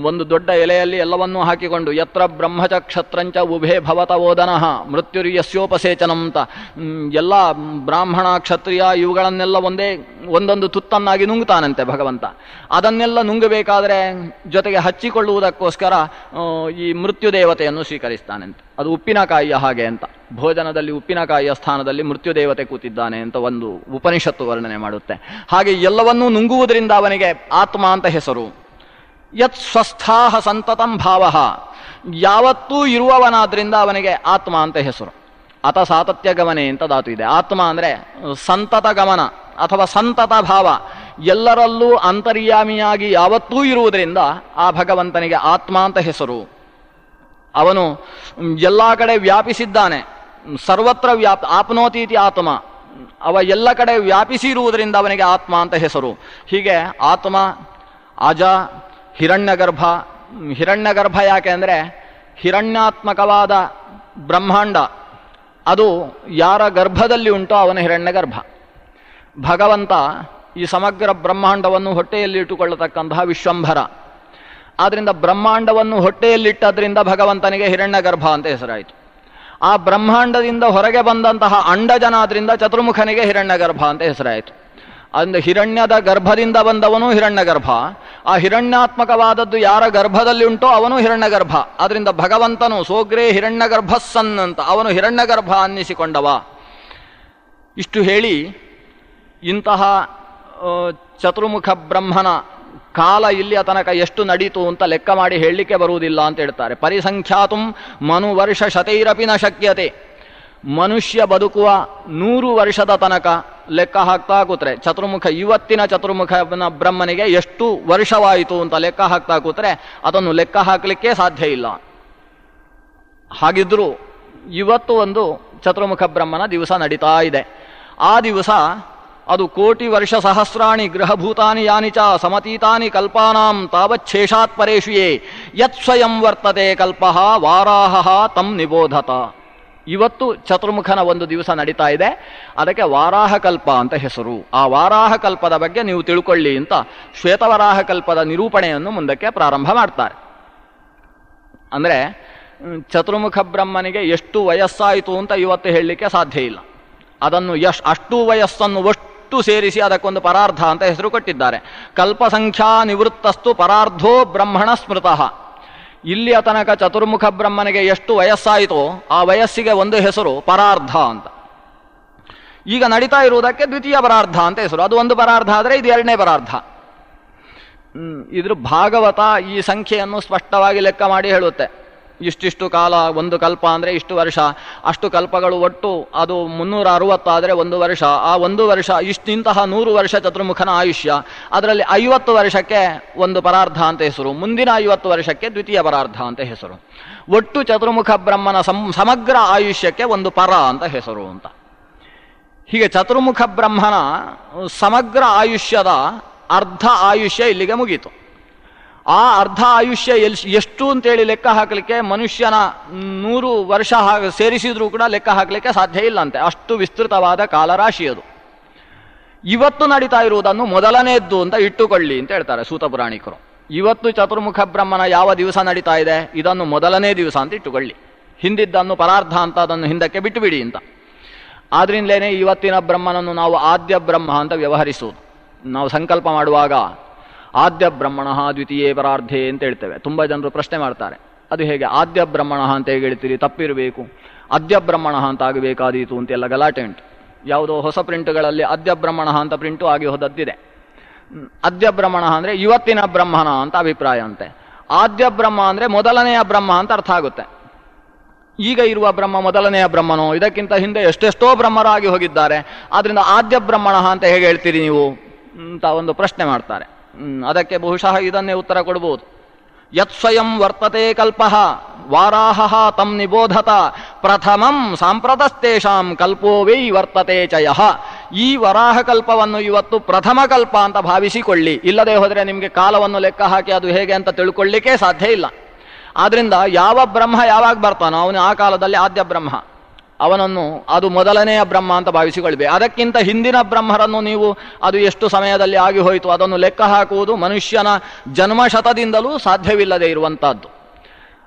ಒಂದು ದೊಡ್ಡ ಎಲೆಯಲ್ಲಿ ಎಲ್ಲವನ್ನೂ ಹಾಕಿಕೊಂಡು ಯತ್ರ ಬ್ರಹ್ಮಚ ಕ್ಷತ್ರಂಚ ಉಭೇ ಭವತವೋದನಃ ಮೃತ್ಯುರ್ಯಸ್ಯೋಪಸೇಚನಂ ಅಂತ ಎಲ್ಲ ಬ್ರಾಹ್ಮಣ ಕ್ಷತ್ರಿಯ ಇವುಗಳನ್ನೆಲ್ಲ ಒಂದೊಂದು ತುತ್ತನ್ನಾಗಿ ನುಂಗ್ತಾನಂತೆ ಭಗವಂತ. ಅದನ್ನೆಲ್ಲ ನುಂಗಬೇಕಾದ್ರೆ ಜೊತೆಗೆ ಹಚ್ಚಿಕೊಳ್ಳುವುದಕ್ಕೋಸ್ಕರ ಈ ಮೃತ್ಯು ದೇವತೆಯನ್ನು ಸ್ವೀಕರಿಸ್ತಾನಂತೆ. ಅದು ಉಪ್ಪಿನಕಾಯಿಯ ಹಾಗೆ ಅಂತ. ಭೋಜನದಲ್ಲಿ ಉಪ್ಪಿನಕಾಯಿಯ ಸ್ಥಾನದಲ್ಲಿ ಮೃತ್ಯುದೇವತೆ ಕೂತಿದ್ದಾನೆ ಅಂತ ಒಂದು ಉಪನಿಷತ್ತು ವರ್ಣನೆ ಮಾಡುತ್ತೆ. ಹಾಗೆ ಎಲ್ಲವನ್ನೂ ನುಂಗುವುದರಿಂದ ಅವನಿಗೆ ಆತ್ಮ ಅಂತ ಹೆಸರು. ಯತ್ ಸ್ವಸ್ಥಾಹ ಸಂತತಂ ಭಾವ, ಯಾವತ್ತೂ ಇರುವವನಾದ್ರಿಂದ ಅವನಿಗೆ ಆತ್ಮ ಅಂತ ಹೆಸರು. ಅತ ಸಾತತ್ಯ ಗಮನೆ ಅಂತ ಧಾತು ಇದೆ. ಆತ್ಮ ಅಂದರೆ ಸಂತತ ಗಮನ ಅಥವಾ ಸಂತತ ಭಾವ, ಎಲ್ಲರಲ್ಲೂ ಅಂತರ್ಯಾಮಿಯಾಗಿ ಯಾವತ್ತೂ ಇರುವುದರಿಂದ ಆ ಭಗವಂತನಿಗೆ ಆತ್ಮ ಅಂತ ಹೆಸರು. ಅವನು ಎಲ್ಲ ಕಡೆ ವ್ಯಾಪಿಸಿದ್ದಾನೆ, ಸರ್ವತ್ರ ಆಪ್ನೋತೀತಿ ಆತ್ಮ. ಅವ ಎಲ್ಲ ಕಡೆ ವ್ಯಾಪಿಸಿ ಇರುವುದರಿಂದ ಅವನಿಗೆ ಆತ್ಮ ಅಂತ ಹೆಸರು. ಹೀಗೆ ಆತ್ಮ, ಅಜ, ಹಿರಣ್ಯಗರ್ಭ ಯಾಕೆ ಅಂದರೆ ಹಿರಣ್ಯಾತ್ಮಕವಾದ ಬ್ರಹ್ಮಾಂಡ ಅದು ಯಾರ ಗರ್ಭದಲ್ಲಿ ಉಂಟೋ ಅವನ ಹಿರಣ್ಯಗರ್ಭ. ಭಗವಂತ ಈ ಸಮಗ್ರ ಬ್ರಹ್ಮಾಂಡವನ್ನು ಹೊಟ್ಟೆಯಲ್ಲಿ ಇಟ್ಟುಕೊಳ್ಳತಕ್ಕಂತಹ ವಿಶ್ವಂಭರ. ಆದ್ದರಿಂದ ಬ್ರಹ್ಮಾಂಡವನ್ನು ಹೊಟ್ಟೆಯಲ್ಲಿಟ್ಟದ್ರಿಂದ ಭಗವಂತನಿಗೆ ಹಿರಣ್ಯಗರ್ಭ ಅಂತ ಹೆಸರಾಯಿತು. ಆ ಬ್ರಹ್ಮಾಂಡದಿಂದ ಹೊರಗೆ ಬಂದಂತಹ ಅಂಡಜನಾದ್ರಿಂದ ಚತುರ್ಮುಖನಿಗೆ ಹಿರಣ್ಯಗರ್ಭ ಅಂತ ಹೆಸರಾಯಿತು. ಅಂದ ಹಿರಣ್ಯದ ಗರ್ಭದಿಂದ ಬಂದವನು ಹಿರಣ್ಯಗರ್ಭ. ಆ ಹಿರಣ್ಯಾತ್ಮಕವಾದದ್ದು ಯಾರ ಗರ್ಭದಲ್ಲಿ ಉಂಟೋ ಅವನು ಹಿರಣ್ಯಗರ್ಭ. ಅದರಿಂದ ಭಗವಂತನು ಸೋಗ್ರೇ ಹಿರಣ್ಯಗರ್ಭಸ್ಸನ್ ಅಂತ ಅವನು ಹಿರಣ್ಯಗರ್ಭ ಅನ್ನಿಸಿಕೊಂಡವ. ಇಷ್ಟು ಹೇಳಿ ಇಂತಹ ಚತುರ್ಮುಖ ಬ್ರಹ್ಮನ ಕಾಲ ಇಲ್ಲಿಯ ತನಕ ಎಷ್ಟು ನಡೀತು ಅಂತ ಲೆಕ್ಕ ಮಾಡಿ ಹೇಳಲಿಕ್ಕೆ ಬರುವುದಿಲ್ಲ ಅಂತ ಹೇಳ್ತಾರೆ. ಪರಿಸಂಖ್ಯಾತುಂ ಮನುವರ್ಷ ಶತೈರಪಿ ನ ಶಕ್ಯತೆ. ಮನುಷ್ಯ ಬದುಕುವ 100 ವರ್ಷದ ತನಕ ಲೆಕ್ಕ ಹಾಕ್ತಾ ಕೂತ್ರೆ ಇವತ್ತಿನ ಚತುರ್ಮುಖನ ಬ್ರಹ್ಮನಿಗೆ ಎಷ್ಟು ವರ್ಷವಾಯಿತು ಅಂತ ಲೆಕ್ಕ ಹಾಕ್ತಾ ಕೂತ್ರೆ ಅದನ್ನು ಲೆಕ್ಕ ಹಾಕಲಿಕ್ಕೆ ಸಾಧ್ಯ ಇಲ್ಲ. ಹಾಗಿದ್ರೂ ಇವತ್ತು ಒಂದು ಚತುರ್ಮುಖ ಬ್ರಹ್ಮನ ದಿವಸ ನಡೀತಾ ಇದೆ. ಆ ದಿವಸ ಅದು ಕೋಟಿ ವರ್ಷ ಸಹಸ್ರಾಣಿ ಗೃಹಭೂತಾನಿ ಯಾನಿ ಚ ಸಮತೀತಾನಿ ಕಲ್ಪಾನಾಂ ತಾವಚ್ಛೇಷಾತ್ ಪರೇಷು ಯೇ ಯತ್ ಸ್ವಯಂ ವರ್ತತೆ ಕಲ್ಪಃ ವಾರಾಹ ತಂ ನಿಬೋಧತ. ಇವತ್ತು ಚತುರ್ಮುಖನ ಒಂದು ದಿವಸ ನಡೀತಾ ಇದೆ. ಅದಕ್ಕೆ ವಾರಾಹ ಕಲ್ಪ ಅಂತ ಹೆಸರು. ಆ ವಾರಾಹ ಕಲ್ಪದ ಬಗ್ಗೆ ನೀವು ತಿಳ್ಕೊಳ್ಳಿ ಅಂತ ಶ್ವೇತವರಾಹ ಕಲ್ಪದ ನಿರೂಪಣೆಯನ್ನು ಮುಂದಕ್ಕೆ ಪ್ರಾರಂಭ ಮಾಡ್ತಾರೆ. ಅಂದರೆ ಚತುರ್ಮುಖ ಬ್ರಹ್ಮನಿಗೆ ಎಷ್ಟು ವಯಸ್ಸಾಯಿತು ಅಂತ ಇವತ್ತು ಹೇಳಲಿಕ್ಕೆ ಸಾಧ್ಯ ಇಲ್ಲ. ಅದನ್ನು ಅಷ್ಟು ವಯಸ್ಸನ್ನು ಒಟ್ಟು ಸೇರಿಸಿ ಅದಕ್ಕೊಂದು ಪರಾರ್ಧ ಅಂತ ಹೆಸರು ಕೊಟ್ಟಿದ್ದಾರೆ. ಕಲ್ಪಸಂಖ್ಯಾ ನಿವೃತ್ತಸ್ತು ಪರಾರ್ಧೋ ಬ್ರಹ್ಮಣ ಸ್ಮೃತಃ. ಇಲ್ಲಿಯ ತನಕ ಚತುರ್ಮುಖ ಬ್ರಹ್ಮನಿಗೆ ಎಷ್ಟು ವಯಸ್ಸಾಯಿತೋ ಆ ವಯಸ್ಸಿಗೆ ಒಂದು ಹೆಸರು ಪರಾರ್ಧ ಅಂತ. ಈಗ ನಡೀತಾ ಇರುವುದಕ್ಕೆ ದ್ವಿತೀಯ ಪರಾರ್ಧ ಅಂತ ಹೆಸರು. ಅದು ಒಂದು ಪರಾರ್ಧ ಆದರೆ ಇದು ಎರಡನೇ ಪರಾರ್ಧ. ಇದ್ರ ಭಾಗವತ ಈ ಸಂಖ್ಯೆಯನ್ನು ಸ್ಪಷ್ಟವಾಗಿ ಲೆಕ್ಕ ಮಾಡಿ ಹೇಳುತ್ತೆ. ಇಷ್ಟಿಷ್ಟು ಕಾಲ, ಒಂದು ಕಲ್ಪ ಅಂದರೆ ಇಷ್ಟು ವರ್ಷ, ಅಷ್ಟು ಕಲ್ಪಗಳು ಒಟ್ಟು ಅದು 360 ಆದರೆ ಒಂದು ವರ್ಷ, ಆ ಒಂದು ವರ್ಷ ಇಂತಹ 100 ವರ್ಷ ಚತುರ್ಮುಖನ ಆಯುಷ್ಯ. ಅದರಲ್ಲಿ 50 ವರ್ಷಕ್ಕೆ ಒಂದು ಪರಾರ್ಧ ಅಂತ ಹೆಸರು, ಮುಂದಿನ 50 ವರ್ಷಕ್ಕೆ ದ್ವಿತೀಯ ಪರಾರ್ಧ ಅಂತ ಹೆಸರು. ಒಟ್ಟು ಚತುರ್ಮುಖ ಬ್ರಹ್ಮನ ಸಮಗ್ರ ಆಯುಷ್ಯಕ್ಕೆ ಒಂದು ಪರ ಅಂತ ಹೆಸರು ಅಂತ. ಹೀಗೆ ಚತುರ್ಮುಖ ಬ್ರಹ್ಮನ ಸಮಗ್ರ ಆಯುಷ್ಯದ ಅರ್ಧ ಆಯುಷ್ಯ ಇಲ್ಲಿಗೆ ಮುಗೀತು. ಆ ಅರ್ಧ ಆಯುಷ್ಯ ಎಷ್ಟು ಅಂತೇಳಿ ಲೆಕ್ಕ ಹಾಕಲಿಕ್ಕೆ ಮನುಷ್ಯನ 100 ವರ್ಷ ಸೇರಿಸಿದ್ರೂ ಕೂಡ ಲೆಕ್ಕ ಹಾಕಲಿಕ್ಕೆ ಸಾಧ್ಯ ಇಲ್ಲಂತೆ, ಅಷ್ಟು ವಿಸ್ತೃತವಾದ ಕಾಲರಾಶಿ ಅದು. ಇವತ್ತು ನಡೀತಾ ಇರುವುದನ್ನು ಮೊದಲನೇದ್ದು ಅಂತ ಇಟ್ಟುಕೊಳ್ಳಿ ಅಂತ ಹೇಳ್ತಾರೆ ಸೂತ ಪುರಾಣಿಕರು. ಇವತ್ತು ಚತುರ್ಮುಖ ಬ್ರಹ್ಮನ ಯಾವ ದಿವಸ ನಡೀತಾ ಇದೆ, ಇದನ್ನು ಮೊದಲನೇ ದಿವಸ ಅಂತ ಇಟ್ಟುಕೊಳ್ಳಿ, ಹಿಂದಿದ್ದನ್ನು ಪರಾರ್ಧ ಅಂತ ಅದನ್ನು ಹಿಂದಕ್ಕೆ ಬಿಟ್ಟುಬಿಡಿ ಅಂತ. ಆದ್ರಿಂದಲೇ ಇವತ್ತಿನ ಬ್ರಹ್ಮನನ್ನು ನಾವು ಆದ್ಯ ಬ್ರಹ್ಮ ಅಂತ ವ್ಯವಹರಿಸುವುದು. ನಾವು ಸಂಕಲ್ಪ ಮಾಡುವಾಗ ಆದ್ಯ ಬ್ರಹ್ಮಣ ದ್ವಿತೀಯೇ ಪರಾರ್ಧೆ ಅಂತ ಹೇಳ್ತೇವೆ. ತುಂಬ ಜನರು ಪ್ರಶ್ನೆ ಮಾಡ್ತಾರೆ, ಅದು ಹೇಗೆ ಆದ್ಯ ಬ್ರಹ್ಮಣ ಅಂತ ಹೇಗೆ ಹೇಳ್ತೀರಿ, ತಪ್ಪಿರಬೇಕು, ಅದ್ಯ ಬ್ರಹ್ಮಣ ಅಂತ ಆಗಬೇಕಾದೀತು ಅಂತೆಲ್ಲ ಗಲಾಟೆ ಉಂಟು. ಯಾವುದೋ ಹೊಸ ಪ್ರಿಂಟ್ಗಳಲ್ಲಿ ಅದ್ಯ ಬ್ರಹ್ಮಣ ಅಂತ ಪ್ರಿಂಟು ಆಗಿ ಹೋದದ್ದಿದೆ. ಅದ್ಯ ಬ್ರಹ್ಮಣ ಅಂದರೆ ಇವತ್ತಿನ ಬ್ರಹ್ಮಣ ಅಂತ ಅಭಿಪ್ರಾಯ ಅಂತೆ. ಆದ್ಯ ಬ್ರಹ್ಮ ಅಂದರೆ ಮೊದಲನೆಯ ಬ್ರಹ್ಮ ಅಂತ ಅರ್ಥ ಆಗುತ್ತೆ. ಈಗ ಇರುವ ಬ್ರಹ್ಮ ಮೊದಲನೆಯ ಬ್ರಹ್ಮನೋ, ಇದಕ್ಕಿಂತ ಹಿಂದೆ ಎಷ್ಟೆಷ್ಟೋ ಬ್ರಹ್ಮರಾಗಿ ಹೋಗಿದ್ದಾರೆ, ಆದ್ರಿಂದ ಆದ್ಯ ಬ್ರಹ್ಮಣ ಅಂತ ಹೇಗೆ ಹೇಳ್ತೀರಿ ನೀವು ಅಂತ ಒಂದು ಪ್ರಶ್ನೆ ಮಾಡ್ತಾರೆ. ಅದಕ್ಕೆ ಬಹುಶಃ ಇದನ್ನೇ ಉತ್ತರ ಕೊಡ್ಬೋದು. ಯತ್ ಸ್ವಯಂ ವರ್ತತೆ ಕಲ್ಪಃ ವಾರಾಹ ತಂ ನಿಬೋಧತ ಪ್ರಥಮಂ ಸಾಂಪ್ರತಸ್ತೇಷಾಂ ಕಲ್ಪೋ ವೈ ವರ್ತತೆ ಚಯಃ. ಈ ವರಾಹ ಕಲ್ಪವನ್ನು ಇವತ್ತು ಪ್ರಥಮ ಕಲ್ಪ ಅಂತ ಭಾವಿಸಿಕೊಳ್ಳಿ, ಇಲ್ಲದೆ ಹೋದರೆ ನಿಮಗೆ ಕಾಲವನ್ನು ಲೆಕ್ಕ ಹಾಕಿ ಅದು ಹೇಗೆ ಅಂತ ತಿಳ್ಕೊಳ್ಳಿಕ್ಕೆ ಸಾಧ್ಯ ಇಲ್ಲ. ಆದ್ರಿಂದ ಯಾವ ಬ್ರಹ್ಮ ಯಾವಾಗ ಬರ್ತಾನೋ ಅವನು ಆ ಕಾಲದಲ್ಲಿ ಆದ್ಯ ಬ್ರಹ್ಮ, ಅವನನ್ನು ಅದು ಮೊದಲನೆಯ ಬ್ರಹ್ಮ ಅಂತ ಭಾವಿಸಿಕೊಳ್ಬೇಕು. ಅದಕ್ಕಿಂತ ಹಿಂದಿನ ಬ್ರಹ್ಮರನ್ನು ನೀವು ಅದು ಎಷ್ಟು ಸಮಯದಲ್ಲಿ ಆಗಿ ಹೋಯಿತು ಅದನ್ನು ಲೆಕ್ಕ ಹಾಕುವುದು ಮನುಷ್ಯನ ಜನ್ಮಶತದಿಂದಲೂ ಸಾಧ್ಯವಿಲ್ಲದೆ ಇರುವಂತಹದ್ದು.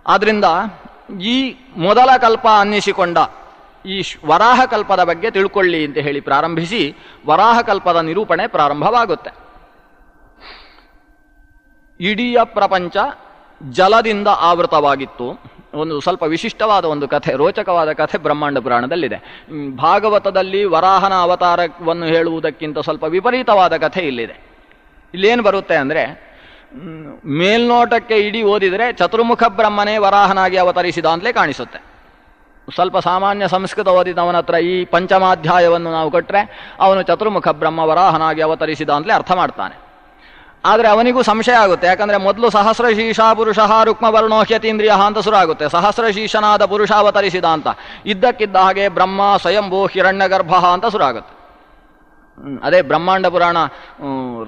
ಆದ್ರಿಂದ ಈ ಮೊದಲ ಕಲ್ಪ ಅನ್ನಿಸಿಕೊಂಡ ಈ ವರಾಹ ಕಲ್ಪದ ಬಗ್ಗೆ ತಿಳ್ಕೊಳ್ಳಿ ಅಂತ ಹೇಳಿ ಪ್ರಾರಂಭಿಸಿ ವರಾಹ ಕಲ್ಪದ ನಿರೂಪಣೆ ಪ್ರಾರಂಭವಾಗುತ್ತೆ. ಇಡೀ ಪ್ರಪಂಚ ಜಲದಿಂದ ಆವೃತವಾಗಿತ್ತು. ಒಂದು ಸ್ವಲ್ಪ ವಿಶಿಷ್ಟವಾದ ಒಂದು ಕಥೆ, ರೋಚಕವಾದ ಕಥೆ ಬ್ರಹ್ಮಾಂಡ ಪುರಾಣದಲ್ಲಿದೆ. ಭಾಗವತದಲ್ಲಿ ವರಾಹನ ಅವತಾರವನ್ನು ಹೇಳುವುದಕ್ಕಿಂತ ಸ್ವಲ್ಪ ವಿಪರೀತವಾದ ಕಥೆ ಇಲ್ಲಿದೆ. ಇಲ್ಲೇನು ಬರುತ್ತೆ ಅಂದರೆ, ಮೇಲ್ನೋಟಕ್ಕೆ ಇಡೀ ಓದಿದರೆ ಚತುರ್ಮುಖ ಬ್ರಹ್ಮನೇ ವರಾಹನಾಗಿ ಅವತರಿಸಿದ ಅಂತಲೇ ಕಾಣಿಸುತ್ತೆ. ಸ್ವಲ್ಪ ಸಾಮಾನ್ಯ ಸಂಸ್ಕೃತ ಓದಿದವನ ಹತ್ರ ಈ ಪಂಚಮಾಧ್ಯಾಯವನ್ನು ನಾವು ಕೊಟ್ಟರೆ ಅವನು ಚತುರ್ಮುಖ ಬ್ರಹ್ಮ ವರಾಹನಾಗಿ ಅವತರಿಸಿದ ಅಂತಲೇ ಅರ್ಥ ಮಾಡ್ತಾನೆ. ಆದರೆ ಅವನಿಗೂ ಸಂಶಯ ಆಗುತ್ತೆ, ಯಾಕಂದರೆ ಮೊದಲು ಸಹಸ್ರಶೀಷ ಪುರುಷ ರುಕ್ಮವರ್ಣೋಹ್ಯತೀಂದ್ರಿಯ ಅಂತ ಶುರು ಆಗುತ್ತೆ. ಸಹಸ್ರಶೀಷನಾದ ಪುರುಷ ಅವತರಿಸಿದ ಅಂತ, ಇದ್ದಕ್ಕಿದ್ದ ಹಾಗೆ ಬ್ರಹ್ಮ ಸ್ವಯಂಭೂ ಹಿರಣ್ಯಗರ್ಭ ಅಂತ ಶುರು ಆಗುತ್ತೆ. ಅದೇ ಬ್ರಹ್ಮಾಂಡ ಪುರಾಣ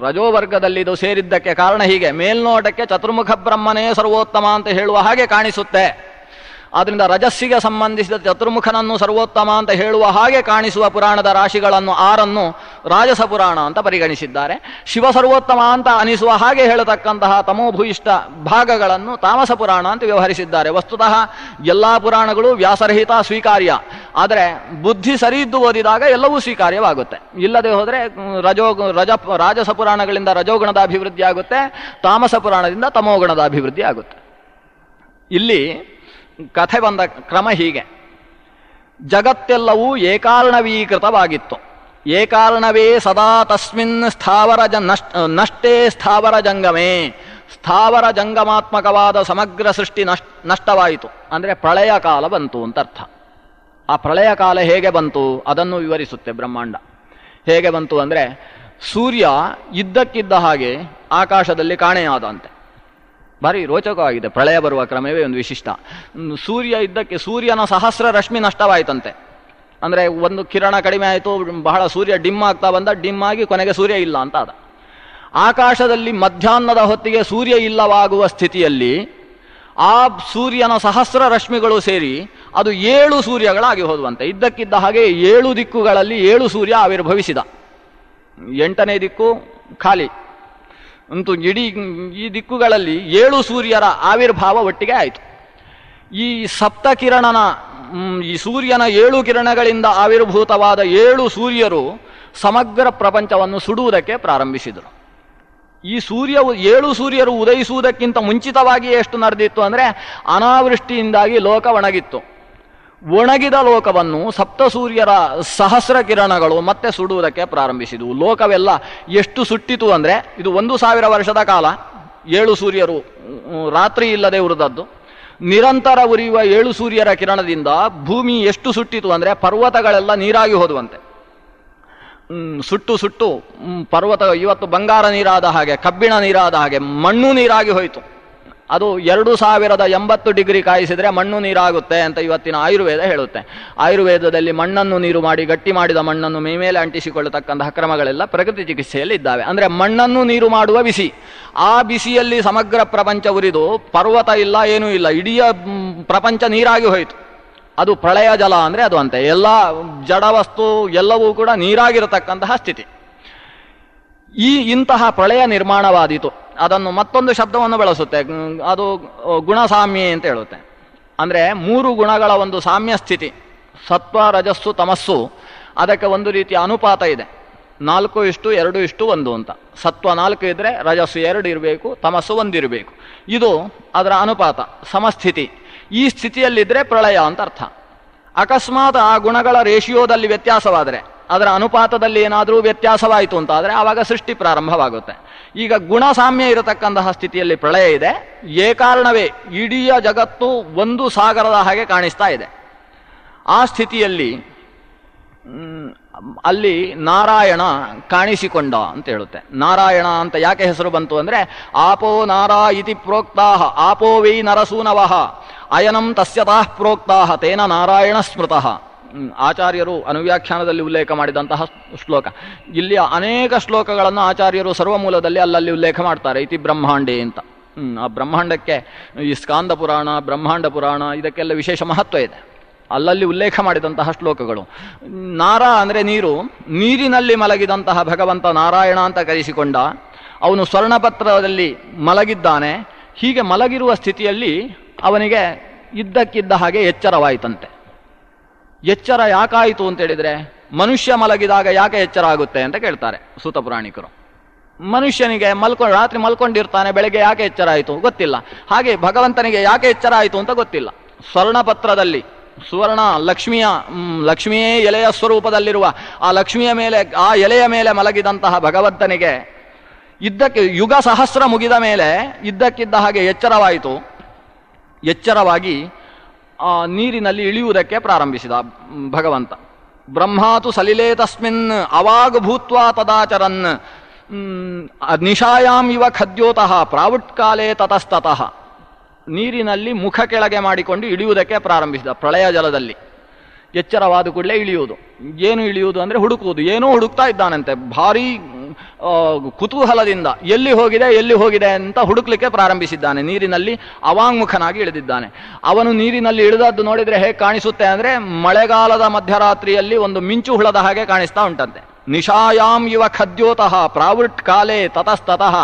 ರಜೋವರ್ಗದಲ್ಲಿ ಇದು ಸೇರಿದ್ದಕ್ಕೆ ಕಾರಣ ಹೀಗೆ. ಮೇಲ್ನೋಟಕ್ಕೆ ಚತುರ್ಮುಖ ಬ್ರಹ್ಮನೇ ಸರ್ವೋತ್ತಮ ಅಂತ ಹೇಳುವ ಹಾಗೆ ಕಾಣಿಸುತ್ತೆ. ಆದ್ದರಿಂದ ರಜಸ್ಸಿಗೆ ಸಂಬಂಧಿಸಿದ ಚತುರ್ಮುಖನನ್ನು ಸರ್ವೋತ್ತಮ ಅಂತ ಹೇಳುವ ಹಾಗೆ ಕಾಣಿಸುವ ಪುರಾಣದ ರಾಶಿಗಳನ್ನು 6 ರಾಜಸ ಪುರಾಣ ಅಂತ ಪರಿಗಣಿಸಿದ್ದಾರೆ. ಶಿವ ಸರ್ವೋತ್ತಮ ಅಂತ ಅನಿಸುವ ಹಾಗೆ ಹೇಳತಕ್ಕಂತಹ ತಮೋಭೂಯಿಷ್ಠ ಭಾಗಗಳನ್ನು ತಾಮಸ ಪುರಾಣ ಅಂತ ವ್ಯವಹರಿಸಿದ್ದಾರೆ. ವಸ್ತುತಃ ಎಲ್ಲ ಪುರಾಣಗಳು ವ್ಯಾಸರಹಿತ ಸ್ವೀಕಾರ್ಯ, ಆದರೆ ಬುದ್ಧಿ ಸರಿ ಇದ್ದು ಓದಿದಾಗ ಎಲ್ಲವೂ ಸ್ವೀಕಾರ್ಯವಾಗುತ್ತೆ. ಇಲ್ಲದೆ ಹೋದರೆ ರಾಜಸ ಪುರಾಣಗಳಿಂದ ರಜೋಗುಣದ ಅಭಿವೃದ್ಧಿ ಆಗುತ್ತೆ, ತಾಮಸ ಪುರಾಣದಿಂದ ತಮೋಗುಣದ ಅಭಿವೃದ್ಧಿ ಆಗುತ್ತೆ. ಇಲ್ಲಿ ಕಥೆ ಬಂದ ಕ್ರಮ ಹೀಗೆ. ಜಗತ್ತೆಲ್ಲವೂ ಏಕಾರ್ಣವೀಕೃತವಾಗಿತ್ತು. ಏಕಾರ್ಣವೇ ಸದಾ ತಸ್ಮಿನ್ ಸ್ಥಾವರ ನಷ್ಟೇ ಸ್ಥಾವರ ಜಂಗಮೇ. ಸ್ಥಾವರ ಜಂಗಮಾತ್ಮಕವಾದ ಸಮಗ್ರ ಸೃಷ್ಟಿ ನಷ್ಟವಾಯಿತು ಅಂದರೆ ಪ್ರಳಯ ಕಾಲ ಬಂತು ಅಂತ ಅರ್ಥ. ಆ ಪ್ರಳಯ ಕಾಲ ಹೇಗೆ ಬಂತು ಅದನ್ನು ವಿವರಿಸುತ್ತೆ ಬ್ರಹ್ಮಾಂಡ. ಹೇಗೆ ಬಂತು ಅಂದರೆ, ಸೂರ್ಯ ಇದ್ದಕ್ಕಿದ್ದ ಹಾಗೆ ಆಕಾಶದಲ್ಲಿ ಕಾಣೆಯಾದಂತೆ. ಭಾರಿ ರೋಚಕವಾಗಿದೆ. ಪ್ರಳಯ ಬರುವ ಕ್ರಮವೇ ಒಂದು ವಿಶಿಷ್ಟ. ಸೂರ್ಯನ ಸಹಸ್ರ ರಶ್ಮಿ ನಷ್ಟವಾಯಿತಂತೆ. ಅಂದರೆ ಒಂದು ಕಿರಣ ಕಡಿಮೆ ಆಯಿತು, ಬಹಳ ಸೂರ್ಯ ಡಿಮ್ ಆಗ್ತಾ ಬಂದ, ಡಿಮ್ ಆಗಿ ಕೊನೆಗೆ ಸೂರ್ಯ ಇಲ್ಲ ಅಂತ ಅದ. ಆಕಾಶದಲ್ಲಿ ಮಧ್ಯಾಹ್ನದ ಹೊತ್ತಿಗೆ ಸೂರ್ಯ ಇಲ್ಲವಾಗುವ ಸ್ಥಿತಿಯಲ್ಲಿ ಆ ಸೂರ್ಯನ ಸಹಸ್ರ ರಶ್ಮಿಗಳು ಸೇರಿ ಅದು 7 ಸೂರ್ಯಗಳಾಗಿ ಹೋದುವಂತೆ. ಇದ್ದಕ್ಕಿದ್ದ ಹಾಗೆ 7 ದಿಕ್ಕುಗಳಲ್ಲಿ 7 ಸೂರ್ಯ ಆವಿರ್ಭವಿಸಿದ. 8ನೇ ದಿಕ್ಕು ಖಾಲಿ ಅಂತೂ ಇಡೀ ಈ ದಿಕ್ಕುಗಳಲ್ಲಿ 7 ಸೂರ್ಯರ ಆವಿರ್ಭಾವ ಒಟ್ಟಿಗೆ ಆಯಿತು. ಈ ಸಪ್ತಕಿರಣನ ಈ ಸೂರ್ಯನ 7 ಕಿರಣಗಳಿಂದ ಆವಿರ್ಭೂತವಾದ 7 ಸೂರ್ಯರು ಸಮಗ್ರ ಪ್ರಪಂಚವನ್ನು ಸುಡುವುದಕ್ಕೆ ಪ್ರಾರಂಭಿಸಿದರು. ಈ 7 ಸೂರ್ಯರು ಉದಯಿಸುವುದಕ್ಕಿಂತ ಮುಂಚಿತವಾಗಿ ಎಷ್ಟು ನಡೆದಿತ್ತು ಅಂದರೆ, ಅನಾವೃಷ್ಟಿಯಿಂದಾಗಿ ಲೋಕ ಒಣಗಿತ್ತು. ಒಣಗಿದ ಲೋಕವನ್ನು ಸಪ್ತ ಸೂರ್ಯರ ಸಹಸ್ರ ಕಿರಣಗಳು ಮತ್ತೆ ಸುಡುವುದಕ್ಕೆ ಪ್ರಾರಂಭಿಸಿದವು. ಲೋಕವೆಲ್ಲ ಎಷ್ಟು ಸುಟ್ಟಿತು ಅಂದರೆ, ಇದು 1000 ವರ್ಷದ ಕಾಲ 7 ಸೂರ್ಯರು ರಾತ್ರಿ ಇಲ್ಲದೆ ಉರಿದದ್ದು. ನಿರಂತರ ಉರಿಯುವ 7 ಸೂರ್ಯರ ಕಿರಣದಿಂದ ಭೂಮಿ ಎಷ್ಟು ಸುಟ್ಟಿತು ಅಂದರೆ ಪರ್ವತಗಳೆಲ್ಲ ನೀರಾಗಿ ಹೋದುವಂತೆ. ಸುಟ್ಟು ಸುಟ್ಟು ಪರ್ವತ ಇವತ್ತು ಬಂಗಾರ ನೀರಾದ ಹಾಗೆ, ಕಬ್ಬಿಣ ನೀರಾದ ಹಾಗೆ, ಮಣ್ಣು ನೀರಾಗಿ ಹೋಯಿತು. ಅದು 2080 ಡಿಗ್ರಿ ಕಾಯಿಸಿದರೆ ಮಣ್ಣು ನೀರಾಗುತ್ತೆ ಅಂತ ಇವತ್ತಿನ ಆಯುರ್ವೇದ ಹೇಳುತ್ತೆ. ಆಯುರ್ವೇದದಲ್ಲಿ ಮಣ್ಣನ್ನು ನೀರು ಮಾಡಿ ಗಟ್ಟಿ ಮಾಡಿದ ಮಣ್ಣನ್ನು ಮೇಲೆ ಅಂಟಿಸಿಕೊಳ್ಳತಕ್ಕಂತಹ ಕ್ರಮಗಳೆಲ್ಲ ಪ್ರಕೃತಿ ಚಿಕಿತ್ಸೆಯಲ್ಲಿ ಇದ್ದಾವೆ. ಅಂದರೆ ಮಣ್ಣನ್ನು ನೀರು ಮಾಡುವ ಬಿಸಿ, ಆ ಬಿಸಿಯಲ್ಲಿ ಸಮಗ್ರ ಪ್ರಪಂಚ ಉರಿದು ಪರ್ವತ ಇಲ್ಲ, ಏನೂ ಇಲ್ಲ, ಇಡೀ ಪ್ರಪಂಚ ನೀರಾಗಿ ಹೋಯಿತು. ಅದು ಪ್ರಳಯ ಜಲ ಅಂದರೆ ಅದು ಅಂತೆ. ಎಲ್ಲ ಜಡವಸ್ತು ಎಲ್ಲವೂ ಕೂಡ ನೀರಾಗಿರತಕ್ಕಂತಹ ಸ್ಥಿತಿ. ಇಂತಹ ಪ್ರಳಯ ನಿರ್ಮಾಣವಾದೀತು. ಅದನ್ನು ಮತ್ತೊಂದು ಶಬ್ದವನ್ನು ಬಳಸುತ್ತೆ, ಅದು ಗುಣಸಾಮ್ಯ ಅಂತ ಹೇಳುತ್ತೆ. ಅಂದರೆ 3 ಗುಣಗಳ ಒಂದು ಸಾಮ್ಯ ಸ್ಥಿತಿ, ಸತ್ವ ರಜಸ್ಸು ತಮಸ್ಸು. ಅದಕ್ಕೆ ಒಂದು ರೀತಿಯ ಅನುಪಾತ ಇದೆ, 4:2:1 ಅಂತ. ಸತ್ವ 4 ಇದ್ದರೆ ರಜಸ್ಸು 2 ಇರಬೇಕು, ತಮಸ್ಸು 1 ಇರಬೇಕು. ಇದು ಅದರ ಅನುಪಾತ, ಸಮಸ್ಥಿತಿ. ಈ ಸ್ಥಿತಿಯಲ್ಲಿದ್ದರೆ ಪ್ರಳಯ ಅಂತ ಅರ್ಥ. ಅಕಸ್ಮಾತ್ ಆ ಗುಣಗಳ ರೇಷಿಯೋದಲ್ಲಿ ವ್ಯತ್ಯಾಸವಾದರೆ, ಅದರ ಅನುಪಾತದಲ್ಲಿ ಏನಾದರೂ ವ್ಯತ್ಯಾಸವಾಯಿತು ಅಂತ ಆದರೆ ಆವಾಗ ಸೃಷ್ಟಿ ಪ್ರಾರಂಭವಾಗುತ್ತೆ. ಈಗ ಗುಣ ಸಾಮ್ಯ ಇರತಕ್ಕಂತಹ ಸ್ಥಿತಿಯಲ್ಲಿ ಪ್ರಳಯ ಇದೆ. ಕಾರಣವೇ ಇಡೀ ಜಗತ್ತು ಒಂದು ಸಾಗರದ ಹಾಗೆ ಕಾಣಿಸ್ತಾ ಇದೆ. ಆ ಸ್ಥಿತಿಯಲ್ಲಿ ಅಲ್ಲಿ ನಾರಾಯಣ ಕಾಣಿಸಿಕೊಂಡ ಅಂತ ಹೇಳುತ್ತೆ. ನಾರಾಯಣ ಅಂತ ಯಾಕೆ ಹೆಸರು ಬಂತು ಅಂದರೆ, ಆಪೋ ನಾರಾ ಇತಿ ಪ್ರೋಕ್ತಾಹ ಆಪೋ ವೈ ನರಸೂನವಃ ಅಯನಂ ತಸ್ಯತಃ ಪ್ರೋಕ್ತಾಹ ತೇನ ನಾರಾಯಣ ಸ್ಮೃತಃ. ಆಚಾರ್ಯರು ಅನುವ್ಯಾಖ್ಯಾನದಲ್ಲಿ ಉಲ್ಲೇಖ ಮಾಡಿದಂತಹ ಶ್ಲೋಕ. ಇಲ್ಲಿ ಅನೇಕ ಶ್ಲೋಕಗಳನ್ನು ಆಚಾರ್ಯರು ಸರ್ವಮೂಲದಲ್ಲಿ ಅಲ್ಲಲ್ಲಿ ಉಲ್ಲೇಖ ಮಾಡ್ತಾರೆ. ಇತಿ ಬ್ರಹ್ಮಾಂಡೇ ಅಂತ. ಆ ಬ್ರಹ್ಮಾಂಡಕ್ಕೆ ಈ ಸ್ಕಾಂದ ಪುರಾಣ, ಬ್ರಹ್ಮಾಂಡ ಪುರಾಣ, ಇದಕ್ಕೆಲ್ಲ ವಿಶೇಷ ಮಹತ್ವ ಇದೆ. ಅಲ್ಲಲ್ಲಿ ಉಲ್ಲೇಖ ಮಾಡಿದಂತಹ ಶ್ಲೋಕಗಳು. ನಾರ ಅಂದರೆ ನೀರು, ನೀರಿನಲ್ಲಿ ಮಲಗಿದಂತಹ ಭಗವಂತ ನಾರಾಯಣ ಅಂತ ಕರೆಸಿಕೊಂಡ. ಅವನು ಸ್ವರ್ಣಪತ್ರದಲ್ಲಿ ಮಲಗಿದ್ದಾನೆ. ಹೀಗೆ ಮಲಗಿರುವ ಸ್ಥಿತಿಯಲ್ಲಿ ಅವನಿಗೆ ಇದ್ದಕ್ಕಿದ್ದ ಹಾಗೆ ಎಚ್ಚರವಾಯಿತಂತೆ. ಎಚ್ಚರ ಯಾಕಾಯಿತು ಅಂತೇಳಿದರೆ, ಮನುಷ್ಯ ಮಲಗಿದಾಗ ಯಾಕೆ ಎಚ್ಚರ ಆಗುತ್ತೆ ಅಂತ ಕೇಳ್ತಾರೆ ಸೂತ ಪುರಾಣಿಕರು. ಮನುಷ್ಯನಿಗೆ ರಾತ್ರಿ ಮಲ್ಕೊಂಡಿರ್ತಾನೆ, ಬೆಳಗ್ಗೆ ಯಾಕೆ ಎಚ್ಚರ ಆಯಿತು ಗೊತ್ತಿಲ್ಲ. ಹಾಗೆ ಭಗವಂತನಿಗೆ ಯಾಕೆ ಎಚ್ಚರ ಆಯಿತು ಅಂತ ಗೊತ್ತಿಲ್ಲ. ಸ್ವರ್ಣಪತ್ರದಲ್ಲಿ ಸುವರ್ಣ ಲಕ್ಷ್ಮಿಯೇ ಎಲೆಯ ಸ್ವರೂಪದಲ್ಲಿರುವ ಆ ಲಕ್ಷ್ಮಿಯ ಮೇಲೆ, ಆ ಎಲೆಯ ಮೇಲೆ ಮಲಗಿದಂತಹ ಭಗವಂತನಿಗೆ ಯುಗ ಸಹಸ್ರ ಮುಗಿದ ಮೇಲೆ ಇದ್ದಕ್ಕಿದ್ದ ಹಾಗೆ ಎಚ್ಚರವಾಯಿತು. ಎಚ್ಚರವಾಗಿ ಆ ನೀರಿನಲ್ಲಿ ಇಳಿಯುವುದಕ್ಕೆ ಪ್ರಾರಂಭಿಸಿದ ಭಗವಂತ. ಬ್ರಹ್ಮಾತು ಸಲಿಲೇ ತಸ್ಮಿನ್ ಅವಾಗ್ ಭೂತ್ವಾ ತದಾಚರನ್ ನಿಶಾಯಾಂ ಇವ ಖದ್ಯೋತಃ ಪ್ರಾವುಟ್ಕಾಲೇ ತತಸ್ತತಃ. ನೀರಿನಲ್ಲಿ ಮುಖ ಕೆಳಗೆ ಮಾಡಿಕೊಂಡು ಇಳಿಯುವುದಕ್ಕೆ ಪ್ರಾರಂಭಿಸಿದ. ಪ್ರಳಯ ಜಲದಲ್ಲಿ ಎಚ್ಚರವಾದ ಕೂಡಲೇ ಇಳಿಯುವುದು. ಏನು ಇಳಿಯುವುದು ಅಂದರೆ ಹುಡುಕುವುದು. ಏನೋ ಹುಡುಕ್ತಾ ಇದ್ದಾನಂತೆ ಭಾರೀ ಕುತೂಹಲದಿಂದ. ಎಲ್ಲಿ ಹೋಗಿದೆ ಅಂತ ಹುಡುಕ್ಲಿಕ್ಕೆ ಪ್ರಾರಂಭಿಸಿದ್ದಾನೆ. ನೀರಿನಲ್ಲಿ ಅವಾಂಗ್ಮುಖನಾಗಿ ಇಳಿದಿದ್ದಾನೆ. ಅವನು ನೀರಿನಲ್ಲಿ ಇಳಿದದ್ದು ನೋಡಿದರೆ ಹೇಗೆ ಕಾಣಿಸುತ್ತೆ ಅಂದರೆ, ಮಳೆಗಾಲದ ಮಧ್ಯರಾತ್ರಿಯಲ್ಲಿ ಒಂದು ಮಿಂಚು ಹುಳದ ಹಾಗೆ ಕಾಣಿಸ್ತಾ ಉಂಟಂತೆ. ನಿಶಾಯಾಂ ಇವ ಖದ್ಯೋತಃ ಪ್ರಾವೃಟ್ ಕಾಲೇ ತತಸ್ತತಃ.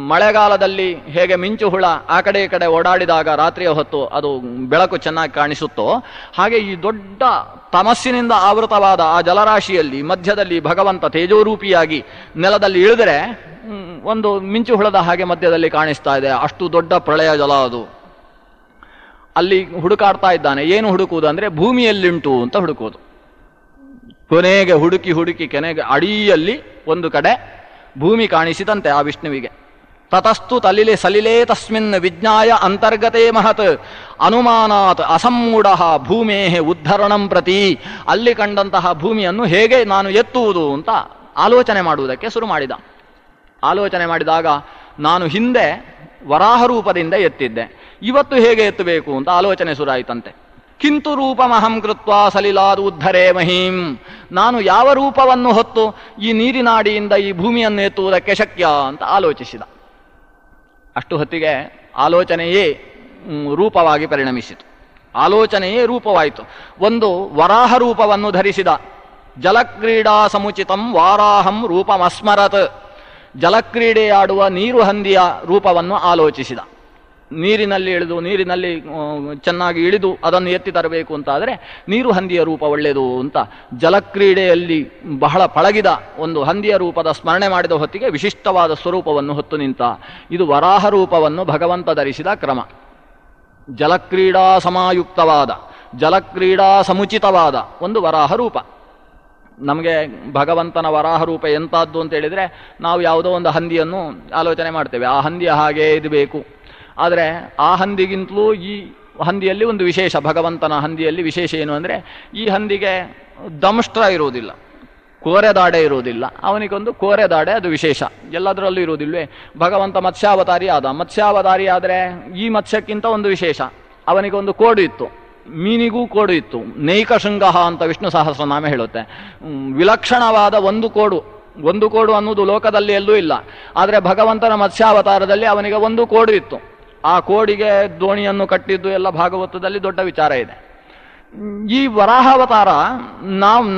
ಮಳೆಗಾಲದಲ್ಲಿ ಹೇಗೆ ಮಿಂಚು ಹುಳ ಆ ಕಡೆ ಈ ಕಡೆ ಓಡಾಡಿದಾಗ ರಾತ್ರಿಯ ಹೊತ್ತು ಅದು ಬೆಳಕು ಚೆನ್ನಾಗಿ ಕಾಣಿಸುತ್ತೋ, ಹಾಗೆ ಈ ದೊಡ್ಡ ತಮಸ್ಸಿನಿಂದ ಆವೃತವಾದ ಆ ಜಲರಾಶಿಯಲ್ಲಿ ಮಧ್ಯದಲ್ಲಿ ಭಗವಂತ ತೇಜೋರೂಪಿಯಾಗಿ ನೆಲದಲ್ಲಿ ಇಳಿದರೆ ಒಂದು ಮಿಂಚು ಹುಳದ ಹಾಗೆ ಮಧ್ಯದಲ್ಲಿ ಕಾಣಿಸ್ತಾ ಇದೆ. ಅಷ್ಟು ದೊಡ್ಡ ಪ್ರಳಯ ಜಲ ಅದು. ಅಲ್ಲಿ ಹುಡುಕಾಡ್ತಾ ಇದ್ದಾನೆ. ಏನು ಹುಡುಕುವುದು ಅಂದರೆ, ಭೂಮಿಯಲ್ಲಿಂಟು ಅಂತ ಹುಡುಕುವುದು. ಕೊನೆಗೆ ಹುಡುಕಿ ಕೊನೆಗೆ ಅಡಿಯಲ್ಲಿ ಒಂದು ಕಡೆ ಭೂಮಿ ಕಾಣಿಸಿದಂತೆ ಆ ವಿಷ್ಣುವಿಗೆ. ತತಸ್ತು ಸಲಿಲೇ ತಸ್ಮಿನ್ ವಿಜ್ಞಾಯ ಅಂತರ್ಗತೇ ಮಹತ್ ಅನುಮಾನಾತ್ ಅಸಮ್ಮೂಢ ಭೂಮೇ ಉದ್ಧರಣಂ ಪ್ರತಿ. ಅಲ್ಲಿ ಕಂಡಂತಹ ಭೂಮಿಯನ್ನು ಹೇಗೆ ನಾನು ಎತ್ತುವುದು ಅಂತ ಆಲೋಚನೆ ಮಾಡುವುದಕ್ಕೆ ಶುರು ಮಾಡಿದ. ಆಲೋಚನೆ ಮಾಡಿದಾಗ, ನಾನು ಹಿಂದೆ ವರಾಹ ರೂಪದಿಂದ ಎತ್ತಿದ್ದೆ, ಇವತ್ತು ಹೇಗೆ ಎತ್ತಬೇಕು ಅಂತ ಆಲೋಚನೆ ಶುರುವಾಯಿತಂತೆ. ಕಿಂತು ರೂಪಮಹಂ ಕೃತ್ವಾ ಸಲಿಲಾದ್ ಉದ್ಧರೇ ಮಹೀಂ. ನಾನು ಯಾವ ರೂಪವನ್ನು ಹೊತ್ತು ಈ ನೀರಿನಾಡಿಯಿಂದ ಈ ಭೂಮಿಯನ್ನು ಎತ್ತುವುದಕ್ಕೆ ಶಕ್ಯ ಅಂತ ಆಲೋಚಿಸಿದ. ಅಷ್ಟು ಹೊತ್ತಿಗೆ ಆಲೋಚನೆಯೇ ರೂಪವಾಗಿ ಪರಿಣಮಿಸಿತು. ಆಲೋಚನೆಯೇ ರೂಪವಾಯಿತು. ಒಂದು ವರಾಹ ರೂಪವನ್ನು ಧರಿಸಿದ. ಜಲಕ್ರೀಡಾ ಸಮುಚಿತಂ ವಾರಾಹಂ ರೂಪಮಸ್ಮರತ್. ಜಲಕ್ರೀಡೆಯಾಡುವ ನೀರು ಹಂದಿಯ ರೂಪವನ್ನು ಆಲೋಚಿಸಿದ. ನೀರಿನಲ್ಲಿ ಚೆನ್ನಾಗಿ ಇಳಿದು ಅದನ್ನು ಎತ್ತಿ ತರಬೇಕು ಅಂತಾದರೆ ನೀರು ಹಂದಿಯ ರೂಪ ಒಳ್ಳೆಯದು ಅಂತ ಜಲಕ್ರೀಡೆಯಲ್ಲಿ ಬಹಳ ಪಳಗಿದ ಒಂದು ಹಂದಿಯ ರೂಪದ ಸ್ಮರಣೆ ಮಾಡಿದ ಹೊತ್ತಿಗೆ ವಿಶಿಷ್ಟವಾದ ಸ್ವರೂಪವನ್ನು ಹೊತ್ತು ನಿಂತ. ಇದು ವರಾಹ ರೂಪವನ್ನು ಭಗವಂತ ಧರಿಸಿದ ಕ್ರಮ. ಜಲಕ್ರೀಡಾ ಸಮಾಯುಕ್ತವಾದ, ಜಲಕ್ರೀಡಾ ಸಮುಚಿತವಾದ ಒಂದು ವರಾಹ ರೂಪ. ನಮಗೆ ಭಗವಂತನ ವರಾಹ ರೂಪ ಎಂಥದ್ದು ಅಂತ ಹೇಳಿದರೆ, ನಾವು ಯಾವುದೋ ಒಂದು ಹಂದಿಯನ್ನು ಆಲೋಚನೆ ಮಾಡ್ತೇವೆ. ಆ ಹಂದಿಯ ಹಾಗೆ ಇರಬೇಕು, ಆದರೆ ಆ ಹಂದಿಗಿಂತಲೂ ಈ ಹಂದಿಯಲ್ಲಿ ಒಂದು ವಿಶೇಷ, ಭಗವಂತನ ಹಂದಿಯಲ್ಲಿ ವಿಶೇಷ ಏನು ಅಂದರೆ ಈ ಹಂದಿಗೆ ದಂಷ್ಟ್ರ ಇರುವುದಿಲ್ಲ, ಕೋರೆದಾಡೆ ಇರುವುದಿಲ್ಲ. ಅವನಿಗೊಂದು ಕೋರೆದಾಡೆ, ಅದು ವಿಶೇಷ, ಎಲ್ಲದರಲ್ಲೂ ಇರುವುದಿಲ್ವೇ. ಭಗವಂತ ಮತ್ಸ್ಯಾವತಾರಿ ಆದ, ಮತ್ಸ್ಯಾವತಾರಿ ಆದರೆ ಈ ಮತ್ಸ್ಯಕ್ಕಿಂತ ಒಂದು ವಿಶೇಷ, ಅವನಿಗೊಂದು ಕೋಡು ಇತ್ತು, ಮೀನಿಗೂ ಕೋಡು ಇತ್ತು. ನೈಕಶೃಂಗ ಅಂತ ವಿಷ್ಣು ಸಹಸ್ರನಾಮ ಹೇಳುತ್ತೆ. ವಿಲಕ್ಷಣವಾದ ಒಂದು ಕೋಡು ಅನ್ನುವುದು ಲೋಕದಲ್ಲಿ ಎಲ್ಲೂ ಇಲ್ಲ. ಆದರೆ ಭಗವಂತನ ಮತ್ಸ್ಯಾವತಾರದಲ್ಲಿ ಅವನಿಗೆ ಒಂದು ಕೋಡು ಇತ್ತು. ಆ ಕೋಡಿಗೆ ದೋಣಿಯನ್ನು ಕಟ್ಟಿದ್ದು ಎಲ್ಲ ಭಾಗವತದಲ್ಲಿ ದೊಡ್ಡ ವಿಚಾರ ಇದೆ. ಈ ವರಾಹಾವತಾರ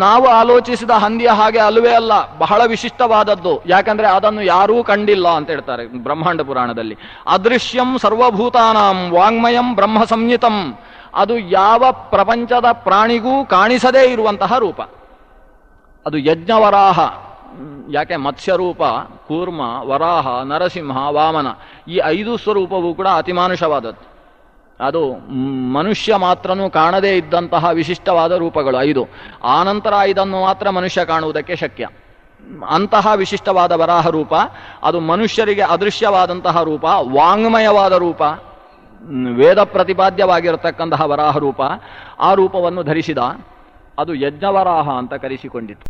ನಾವು ಆಲೋಚಿಸಿದ ಹಂದಿಯ ಹಾಗೆ ಅಲ್ಲವೇ ಅಲ್ಲ, ಬಹಳ ವಿಶಿಷ್ಟವಾದದ್ದು. ಯಾಕಂದ್ರೆ ಅದನ್ನು ಯಾರೂ ಕಂಡಿಲ್ಲ ಅಂತ ಹೇಳ್ತಾರೆ ಬ್ರಹ್ಮಾಂಡ ಪುರಾಣದಲ್ಲಿ. ಅದೃಶ್ಯಂ ಸರ್ವಭೂತಾನಾಂ ವಾಂಗ್ಮಯಂ ಬ್ರಹ್ಮ ಸಂಹಿತಂ. ಅದು ಯಾವ ಪ್ರಪಂಚದ ಪ್ರಾಣಿಗೂ ಕಾಣಿಸದೇ ಇರುವಂತಹ ರೂಪ. ಅದು ಯಜ್ಞವರಾಹ. ಯಾಕೆ ಮತ್ಸ್ಯರೂಪ, ಕೂರ್ಮ, ವರಾಹ, ನರಸಿಂಹ, ವಾಮನ, ಈ 5 ಸ್ವರೂಪವೂ ಕೂಡ ಅತಿಮಾನುಷವಾದದ್ದು. ಅದು ಮನುಷ್ಯ ಮಾತ್ರನೂ ಕಾಣದೇ ಇದ್ದಂತಹ ವಿಶಿಷ್ಟವಾದ ರೂಪಗಳು 5. ಆನಂತರ ಇದನ್ನು ಮಾತ್ರ ಮನುಷ್ಯ ಕಾಣುವುದಕ್ಕೆ ಶಕ್ಯ. ಅಂತಹ ವಿಶಿಷ್ಟವಾದ ವರಾಹ ರೂಪ ಅದು ಮನುಷ್ಯರಿಗೆ ಅದೃಶ್ಯವಾದಂತಹ ರೂಪ, ವಾಂಗ್ಮಯವಾದ ರೂಪ, ವೇದ ಪ್ರತಿಪಾದ್ಯವಾಗಿರತಕ್ಕಂತಹ ವರಾಹ ರೂಪ. ಆ ರೂಪವನ್ನು ಧರಿಸಿದ, ಅದು ಯಜ್ಞವರಾಹ ಅಂತ ಕರೆಸಿಕೊಂಡಿತು.